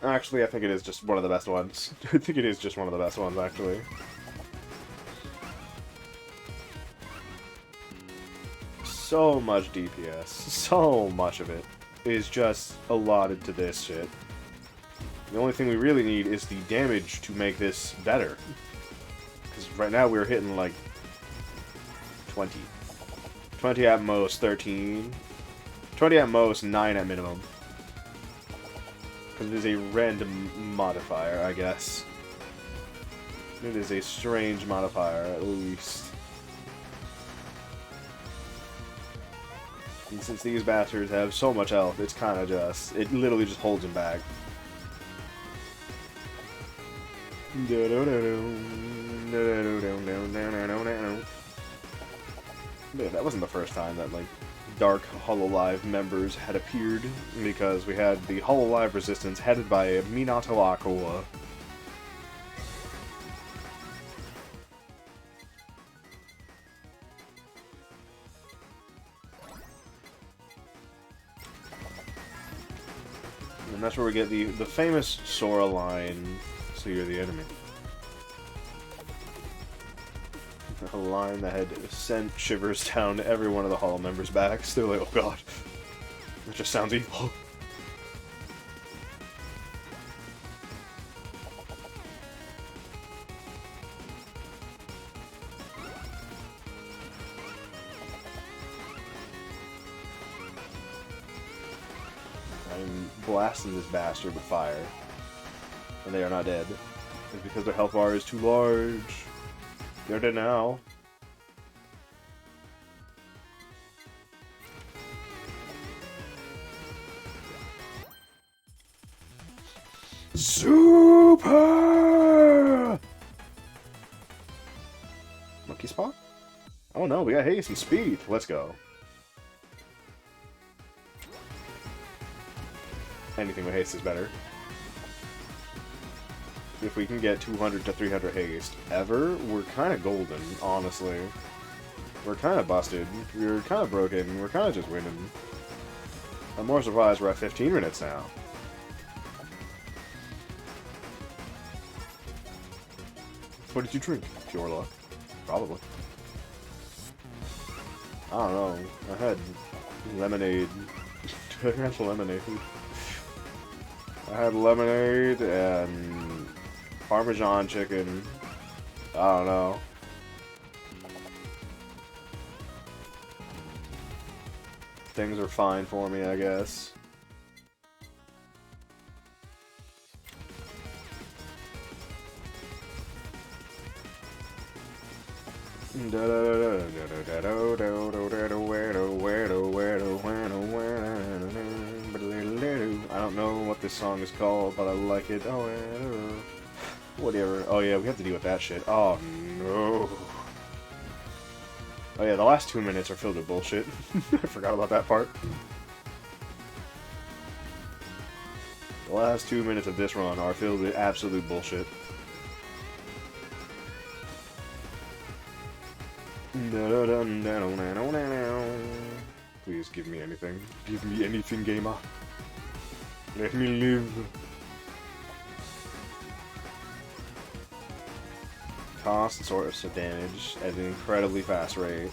Actually, I think it is just one of the best ones. I think it is just one of the best ones, actually. So much DPS. So much of it is just allotted to this shit. The only thing we really need is the damage to make this better. Because right now we're hitting like 20. 20 at most, 13. 20 at most, 9 at minimum. Because it is a random modifier, I guess. It is a strange modifier, at least. And since these bastards have so much health, it's kind of just... It literally just holds them back. Yeah, that wasn't the first time that, like, Dark Hololive members had appeared, because we had the Hololive Resistance headed by Minato Aqua. And that's where we get the famous Sora line, "So you're the enemy." A line that had sent shivers down every one of the Holo members' backs. They're like, oh god, that just sounds evil. I'm blasting this bastard with fire, and they are not dead. It's because their health bar is too large. They're dead now. Super! Monkey spot? Oh no, we got haste and speed. Let's go. Anything with haste is better. If we can get 200 to 300 haste ever, we're kind of golden, honestly. We're kind of busted. We're kind of broken. We're kind of just winning. I'm more surprised we're at 15 minutes now. What did you drink? Pure luck. Probably. I don't know. I had lemonade. I had lemonade. I had lemonade and Parmesan chicken. I don't know. Things are fine for me, I guess. I don't know what this song is called, but I like it. Oh, whatever. Oh yeah, we have to deal with that shit. Oh no. Oh yeah, the last 2 minutes are filled with bullshit. I forgot about that part. The last 2 minutes of this run are filled with absolute bullshit. Please give me anything. Give me anything, gamer. Let me live. Cost source of damage at an incredibly fast rate.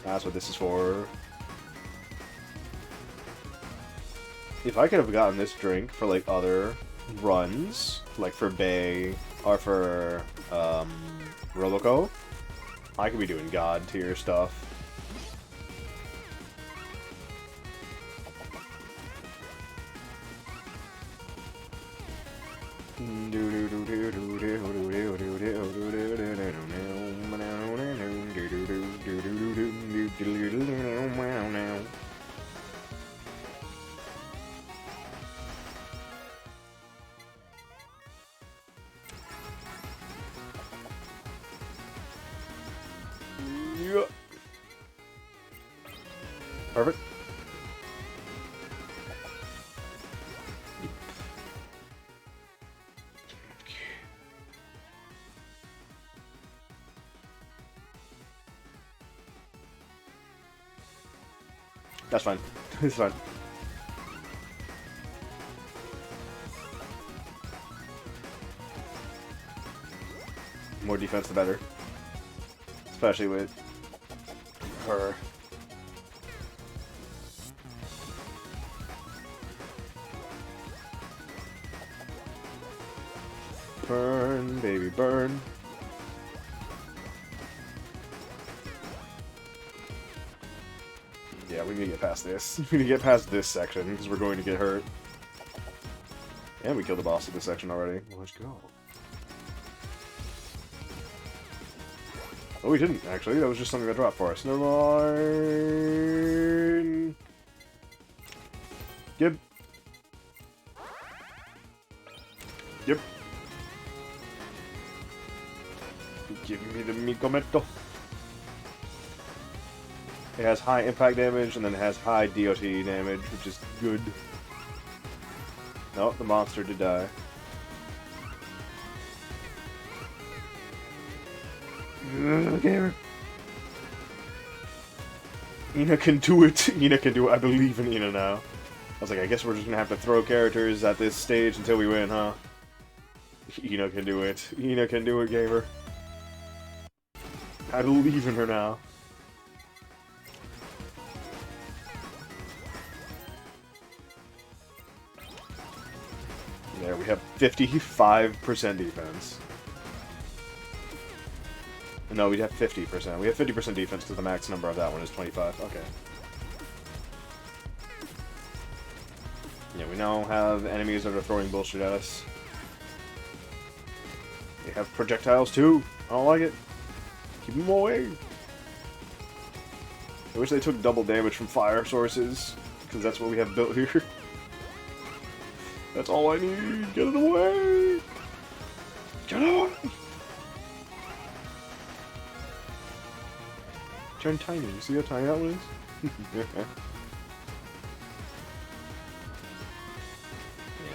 That's what this is for. If I could have gotten this drink for like other runs, like for Bay or for Roloco, I could be doing god tier stuff. That's fine. It's fine. More defense, the better. Especially with her. Burn, baby, burn. Yeah, we need to get past this. We need to get past this section, because we're going to get hurt. And we killed the boss of this section already. Let's go. Oh, we didn't, actually. That was just something that dropped for us. Never mind. Yep. Yep. Give me the Mikometo. It has high impact damage, and then it has high DOT damage, which is good. Nope, the monster did die. Okay. Ina can do it. Ina can do it. I believe in Ina now. I was like, I guess we're just gonna have to throw characters at this stage until we win, huh? Ina can do it. Ina can do it, gamer. I believe in her now. There, we have 55% defense. No, we have 50%. We have 50% defense because the max number of that one is 25. Okay. Yeah, we now have enemies that are throwing bullshit at us. We have projectiles too. I don't like it. Keep them away. I wish they took double damage from fire sources, because that's what we have built here. That's all I need. Get it away. Get it away. Turn tiny. You see how tiny that one is? Yeah,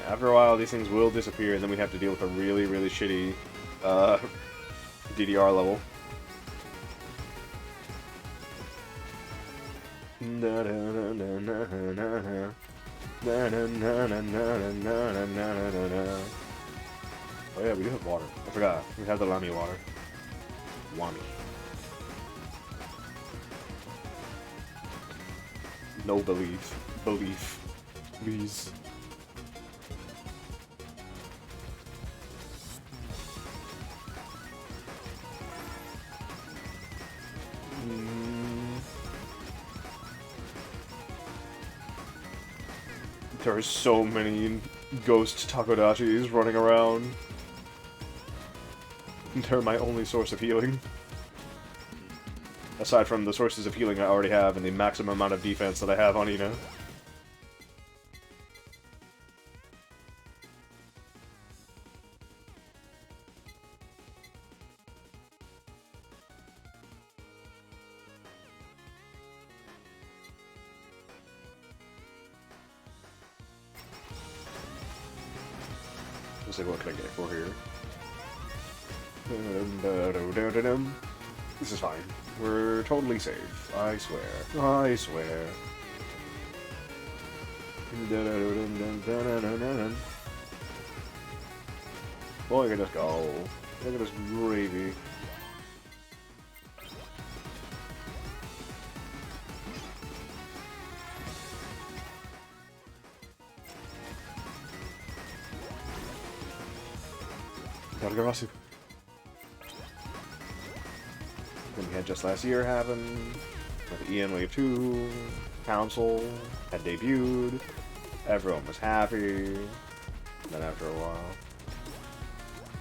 after a while, these things will disappear, and then we have to deal with a really, really shitty DDR level. Oh yeah, we do have water. I forgot. We have the Lami water. Wami. No belief. Belief. Please. There are so many ghost Takodachis running around. They're my only source of healing. Aside from the sources of healing I already have and the maximum amount of defense that I have on Ina. Let's see, what can I get for here? This is fine. We're totally safe. I swear. I swear. Boy, look at us go. Look at this gravy. Gotta go, Rasu. Then we had just last year happen with Ian Wave 2, Council had debuted, everyone was happy. Then after a while,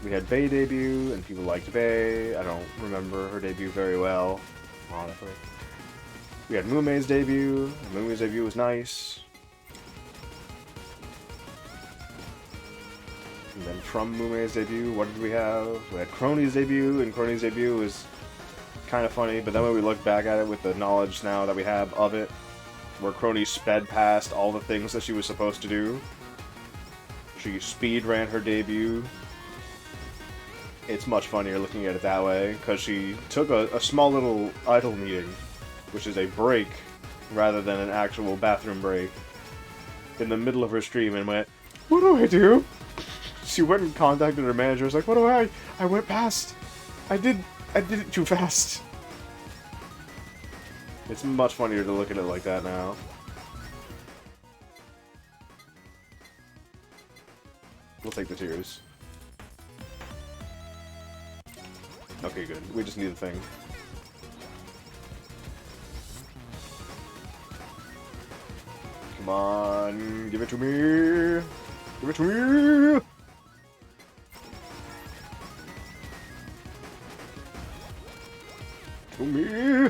we had Bae debut, and people liked Bae. I don't remember her debut very well, honestly. We had Mumei's debut, and Mumei's debut was nice. And then from Mumei's debut, what did we have? We had Crony's debut, and Crony's debut was kind of funny, but then when we look back at it with the knowledge now that we have of it, where Crony sped past all the things that she was supposed to do, she speed ran her debut. It's much funnier looking at it that way, because she took a small little idle meeting, which is a break rather than an actual bathroom break, in the middle of her stream and went, "What do I do?" She went and contacted her manager. Was like, "What do I went past. I did it too fast." It's much funnier to look at it like that now. We'll take the tears. Okay, good. We just need the thing. Come on, give it to me. Give it to me. To me.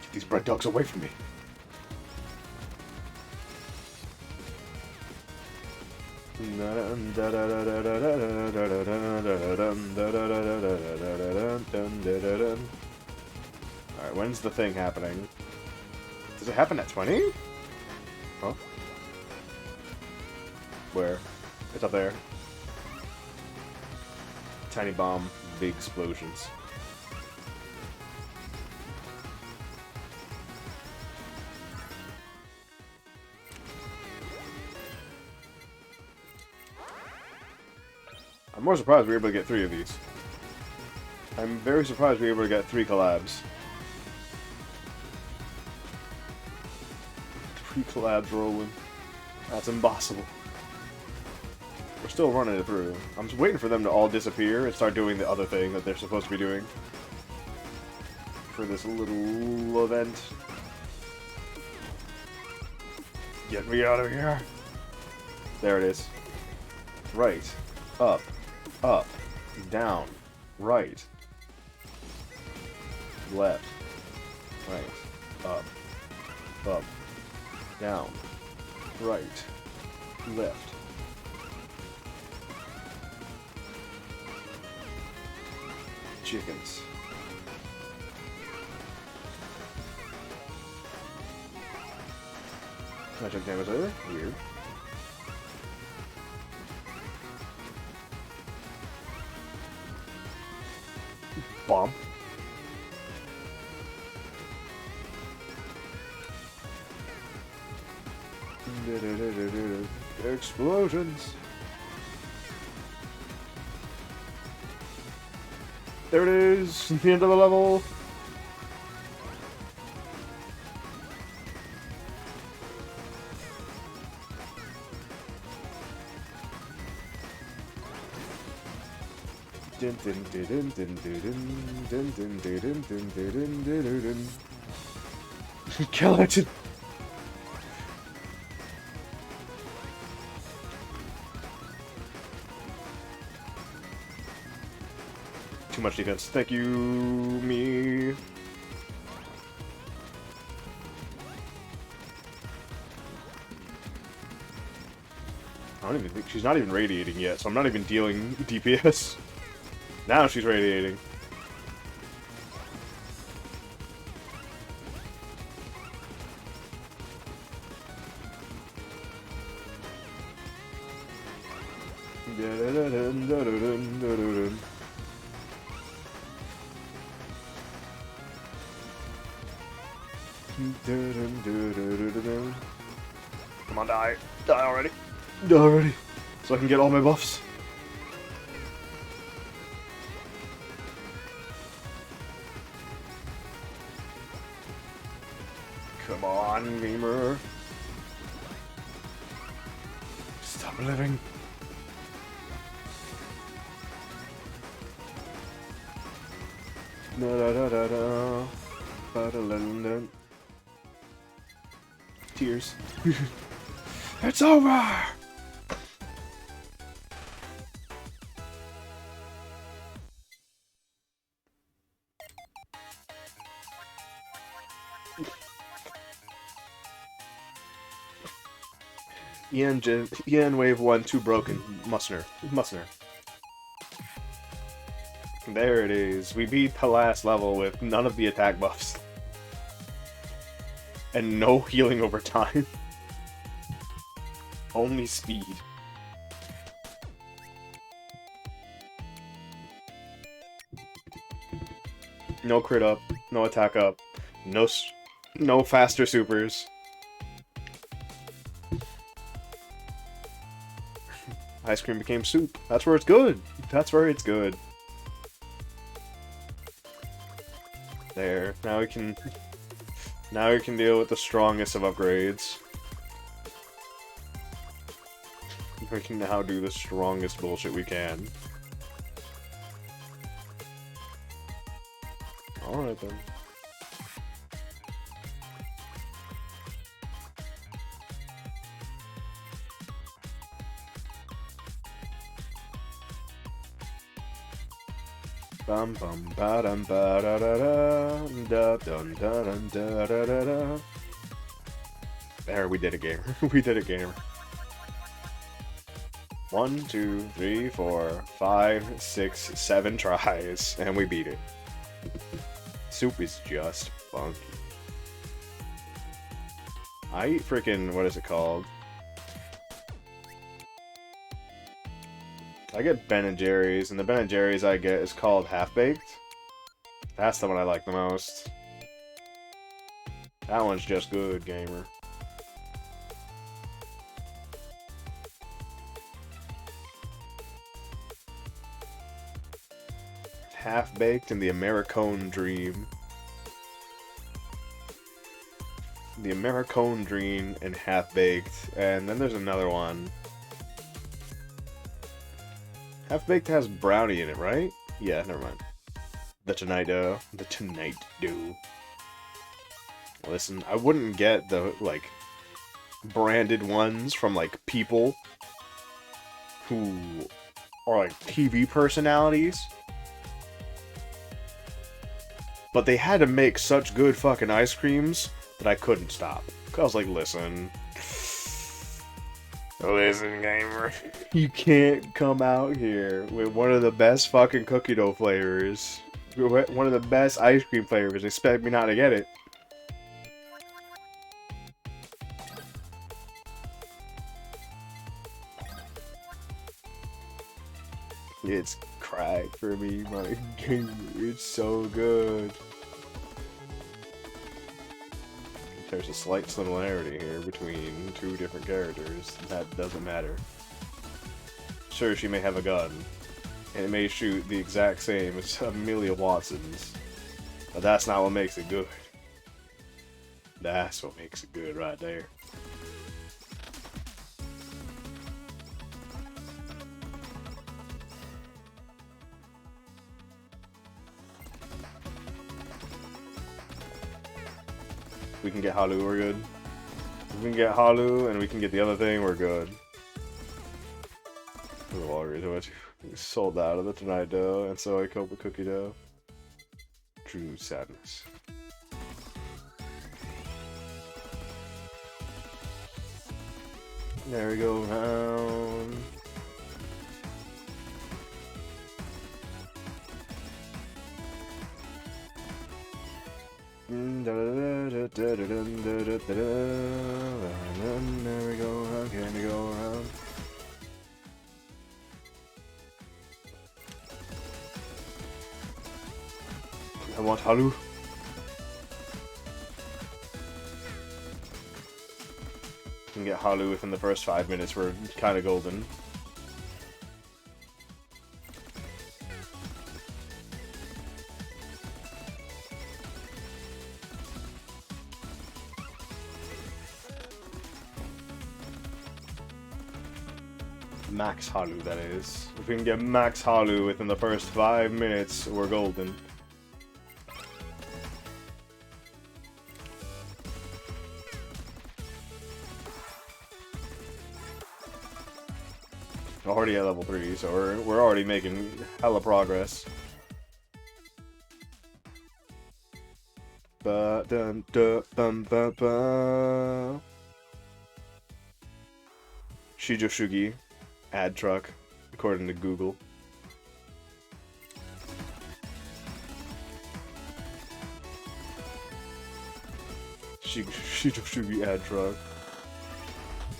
Get these bread dogs away from me. Alright, when's the thing happening? Does it happen at 20? Huh? Where? It's up there. Tiny bomb, big explosions. I'm more surprised we were able to get 3 of these. I'm very surprised we were able to get 3 collabs. 3 collabs rolling. That's impossible. We're still running it through. I'm just waiting for them to all disappear and start doing the other thing that they're supposed to be doing. For this little event. Get me out of here! There it is. Right. Up. Up. Down. Right. Left. Right. Up. Up. Down. Right. Left. Chickens. Can I check damage later? Weird. Bomb. Explosions. There it is, the end of the level. Skeleton. Too much defense. Thank you, me. I don't even think she's not even radiating yet, so I'm not even dealing DPS. Now she's radiating. Come on, die. Die already. Die already. So I can get all my buffs. Come on, gamer. Stop living. Da da da da da. Ba da da da. Tears. It's over! EN Wave 1 too broken. Musner. There it is. We beat the last level with none of the attack buffs. And no healing over time. Only speed. No crit up, no attack up, no faster supers. Ice cream became soup. That's where it's good. That's where it's good. There. Now we can deal with the strongest of upgrades. We can now do the strongest bullshit we can. Alright then. Bum bum ba dum ba da da da dun da dun da da da da. There, we did it, gamer. We did it, gamer. 1, 2, 3, 4, 5, 6, 7 tries, and we beat it. Soup is just funky. I eat freaking, what is it called? I get Ben & Jerry's, and the Ben & Jerry's I get is called Half-Baked. That's the one I like the most. That one's just good, gamer. Half-Baked and the Americone Dream. The Americone Dream and Half-Baked, and then there's another one. Half-Baked has brownie in it, right? Yeah, never mind. The Tonight Dough. The Tonight Dough. Listen, I wouldn't get the, like, branded ones from, like, people who are, like, TV personalities. But they had to make such good fucking ice creams that I couldn't stop. I was like, listen, gamer, you can't come out here with one of the best fucking cookie dough flavors, one of the best ice cream flavors, expect me not to get it. It's crack for me, my gamer. It's so good. There's a slight similarity here between two different characters. That doesn't matter. Sure, she may have a gun, and it may shoot the exact same as Amelia Watson's, but that's not what makes it good. That's what makes it good right there. We can get Halu, we're good. If we can get Halu and we can get the other thing, we're good. We sold out of the Tonight Dough, and so I cope with cookie dough. True sadness. There we go around. There we go around, can we go around? I want Halu. Can get Halu within the first 5 minutes, we're kinda golden. Max Halu, that is. If we can get Max Halu within the first 5 minutes, we're golden. Already at level 3, so we're already making hella progress. Ba dum da bum ba ba. Shijo Shugi. Ad truck, according to Google. Shijo ad truck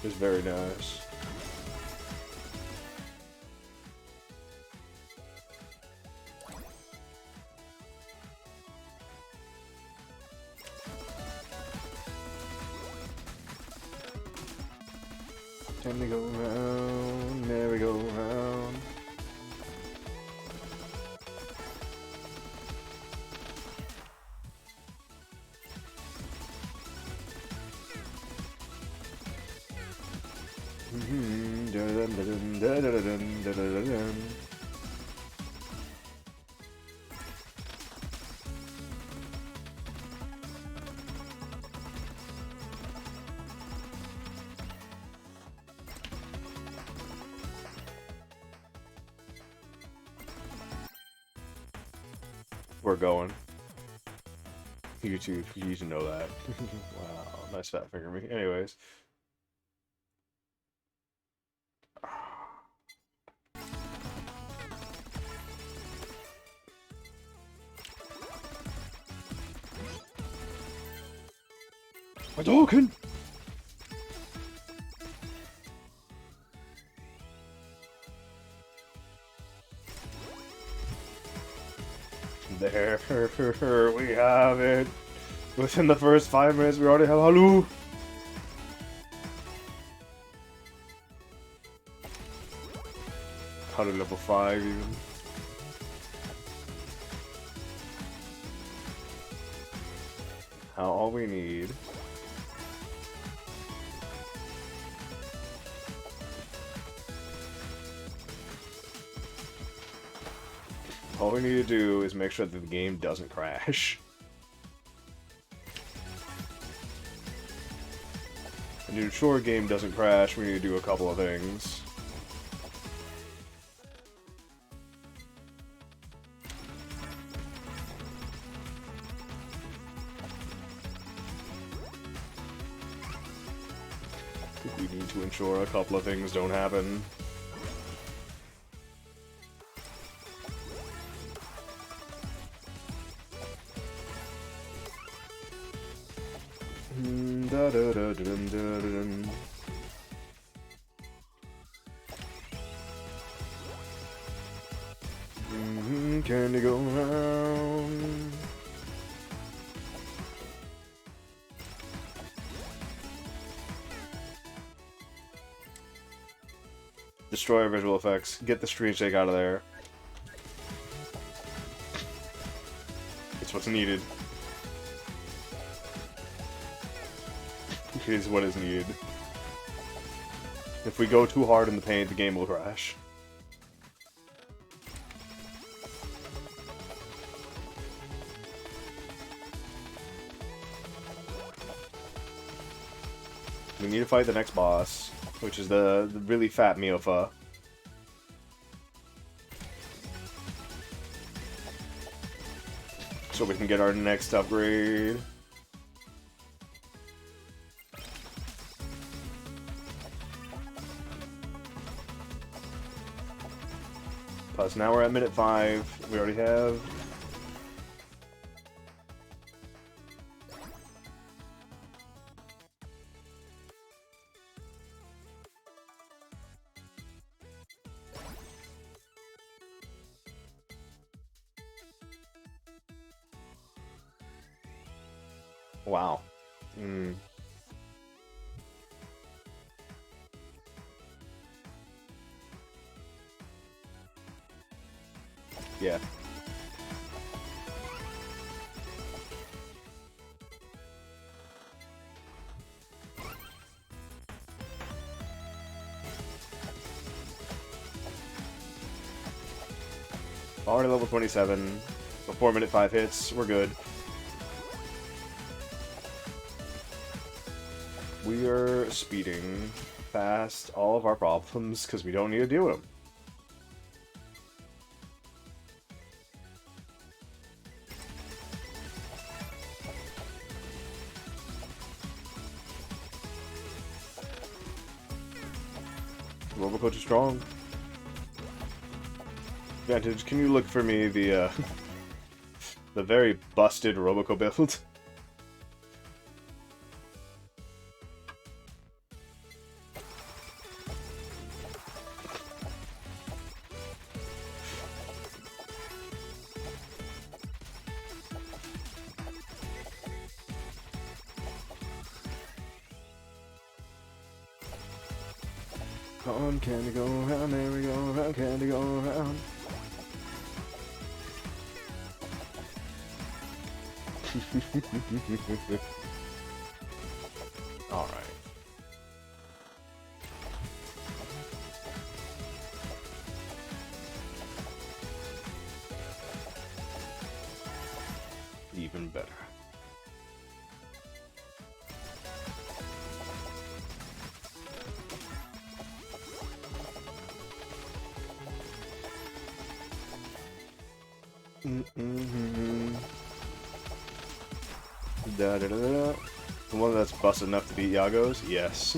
is very nice. Time to go round, never go round. We're going. YouTube, you should know that. Wow, nice fat finger me. Anyways. Hadouken! There, we have it. Within the first 5 minutes, we already have Halu. Halu level 5 even. All we need. All we need to do is make sure that the game doesn't crash. And to ensure a game doesn't crash, we need to do a couple of things. We need to ensure a couple of things don't happen. Can you go around? Destroy our visual effects. Get the screen shake out of there. It's what's needed. It is what is needed. If we go too hard in the paint, the game will crash. We need to fight the next boss, which is the really fat Miofa. So we can get our next upgrade. Plus now we're at minute 5. We already have... Wow. Yeah. Already level 27. Before minute 5 hits, we're good. We are speeding past all of our problems because we don't need to deal with them. Robocoach is strong. Vantage, can you look for me the the very busted Roboco build? On candy go around, merry go around, candy go around. Alright. Even better. Da da da da. The one that's busted enough to beat Yago's? Yes.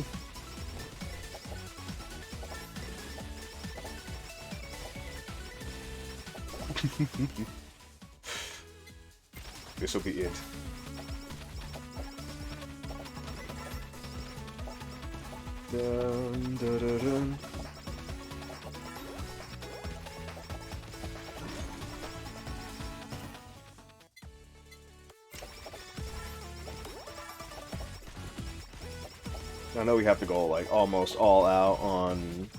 This'll be it. Dun, dun, dun, dun. I know we have to go like almost all out on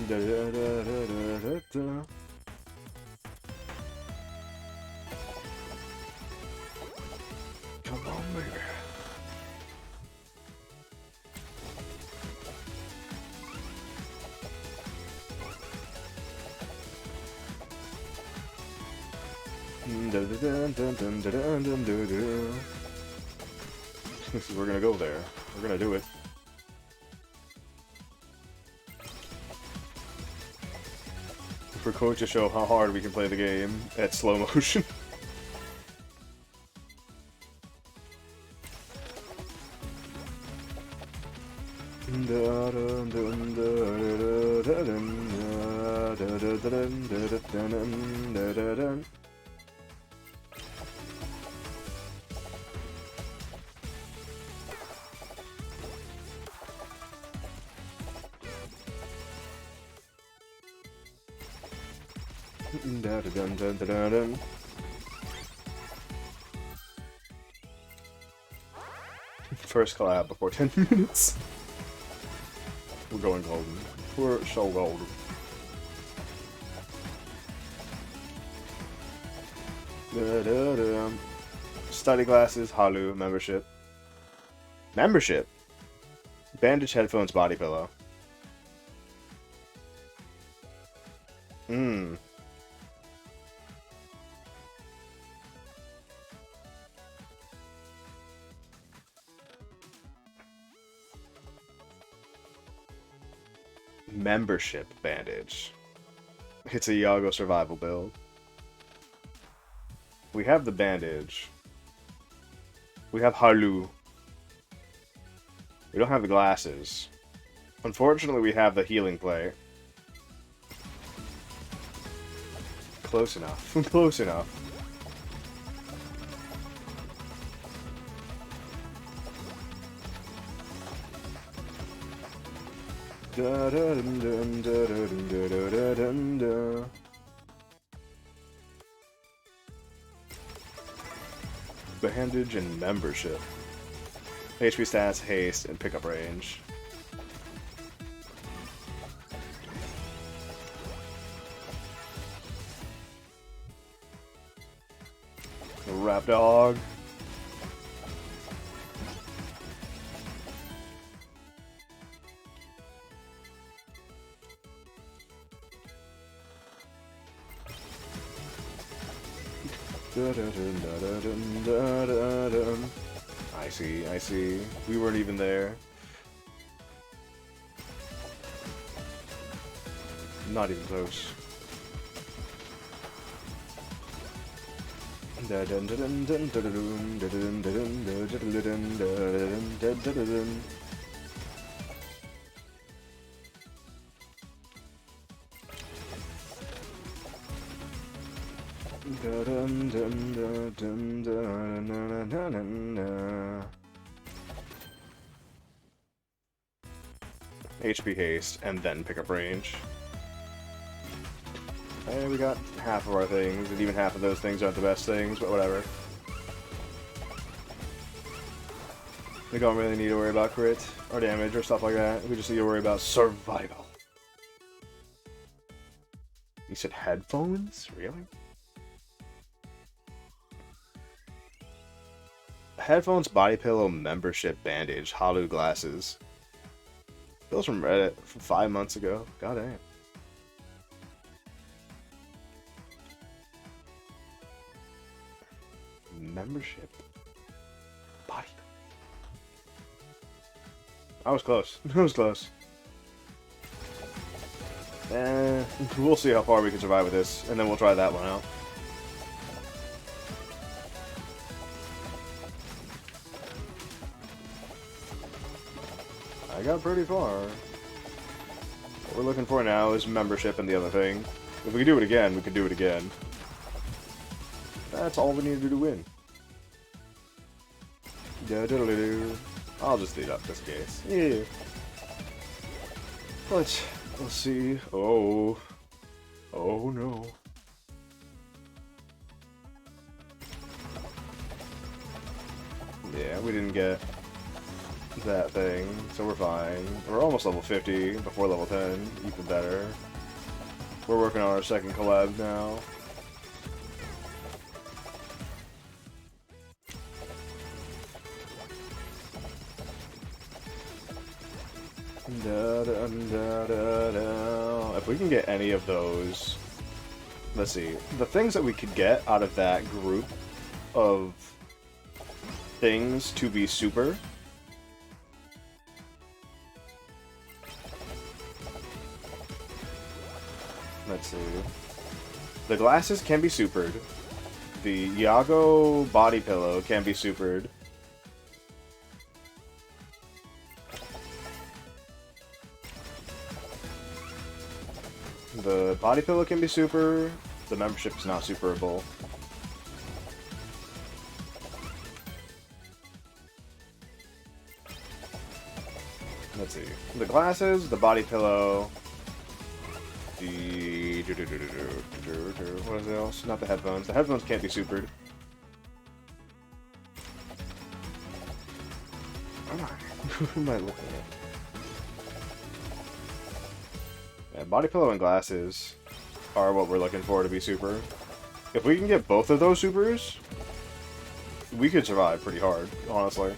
da, da, da, da, da, da. Come on, baby. We're gonna go there. We're gonna do it. We're going to show how hard we can play the game at slow motion. First collab before 10 minutes. We're going golden. We're so golden. Study glasses, Halu, membership. Membership? Bandage, headphones, body pillow. Membership bandage. It's a Yago survival build. We have the bandage. We have Halu. We don't have the glasses. Unfortunately, we have the healing play. Close enough. Close enough. Bandage and membership. HP stats, haste, and pickup range. Rap dog. I see. We weren't even there. Not even close. HP haste, and then pick up range. Hey, we got half of our things, and even half of those things aren't the best things, but whatever. We don't really need to worry about crit or damage or stuff like that. We just need to worry about survival. You said headphones? Really? Headphones, body pillow, membership, bandage, hollow glasses. Those from Reddit from 5 months ago. God damn. Membership. Body. I was close. I was close. We'll see how far we can survive with this, and then we'll try that one out. I got pretty far. What we're looking for now is membership and the other thing. If we can do it again, we can do it again. That's all we need to do to win. I'll just lead up this case. Yeah. Let's see. Oh. Oh no. Yeah, we didn't get that thing, so we're fine. We're almost level 50 before level 10, even better. We're working on our second collab now. If we can get any of those, let's see, the things that we could get out of that group of things to be super. Let's see. The glasses can be supered. The Iago body pillow can be supered. The body pillow can be super. The membership is not superable. Let's see. The glasses, the body pillow, the... what is else? Not the headphones. The headphones can't be supered. Who am I looking at? Yeah, body pillow and glasses are what we're looking for to be super. If we can get both of those supers, we could survive pretty hard, honestly.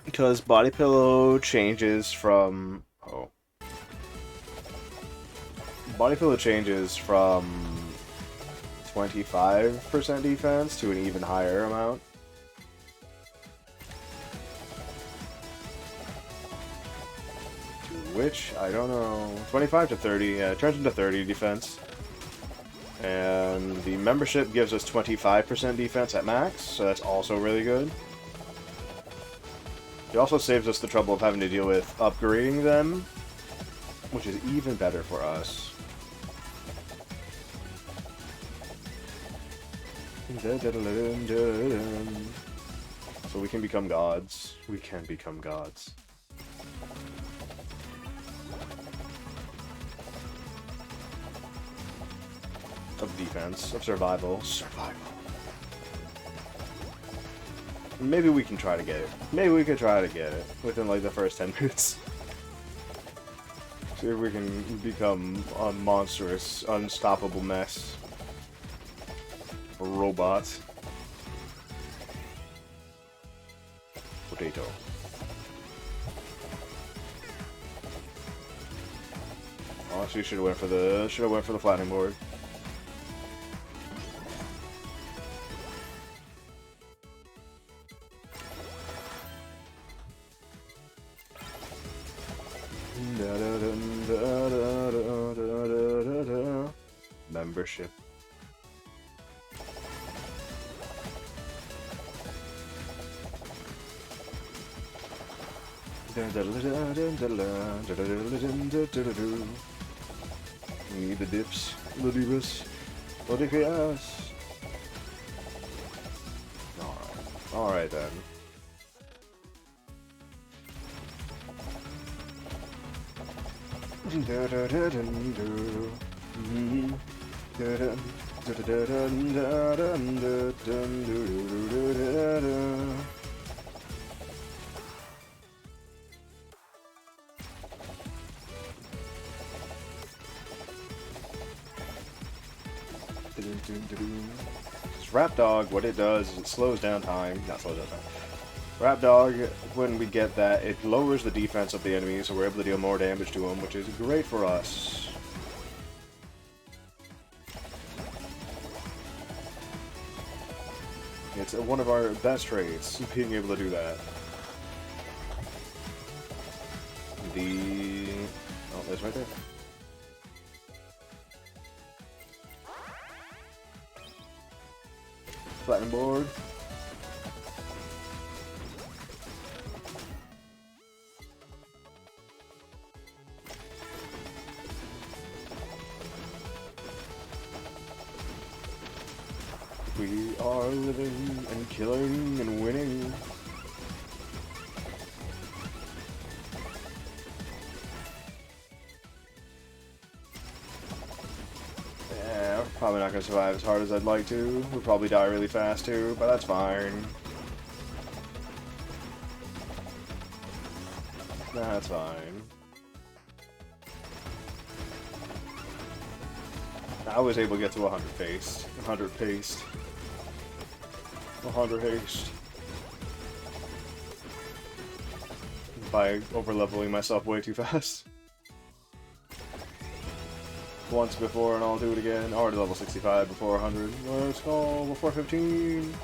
Because body pillow changes from... oh. Body pillow changes from 25% defense to an even higher amount. Which, I don't know... 25 to 30, yeah, it turns into 30 defense. And the membership gives us 25% defense at max, so that's also really good. It also saves us the trouble of having to deal with upgrading them, which is even better for us. So we can become gods. We can become gods. Of defense, of survival. Survival. Maybe we can try to get it. Maybe we could try to get it within like the first 10 minutes. See if we can become a monstrous, unstoppable mess. A robot. Potato. Oh, actually, should have went for the flattening board. Membership. We need the dips, the divas, the dickias. Alright then. This Rap Dog, what it does is it slows down time. Not slows down time. Rap Dog, when we get that, it lowers the defense of the enemy, so we're able to deal more damage to them, which is great for us. It's one of our best traits, being able to do that. Oh, there's right there. Platinum board. We are living and killing and winning. Yeah, we're probably not going to survive as hard as I'd like to. We'll probably die really fast too, but that's fine. That's fine. I was able to get to 100 paste. 100 paste. 100 haste. By over-leveling myself way too fast. Once before and I'll do it again. Already level 65 before 100. Let's go before 15.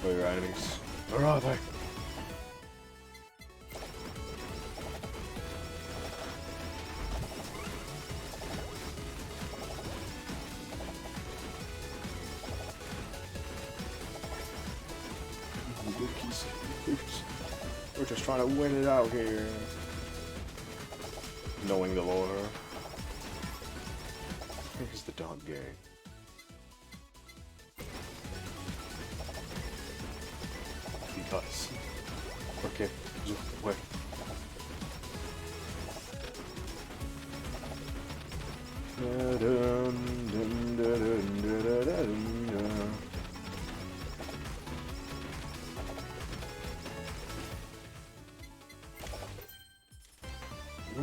Where are your enemies? Where are they? We're just trying to win it out here. Knowing the lore. Here's the dog gang. Because. Okay. Wait.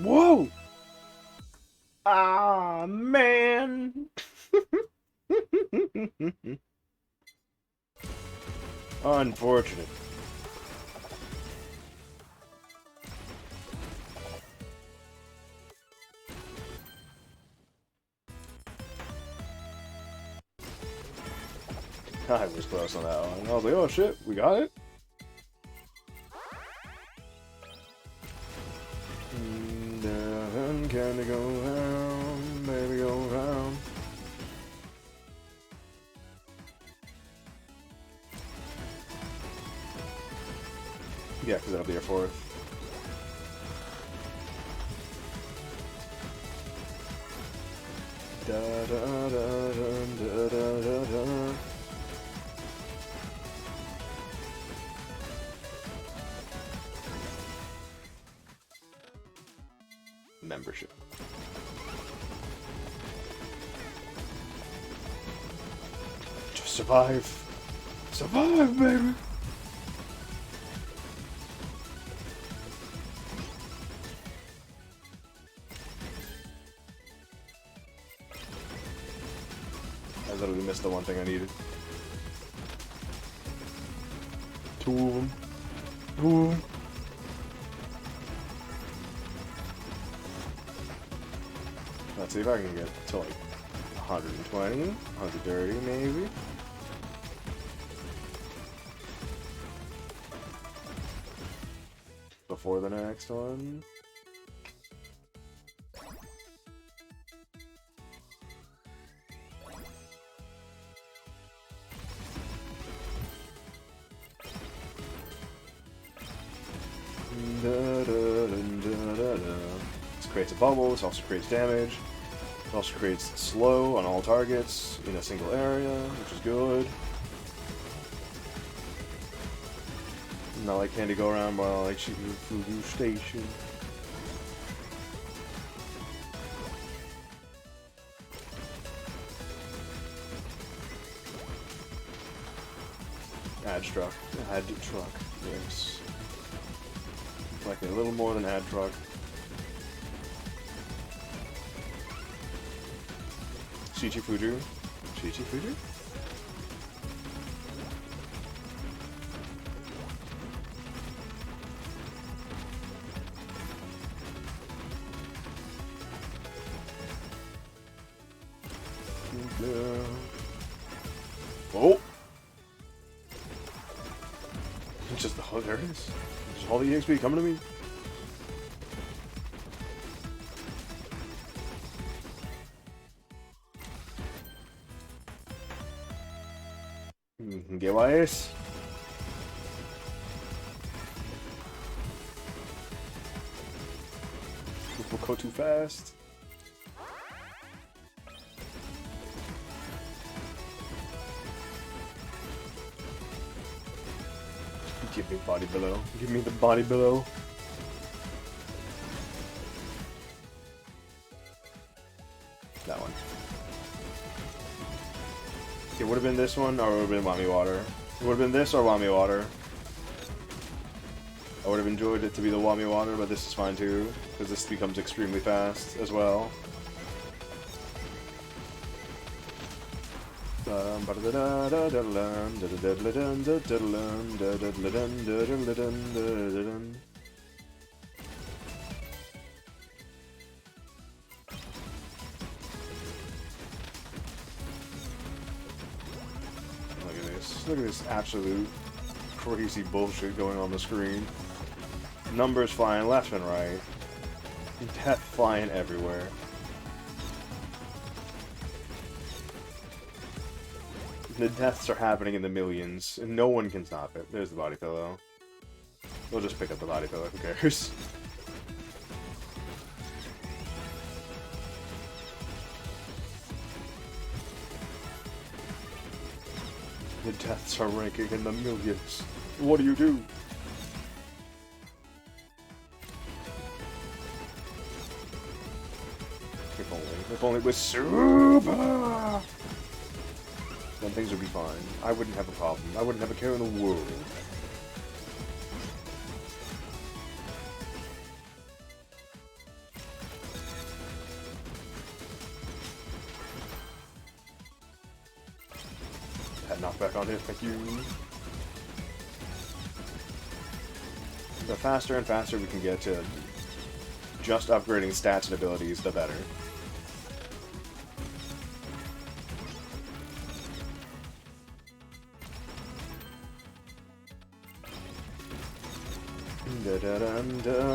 Whoa! Ah, man! Unfortunate. I was close on that one. I was like, oh shit, we got it? Can go round, baby, go round. Yeah, because that'll be your fourth. Da da da da da da da. Membership. Just survive. Survive, baby. I literally missed the one thing I needed. Two of them. Two of them. Let's see if I can get to like 120, 130 maybe. Before the next one. creates a bubble. This also creates damage. It also creates slow on all targets in a single area, which is good. Not like candy go around while I shoot you through your station. Ad truck. Ad truck. Yes. Like a little more than ad truck. Shichifuju. Shichifuju? Oh! Just the there it is. Just all the EXP coming to me. ¿Qué va es? People go too fast. Give me body below. Give me the body below. That one. It would have been this one, or it would have been Wami Water. It would have been this or Wami Water. I would have enjoyed it to be the Wami Water, but this is fine too, because this becomes extremely fast as well. Look at this absolute crazy bullshit going on the screen. Numbers flying left and right. Death flying everywhere. The deaths are happening in the millions, and no one can stop it. There's the body pillow. We'll just pick up the body pillow, who cares? The deaths are ranking in the millions. What do you do? If only with super! Then things would be fine. I wouldn't have a problem. I wouldn't have a care in the world. That knockback on it, thank you. The faster and faster we can get to just upgrading stats and abilities, the better. Get out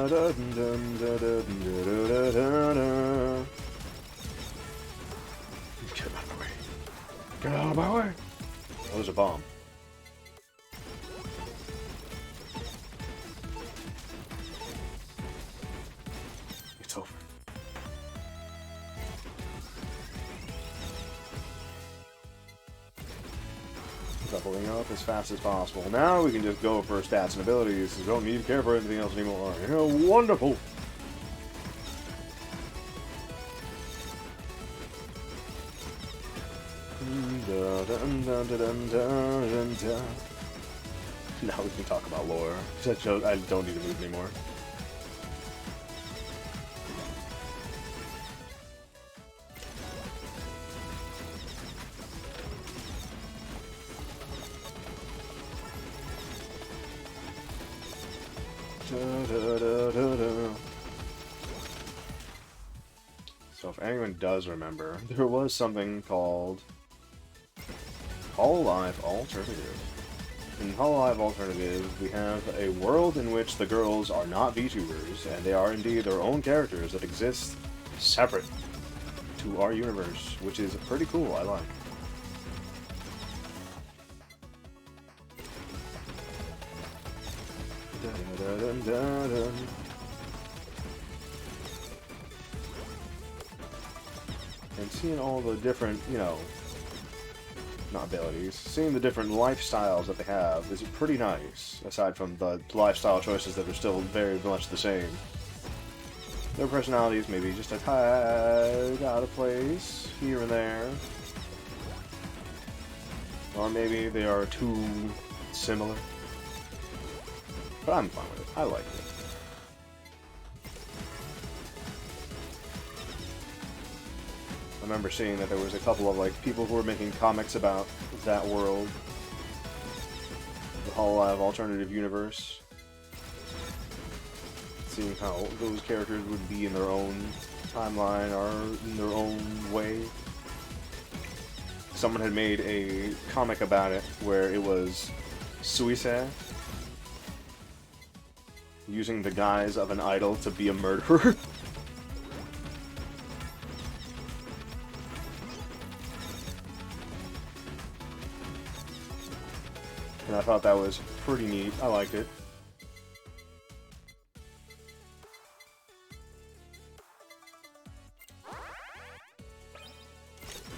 of my way. Get out of my way! Oh, there's a bomb. It's over. Doubling up as fast as possible. Now we can just go for stats and abilities. We don't need to care for anything else anymore. You're wonderful! Now we can talk about lore. I don't need to move anymore. So if anyone does remember, there was something called Hololive Alternative. In Hololive Alternative, we have a world in which the girls are not VTubers, and they are indeed their own characters that exist separate to our universe, which is pretty cool, I like. And seeing all the different, you know, not abilities, seeing the different lifestyles that they have is pretty nice, aside from the lifestyle choices that are still very much the same. Their personalities maybe just a tad out of place here and there. Or maybe they are too similar. But I'm fine with it. I like it. I remember seeing that there was a couple of like people who were making comics about that world, the Hololive alternative universe, seeing how those characters would be in their own timeline or in their own way. Someone had made a comic about it where it was Suicide using the guise of an idol to be a murderer. And I thought that was pretty neat. I liked it.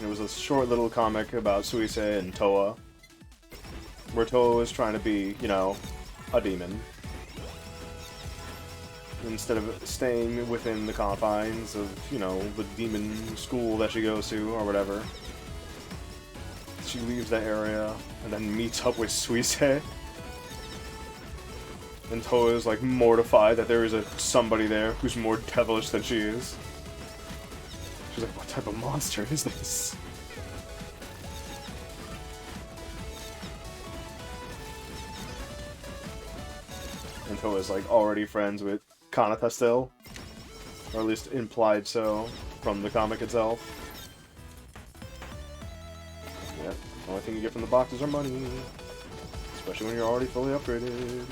It was a short little comic about Suise and Toa, where Toa was trying to be, you know, a demon. Instead of staying within the confines of, you know, the demon school that she goes to, or whatever. She leaves that area, and then meets up with Suise. And Toa is, like, mortified that there is somebody there who's more devilish than she is. She's like, what type of monster is this? And Toa's, like, already friends with Kanata still. Or at least implied so from the comic itself. Yep, the only thing you get from the boxes are money. Especially when you're already fully upgraded.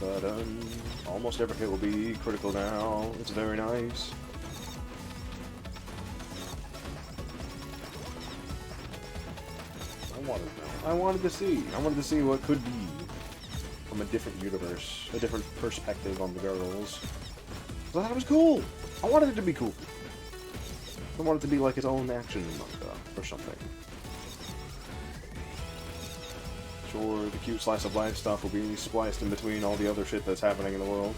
But almost every hit will be critical now. It's very nice. I wanted to see what could be from a different universe, a different perspective on the girls. I thought it was cool. I wanted it to be cool. I wanted it to be like its own action manga or something. Sure, the cute slice of life stuff will be spliced in between all the other shit that's happening in the world.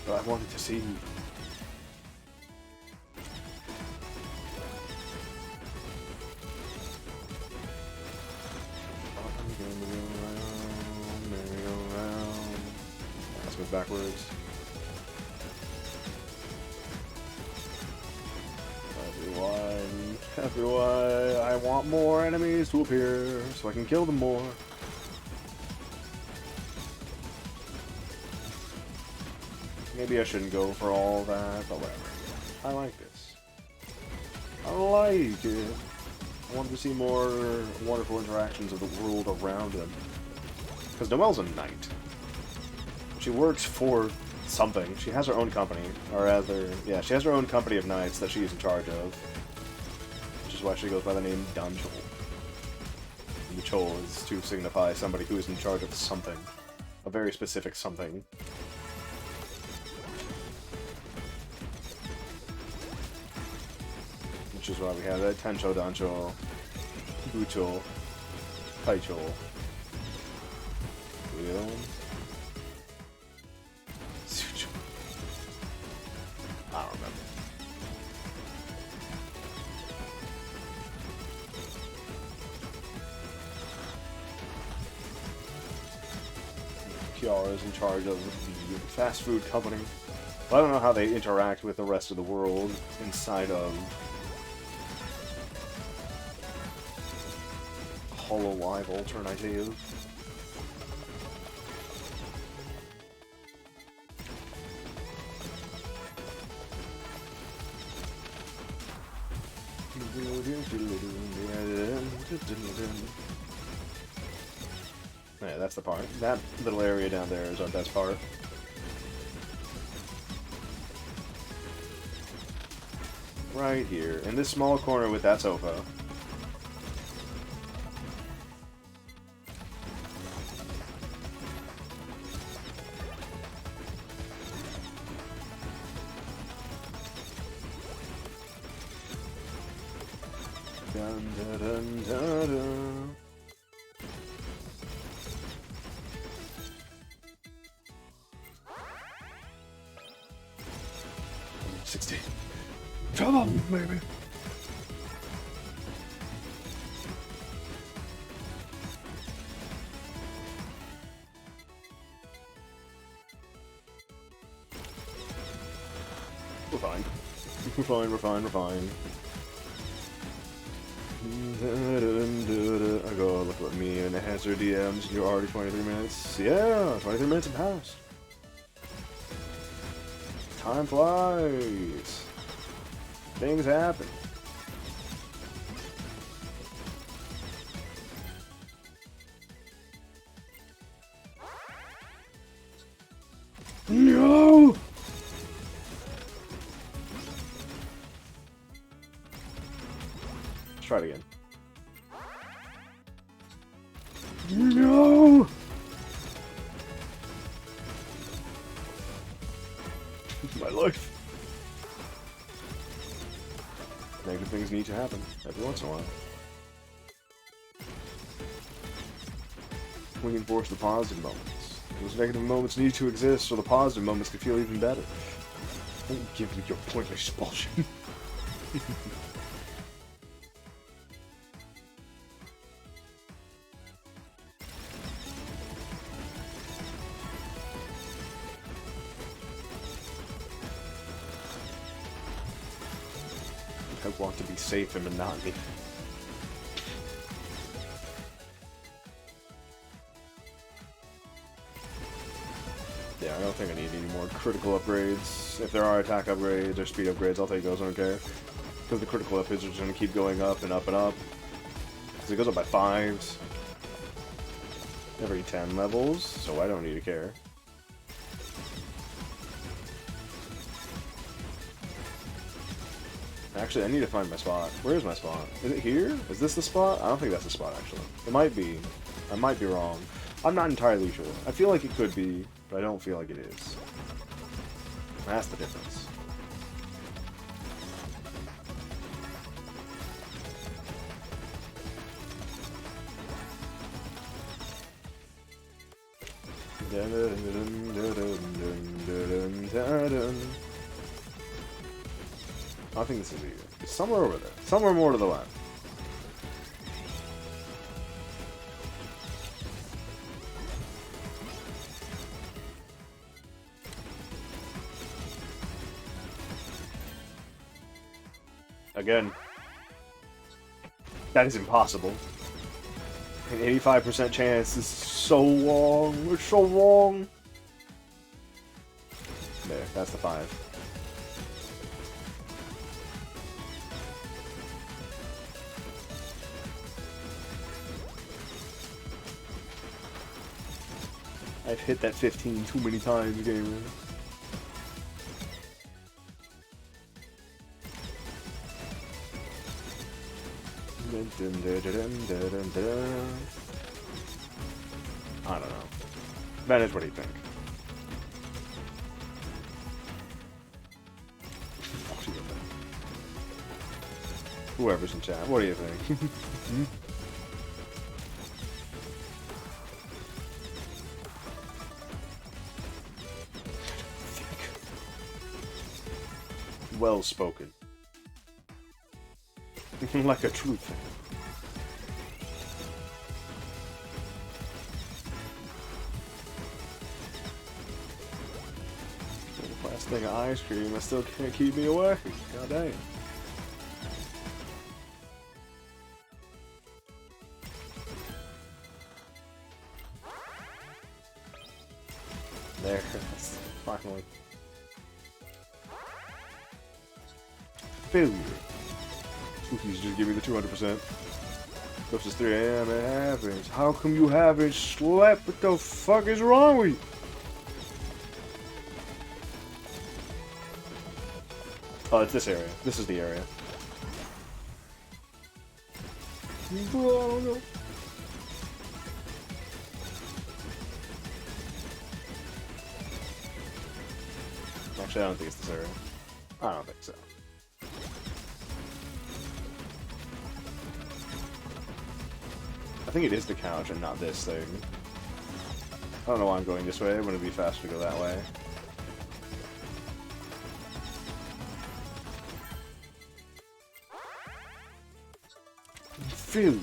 But I wanted to see. Let's move backwards. Everyone, I want more enemies to appear so I can kill them more. Maybe I shouldn't go for all that, but whatever. I like this. I like it. I wanted to see more wonderful interactions of the world around him. Because Noelle's a knight. She works for something. She has her own company. Or rather, yeah, she has her own company of knights that she's in charge of. Which is why she goes by the name Danchol. And the Chol is to signify somebody who is in charge of something. A very specific something. Which is why we have that Tencho, Dancho, Bucho, Kaicho. Sucho. I don't remember. Kiara is in charge of the fast food company. But I don't know how they interact with the rest of the world inside of Hololive alternative. Yeah, that's the part. That little area down there is our best part. right here, in this small corner with that sofa. Dun, dun, dun, dun, dun. 60. Trouble, baby. We're fine. We're fine, we're fine, we're fine. I go, look at me and enhance your DMs. You're already 23 minutes. Yeah, 23 minutes have passed. Time flies. Things happen. No! Let's try it again. No! My life. Negative things need to happen every once in a while. We can force the positive moments. Those negative moments need to exist so the positive moments can feel even better. Don't give me your pointless bullshit. I want to be safe in monotony. Yeah, I don't think I need any more critical upgrades. If there are attack upgrades or speed upgrades, I'll take those, I don't care. Because the critical upgrades are just going to keep going up and up and up. Because it goes up by 5s every 10 levels, so I don't need to care. Actually, I need to find my spot. Where is my spot? Is it here? Is this the spot? I don't think that's the spot, actually. It might be. I might be wrong. I'm not entirely sure. I feel like it could be, but I don't feel like it is. That's the difference. I think this is easier. It's somewhere over there. Somewhere more to the left. Again, that is impossible. An 85% chance is so long. It's so long. There, that's the 5. I've hit that 15 too many times, gamer. I don't know. Manage, what do you think? Whoever's in chat, what do you think? Well spoken. Like a true fan. Last thing of ice cream, I still can't keep me awake. God dang. There, finally. Failure. Cookies just give me the 200%. Goes to 3 AM, it happens. How come you haven't slept? What the fuck is wrong with you? Oh, it's this area. This is the area. Oh, no. Actually, I don't think it's this area. I don't think so. I think it is the couch and not this thing. I don't know why I'm going this way. It wouldn't be faster to go that way. Failure.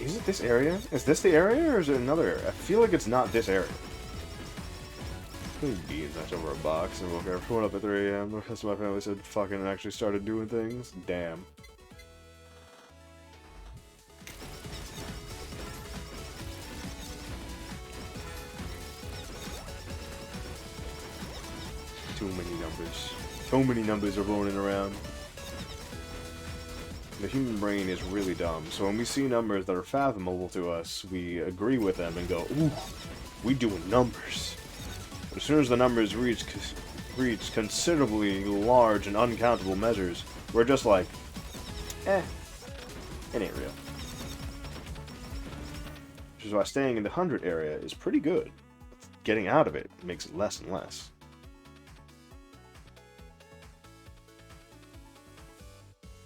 Is it this area? Is this the area, or is it another area? I feel like it's not this area. Beans knocked over a box and woke everyone up at 3 AM because my family said fucking actually started doing things. Damn. Too many numbers. So many numbers are rolling around. The human brain is really dumb, so when we see numbers that are fathomable to us, we agree with them and go, ooh, we doing numbers. But as soon as the numbers reach considerably large and uncountable measures, we're just like, it ain't real. Which is why staying in the 100 area is pretty good. Getting out of it makes it less and less.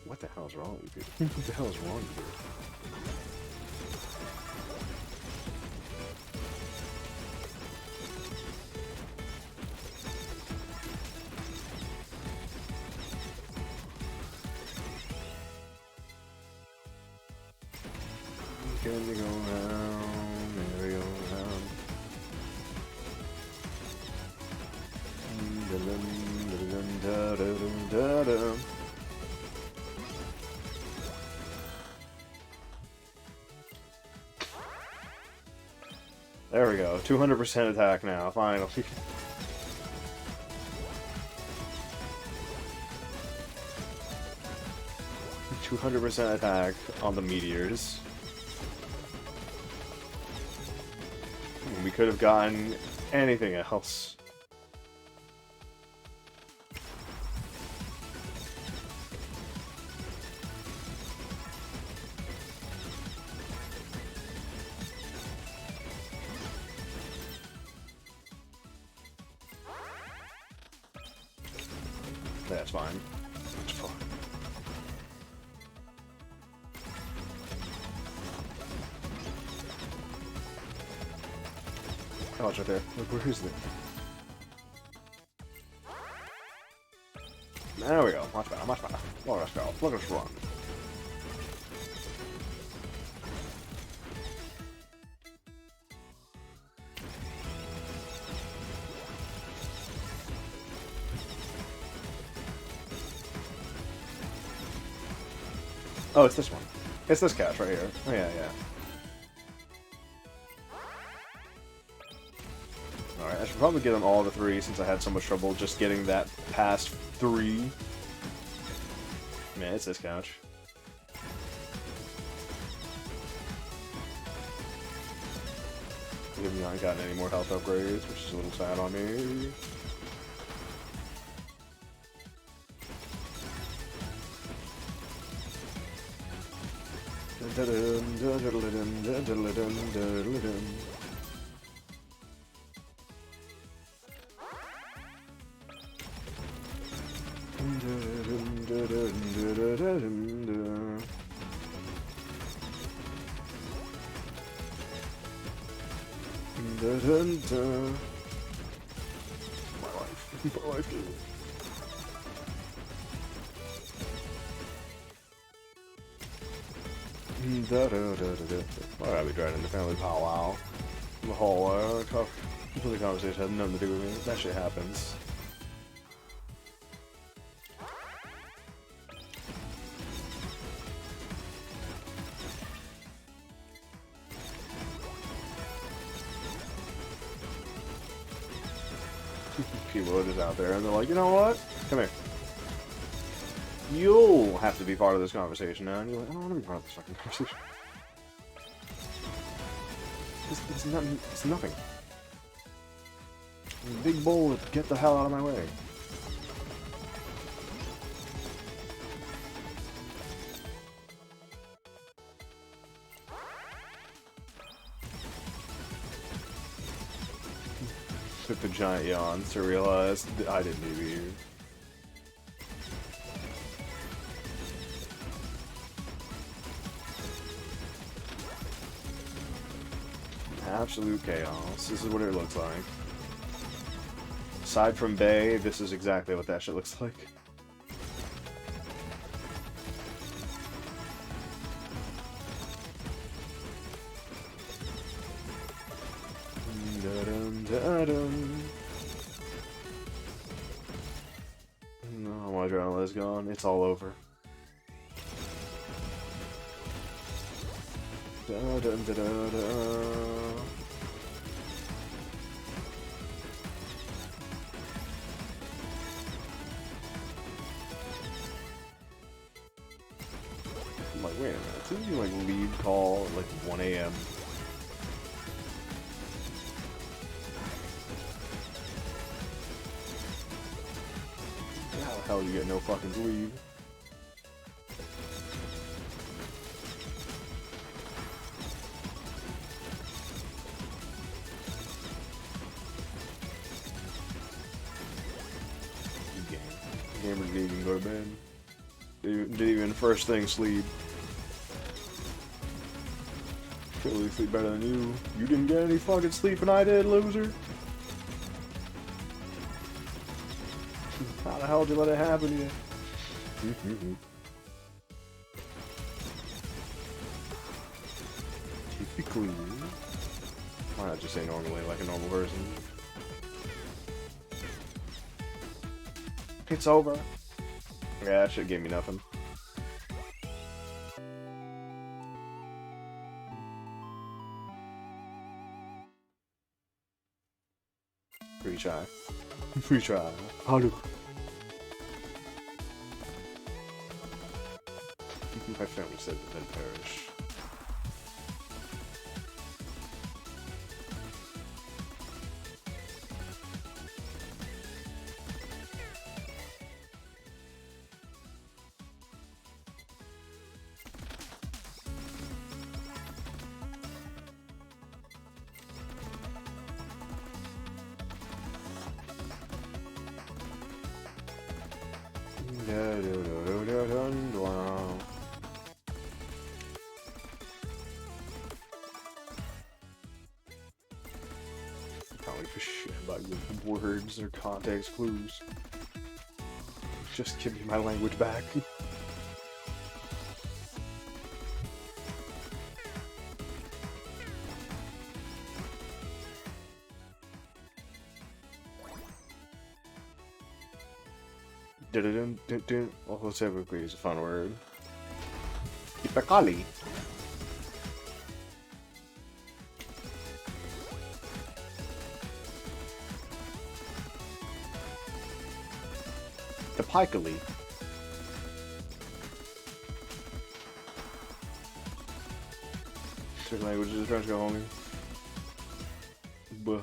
What the hell is wrong with you? What the hell is wrong with you? Can you go round, merry go round? There we go. 200% attack now, finally. 200% attack on the meteors. We could have gotten anything else. That's fine. That's fine. Oh, it's right there. Look, where is it? There we go. Much better, much better. Look at us go. Look at us run. Oh, it's this one. It's this cache right here. Oh, yeah, yeah. Alright, I should probably get them all to 3 since I had so much trouble just getting that past 3. Man, it's this couch. We have not gotten any more health upgrades, which is a little sad on me. My life, dude. Why gotta be dragging in the family powwow? The whole the conversation had nothing to do with me. That shit happens. Keyboard is out there, and they're like, you know what? Come here. You'll have to be part of this conversation now. And you're like, I don't want to be part of this fucking conversation. It's nothing. Big bull, get the hell out of my way. Took the giant yawns to realize that I didn't need to be here. Absolute chaos. This is what it looks like. Aside from Bay, this is exactly what that shit looks like. No, my adrenaline is gone. It's all over. I'm like, wait a minute, didn't you like lead call at like 1 AM? How the hell you get no fucking lead? Gamer didn't even go to bed. Didn't even first thing sleep. Totally sleep better than you. You didn't get any fucking sleep and I did, loser. How the hell did you let it happen to you? Typically. Why not just say normally like a normal person? It's over. Yeah, that shit gave me nothing. Free try. Free try. Holocure. My family said that then perish. Probably for shit about your words or context clues. Just give me my language back. Also typically is a fun word. Ipakali. Typically. Certain languages are trying to go homie. Buh.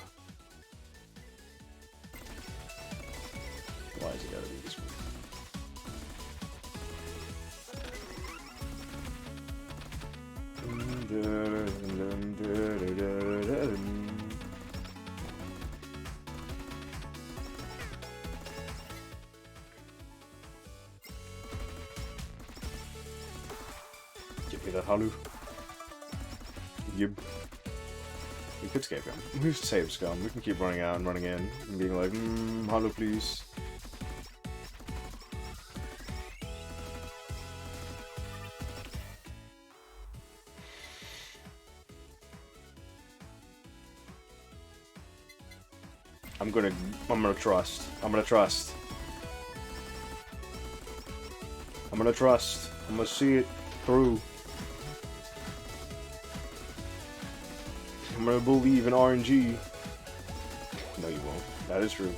Why is it gotta be this way? Give me the halu. Yib. We could escape him. We could save Scum. We can keep running out and running in and being like, halu please. I'm gonna trust. I'm gonna trust. I'm gonna trust. I'm gonna see it through. I'm gonna believe in RNG. No, you won't. That is true.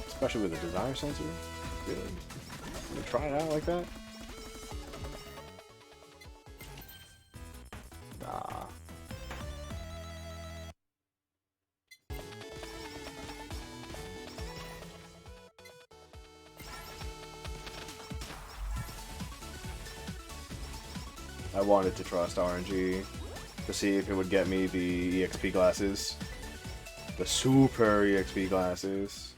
Especially with the desire sensor. Good. Can we try it out like that? Nah. I wanted to trust RNG to see if it would get me the EXP glasses. The super EXP glasses.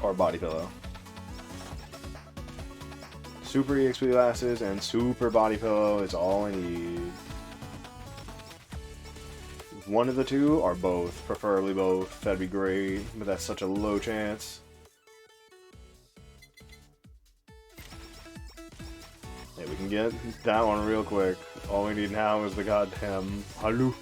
Or body pillow. Super EXP glasses and super body pillow is all I need. One of the two, or both, preferably both, that'd be great, but that's such a low chance. Hey, we can get that one real quick. All we need now is the goddamn Halu.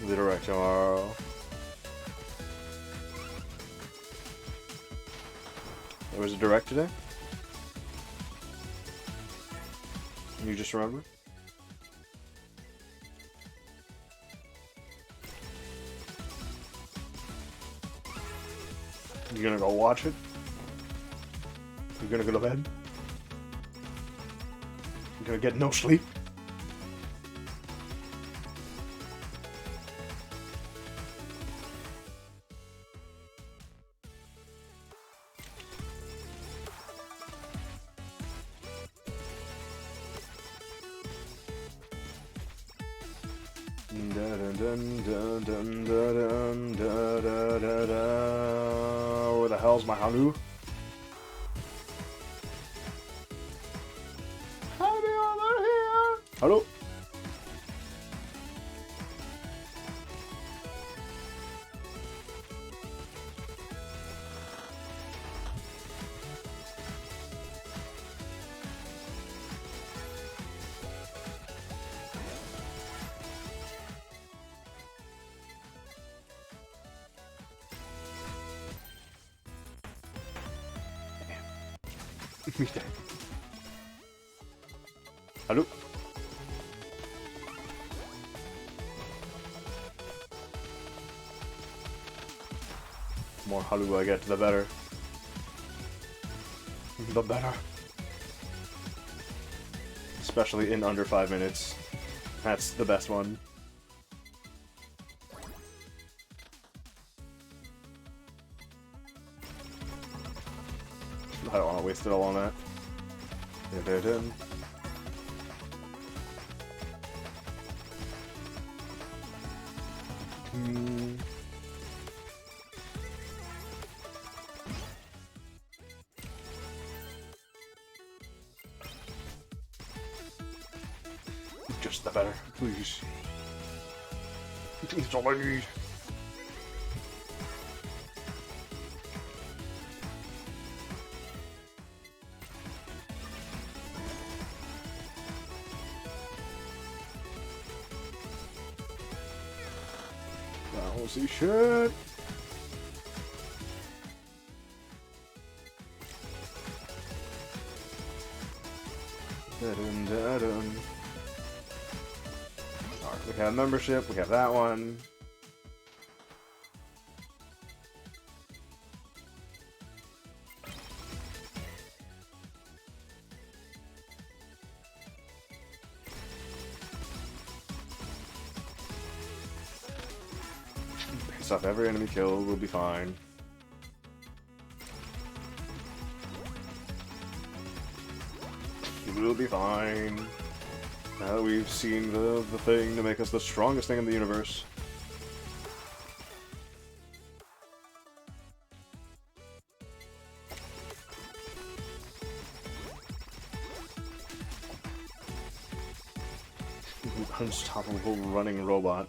The direct tomorrow. There was a direct today? You just remember? You gonna go watch it? You gonna go to bed? You gonna get no sleep? Where the hell's my Halu? Hello? Hello? The more Halu I get, the better. The better. Especially in under 5 minutes. That's the best one. I don't want to waste it all on that. Just the better, please. Please don't leave. I don't see shit. Alright, we have membership, we have that one. Piss off every enemy killed, we'll be fine. We'll be fine. Now that we've seen the thing to make us the strongest thing in the universe. Unstoppable running robot.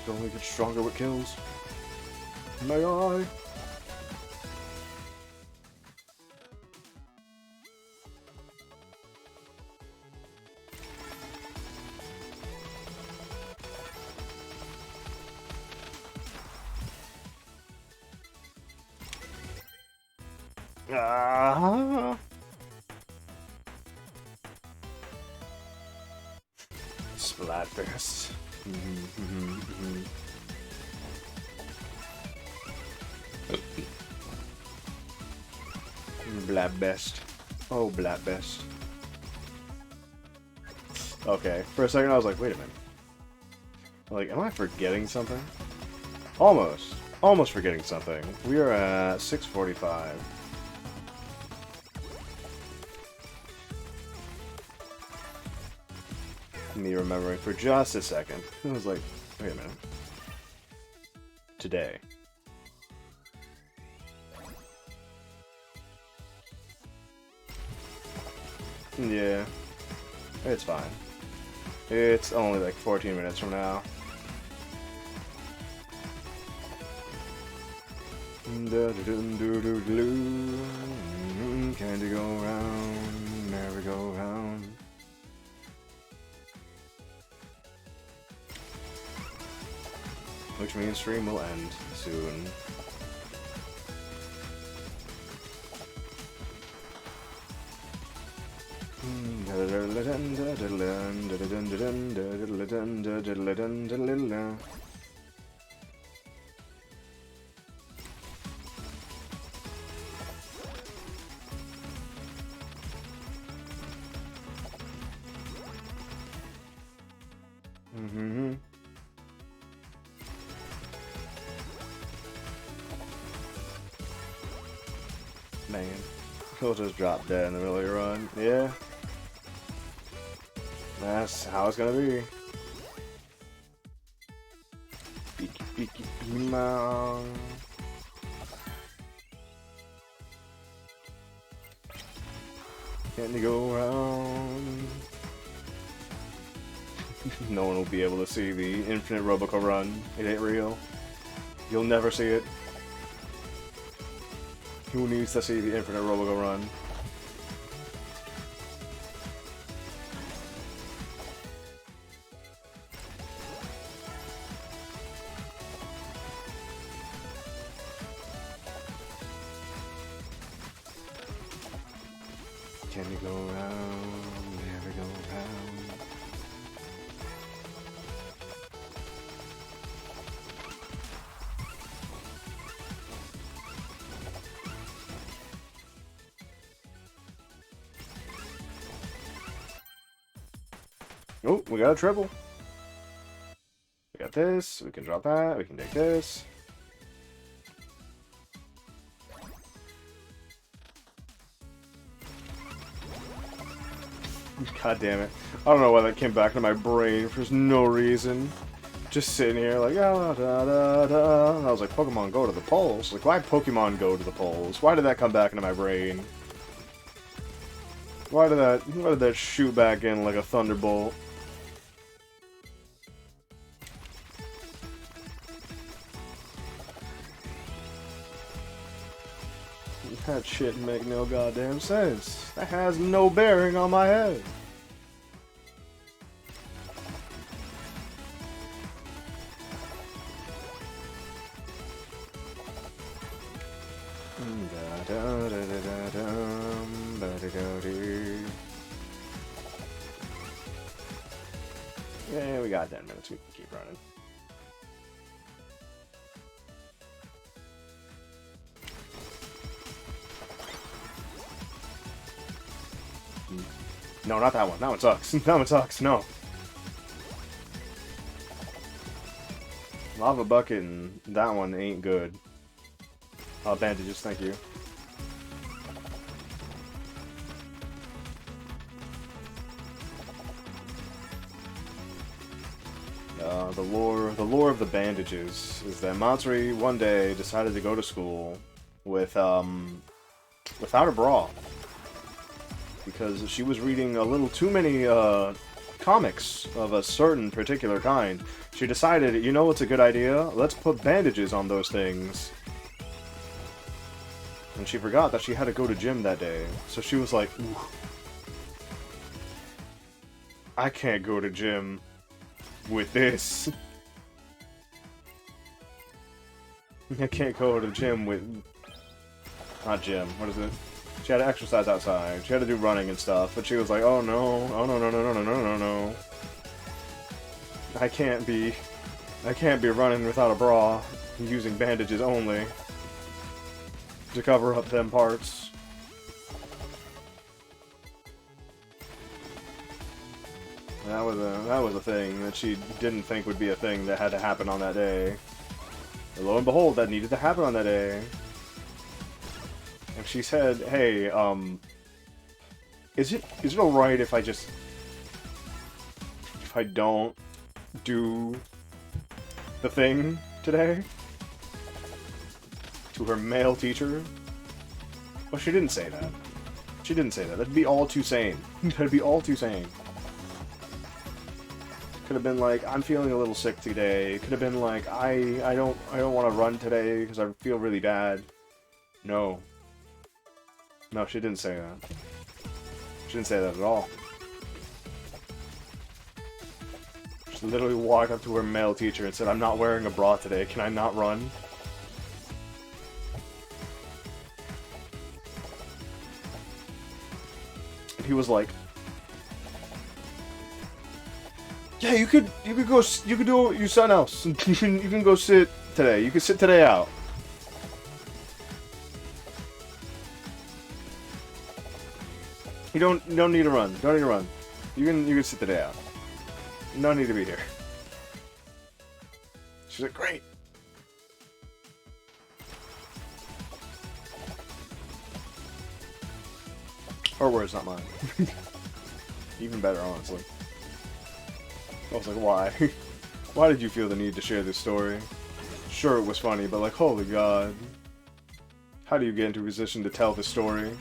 It only gets stronger with kills. May I? Ah. Splatfest. Blab best. Oh, blab best. Okay, for a second I was like, wait a minute. Like, am I forgetting something? Almost. Almost forgetting something. We are at 6:45. Me remembering for just a second. I was like, wait a minute. Today. Yeah. It's fine. It's only like 14 minutes from now. Candy go round, merry go round. Which means stream will end soon. Man, he'll just drop dead in the middle of your run. Yeah. That's how it's gonna be. Beaky beaky beamer. Can you go around? No one will be able to see the infinite Roboco run. It ain't real. You'll never see it. Who needs to see the infinite Roboco run? Can you go around? Never go around. Oh, we got a triple. We got this. We can drop that. We can take this. God damn it. I don't know why that came back into my brain for no reason. Just sitting here like, ah, da, da, da. And I was like, Pokemon go to the polls. Like, why Pokemon go to the polls? Why did that come back into my brain? Why did that shoot back in like a thunderbolt? That shit make no goddamn sense. That has no bearing on my head. Yeah, we got 10 minutes. We can keep running. No, not that one. That one sucks. That one sucks. No. Lava Bucket and that one ain't good. Oh, bandages, thank you. The lore of the bandages is that Matsuri one day decided to go to school with without a bra because she was reading a little too many comics of a certain particular kind. She decided, you know what's a good idea? Let's put bandages on those things. And she forgot that she had to go to gym that day. So she was like, ooh, I can't go to gym with this. I can't go to gym with... Not gym, what is it? She had to exercise outside. She had to do running and stuff. But she was like, oh no, oh no, no, no, no, no, no, no, no. I can't be running without a bra, using bandages only to cover up them parts. That was a thing that she didn't think would be a thing that had to happen on that day. And lo and behold, that needed to happen on that day. And she said, "Hey, is it alright if I don't do the thing today?" To her male teacher. Well, she didn't say that. She didn't say that. That'd be all too sane. That'd be all too sane. Could have been like, I'm feeling a little sick today. Could have been like, I don't want to run today because I feel really bad. No. No, she didn't say that. She didn't say that at all. She literally walked up to her male teacher and said, I'm not wearing a bra today. Can I not run? And he was like, yeah, you could do something else. You can go sit today. You can sit today out. You don't need to run. Don't need to run. You can sit today out. No need to be here. She's like, great. Her words, not mine. Even better, honestly. I was like, why? Why did you feel the need to share this story? Sure, it was funny, but like, holy god. How do you get into a position to tell this story?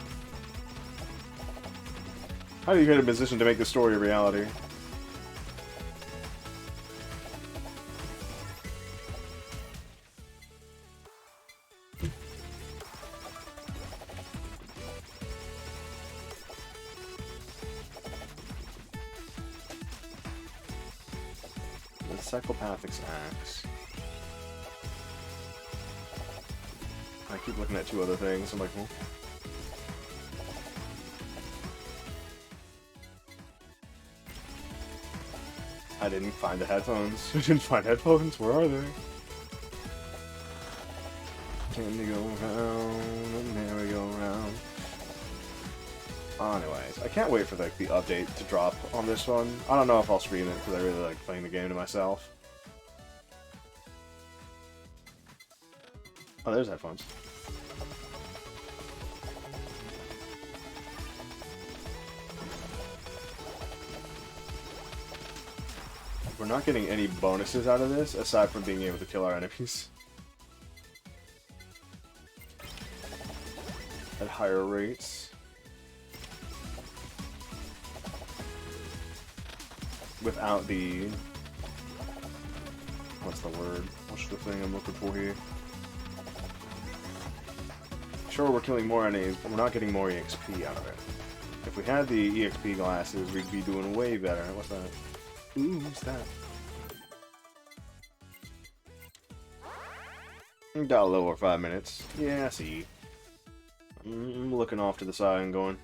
How do you get in a position to make this story a reality? Psychopathic's axe. I keep looking at two other things. I'm like, well. I didn't find the headphones. I didn't find headphones. Where are they? Can you go round and merry-go-round? Anyways, I can't wait for like the update to drop on this one. I don't know if I'll stream it because I really like playing the game to myself. Oh, there's headphones. We're not getting any bonuses out of this aside from being able to kill our enemies at higher rates. Without the... What's the word? What's the thing I'm looking for here? Sure, we're killing more enemies, but we're not getting more EXP out of it. If we had the EXP glasses, we'd be doing way better. What's that? Ooh, what's that? Got a little over 5 minutes. Yeah, I see. I'm looking off to the side and going...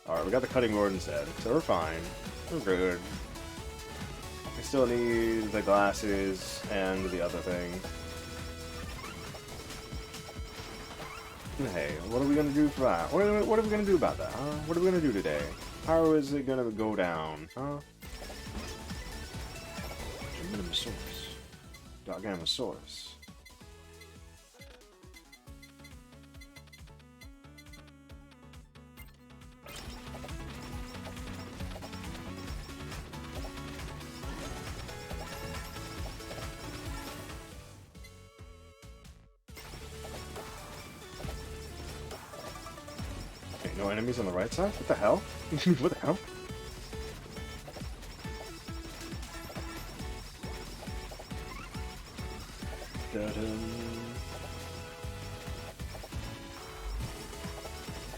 Alright, we got the cutting board instead, so we're fine. We're good. We still need the glasses and the other thing. Hey, what are we gonna do for that? What are we gonna do about that, huh? What are we gonna do today? How is it gonna go down, huh? Minimasaurus. Dogamasaurus. No enemies on the right side? What the hell? What the hell?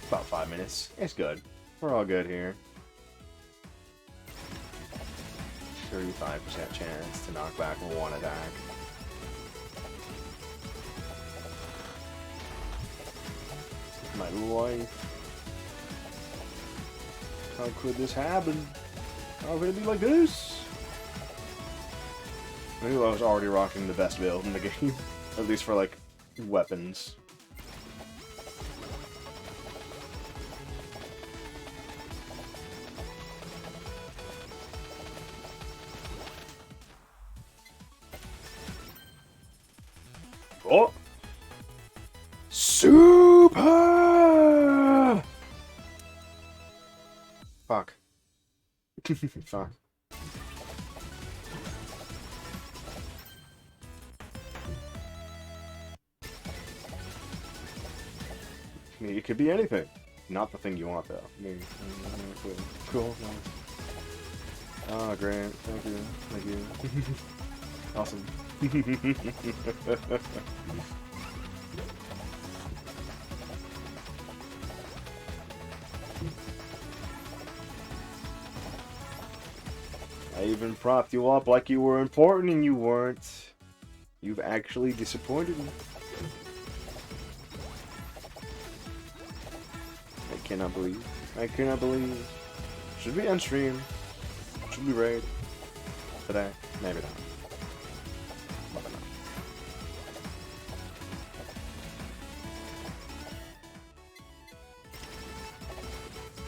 About 5 minutes. It's good. We're all good here. 35% chance to knock back one attack. My life. How could this happen? How could it be like this? I knew I was already rocking the best build in the game. At least for, like, weapons. Oh! Super! Fuck. Fuck. I mean, it could be anything. Not the thing you want, though. I mean, cool. Nice. Ah, great. Thank you. Thank you. Awesome. I even propped you up like you were important and you weren't. You've actually disappointed me. I cannot believe. I cannot believe. Should we end stream? Should we raid? Today? Maybe not. Maybe not.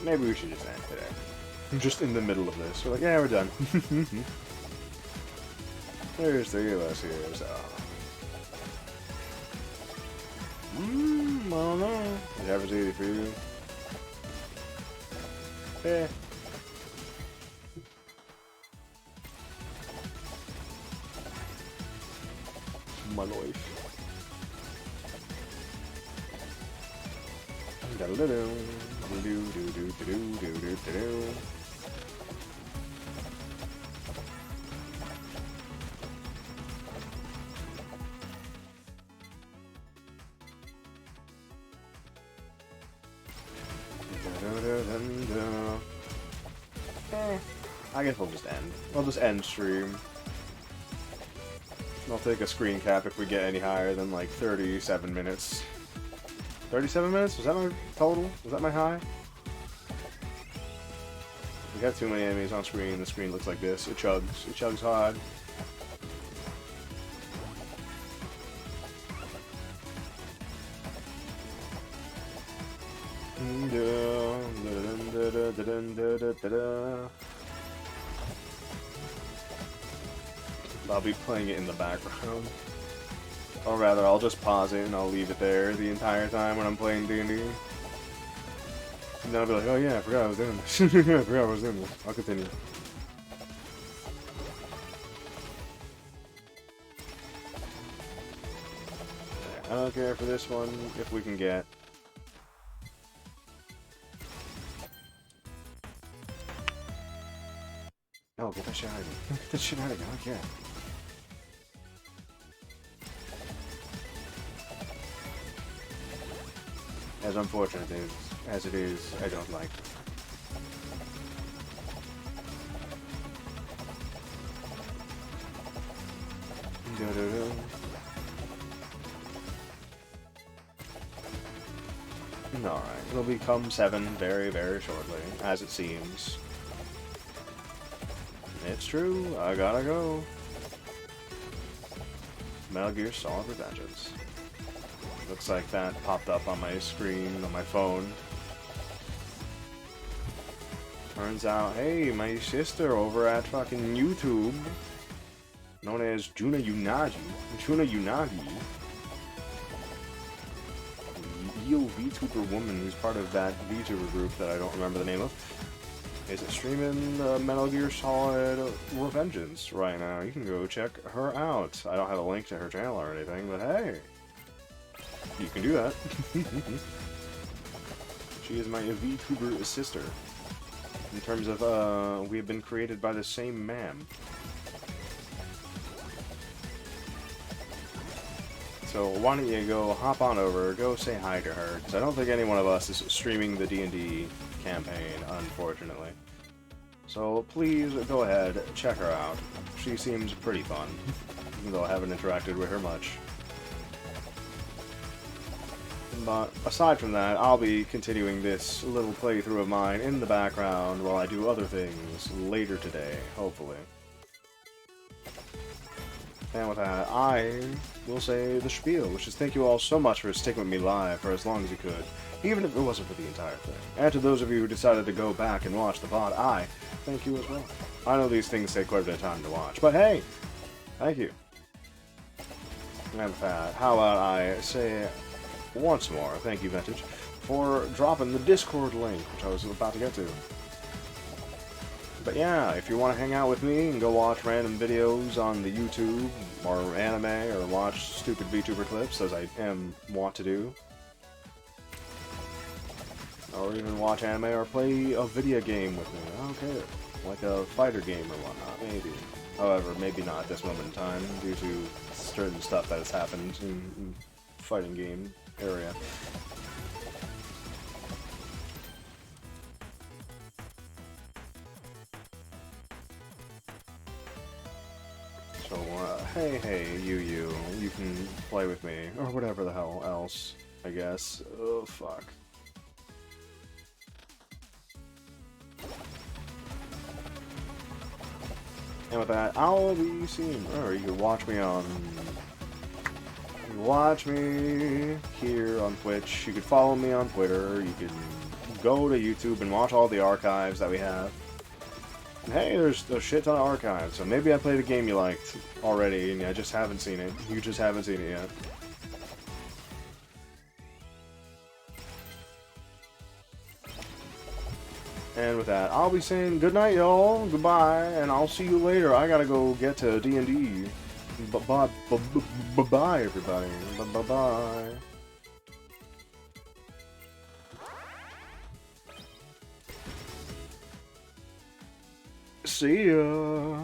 Maybe we should just end today. Just in the middle of this. We're like, yeah, we're done. There's 3 of us here, so... I don't know. Whichever's easy for you. Eh. My life. I guess we'll just end. We'll just end stream. I'll take a screen cap if we get any higher than like 37 minutes. 37 minutes? Was that my total? Was that my high? We got too many enemies on screen. The screen looks like this. It chugs. It chugs hard. I'll be playing it in the background. Or rather, I'll just pause it and I'll leave it there the entire time when I'm playing D&D. And then I'll be like, oh yeah, I forgot I was doing this. I forgot I was doing this. I'll continue. I don't care for this one if we can get... Oh, get that shit out of me. Get that shit out of me. I don't care. As unfortunate as it is, I don't like it. Alright, it'll become 7 very, very shortly, as it seems. It's true, I gotta go. Metal Gear Solid Revengeance. Looks like that popped up on my screen on my phone. Turns out, hey, my sister over at fucking YouTube, known as Juna Unagi, real Vtuber woman who's part of that Vtuber group that I don't remember the name of, is streaming Metal Gear Solid Revengeance right now. You can go check her out. I don't have a link to her channel or anything, but hey. You can do that. She is my Vtuber sister. In terms of, we have been created by the same man. So why don't you go hop on over, go say hi to her, because I don't think any one of us is streaming the D&D campaign, unfortunately. So please go ahead, check her out. She seems pretty fun, even though I haven't interacted with her much. But aside from that, I'll be continuing this little playthrough of mine in the background while I do other things later today, hopefully. And with that, I will say the spiel, which is thank you all so much for sticking with me live for as long as you could, even if it wasn't for the entire thing. And to those of you who decided to go back and watch the VOD, I thank you as well. I know these things take quite a bit of time to watch, but hey, thank you. And with that, how about I say once more, thank you, Vintage, for dropping the Discord link, which I was about to get to. But yeah, if you want to hang out with me and go watch random videos on the YouTube, or anime, or watch stupid VTuber clips, as I want to do, or even watch anime or play a video game with me, I don't care. Like a fighter game or whatnot, maybe. However, maybe not at this moment in time, due to certain stuff that has happened in fighting game area. So, hey, you can play with me, or whatever the hell else, I guess. Oh, fuck. And with that, I'll be seeing, or you can watch me on, here on Twitch, you can follow me on Twitter, you can go to YouTube and watch all the archives that we have. And hey, there's a shit ton of archives, so maybe I played a game you liked already, and I just haven't seen it. You just haven't seen it yet. And with that, I'll be saying good night, y'all, goodbye, and I'll see you later. I gotta go get to D&D. Bye-bye, everybody. Bye-bye. See ya.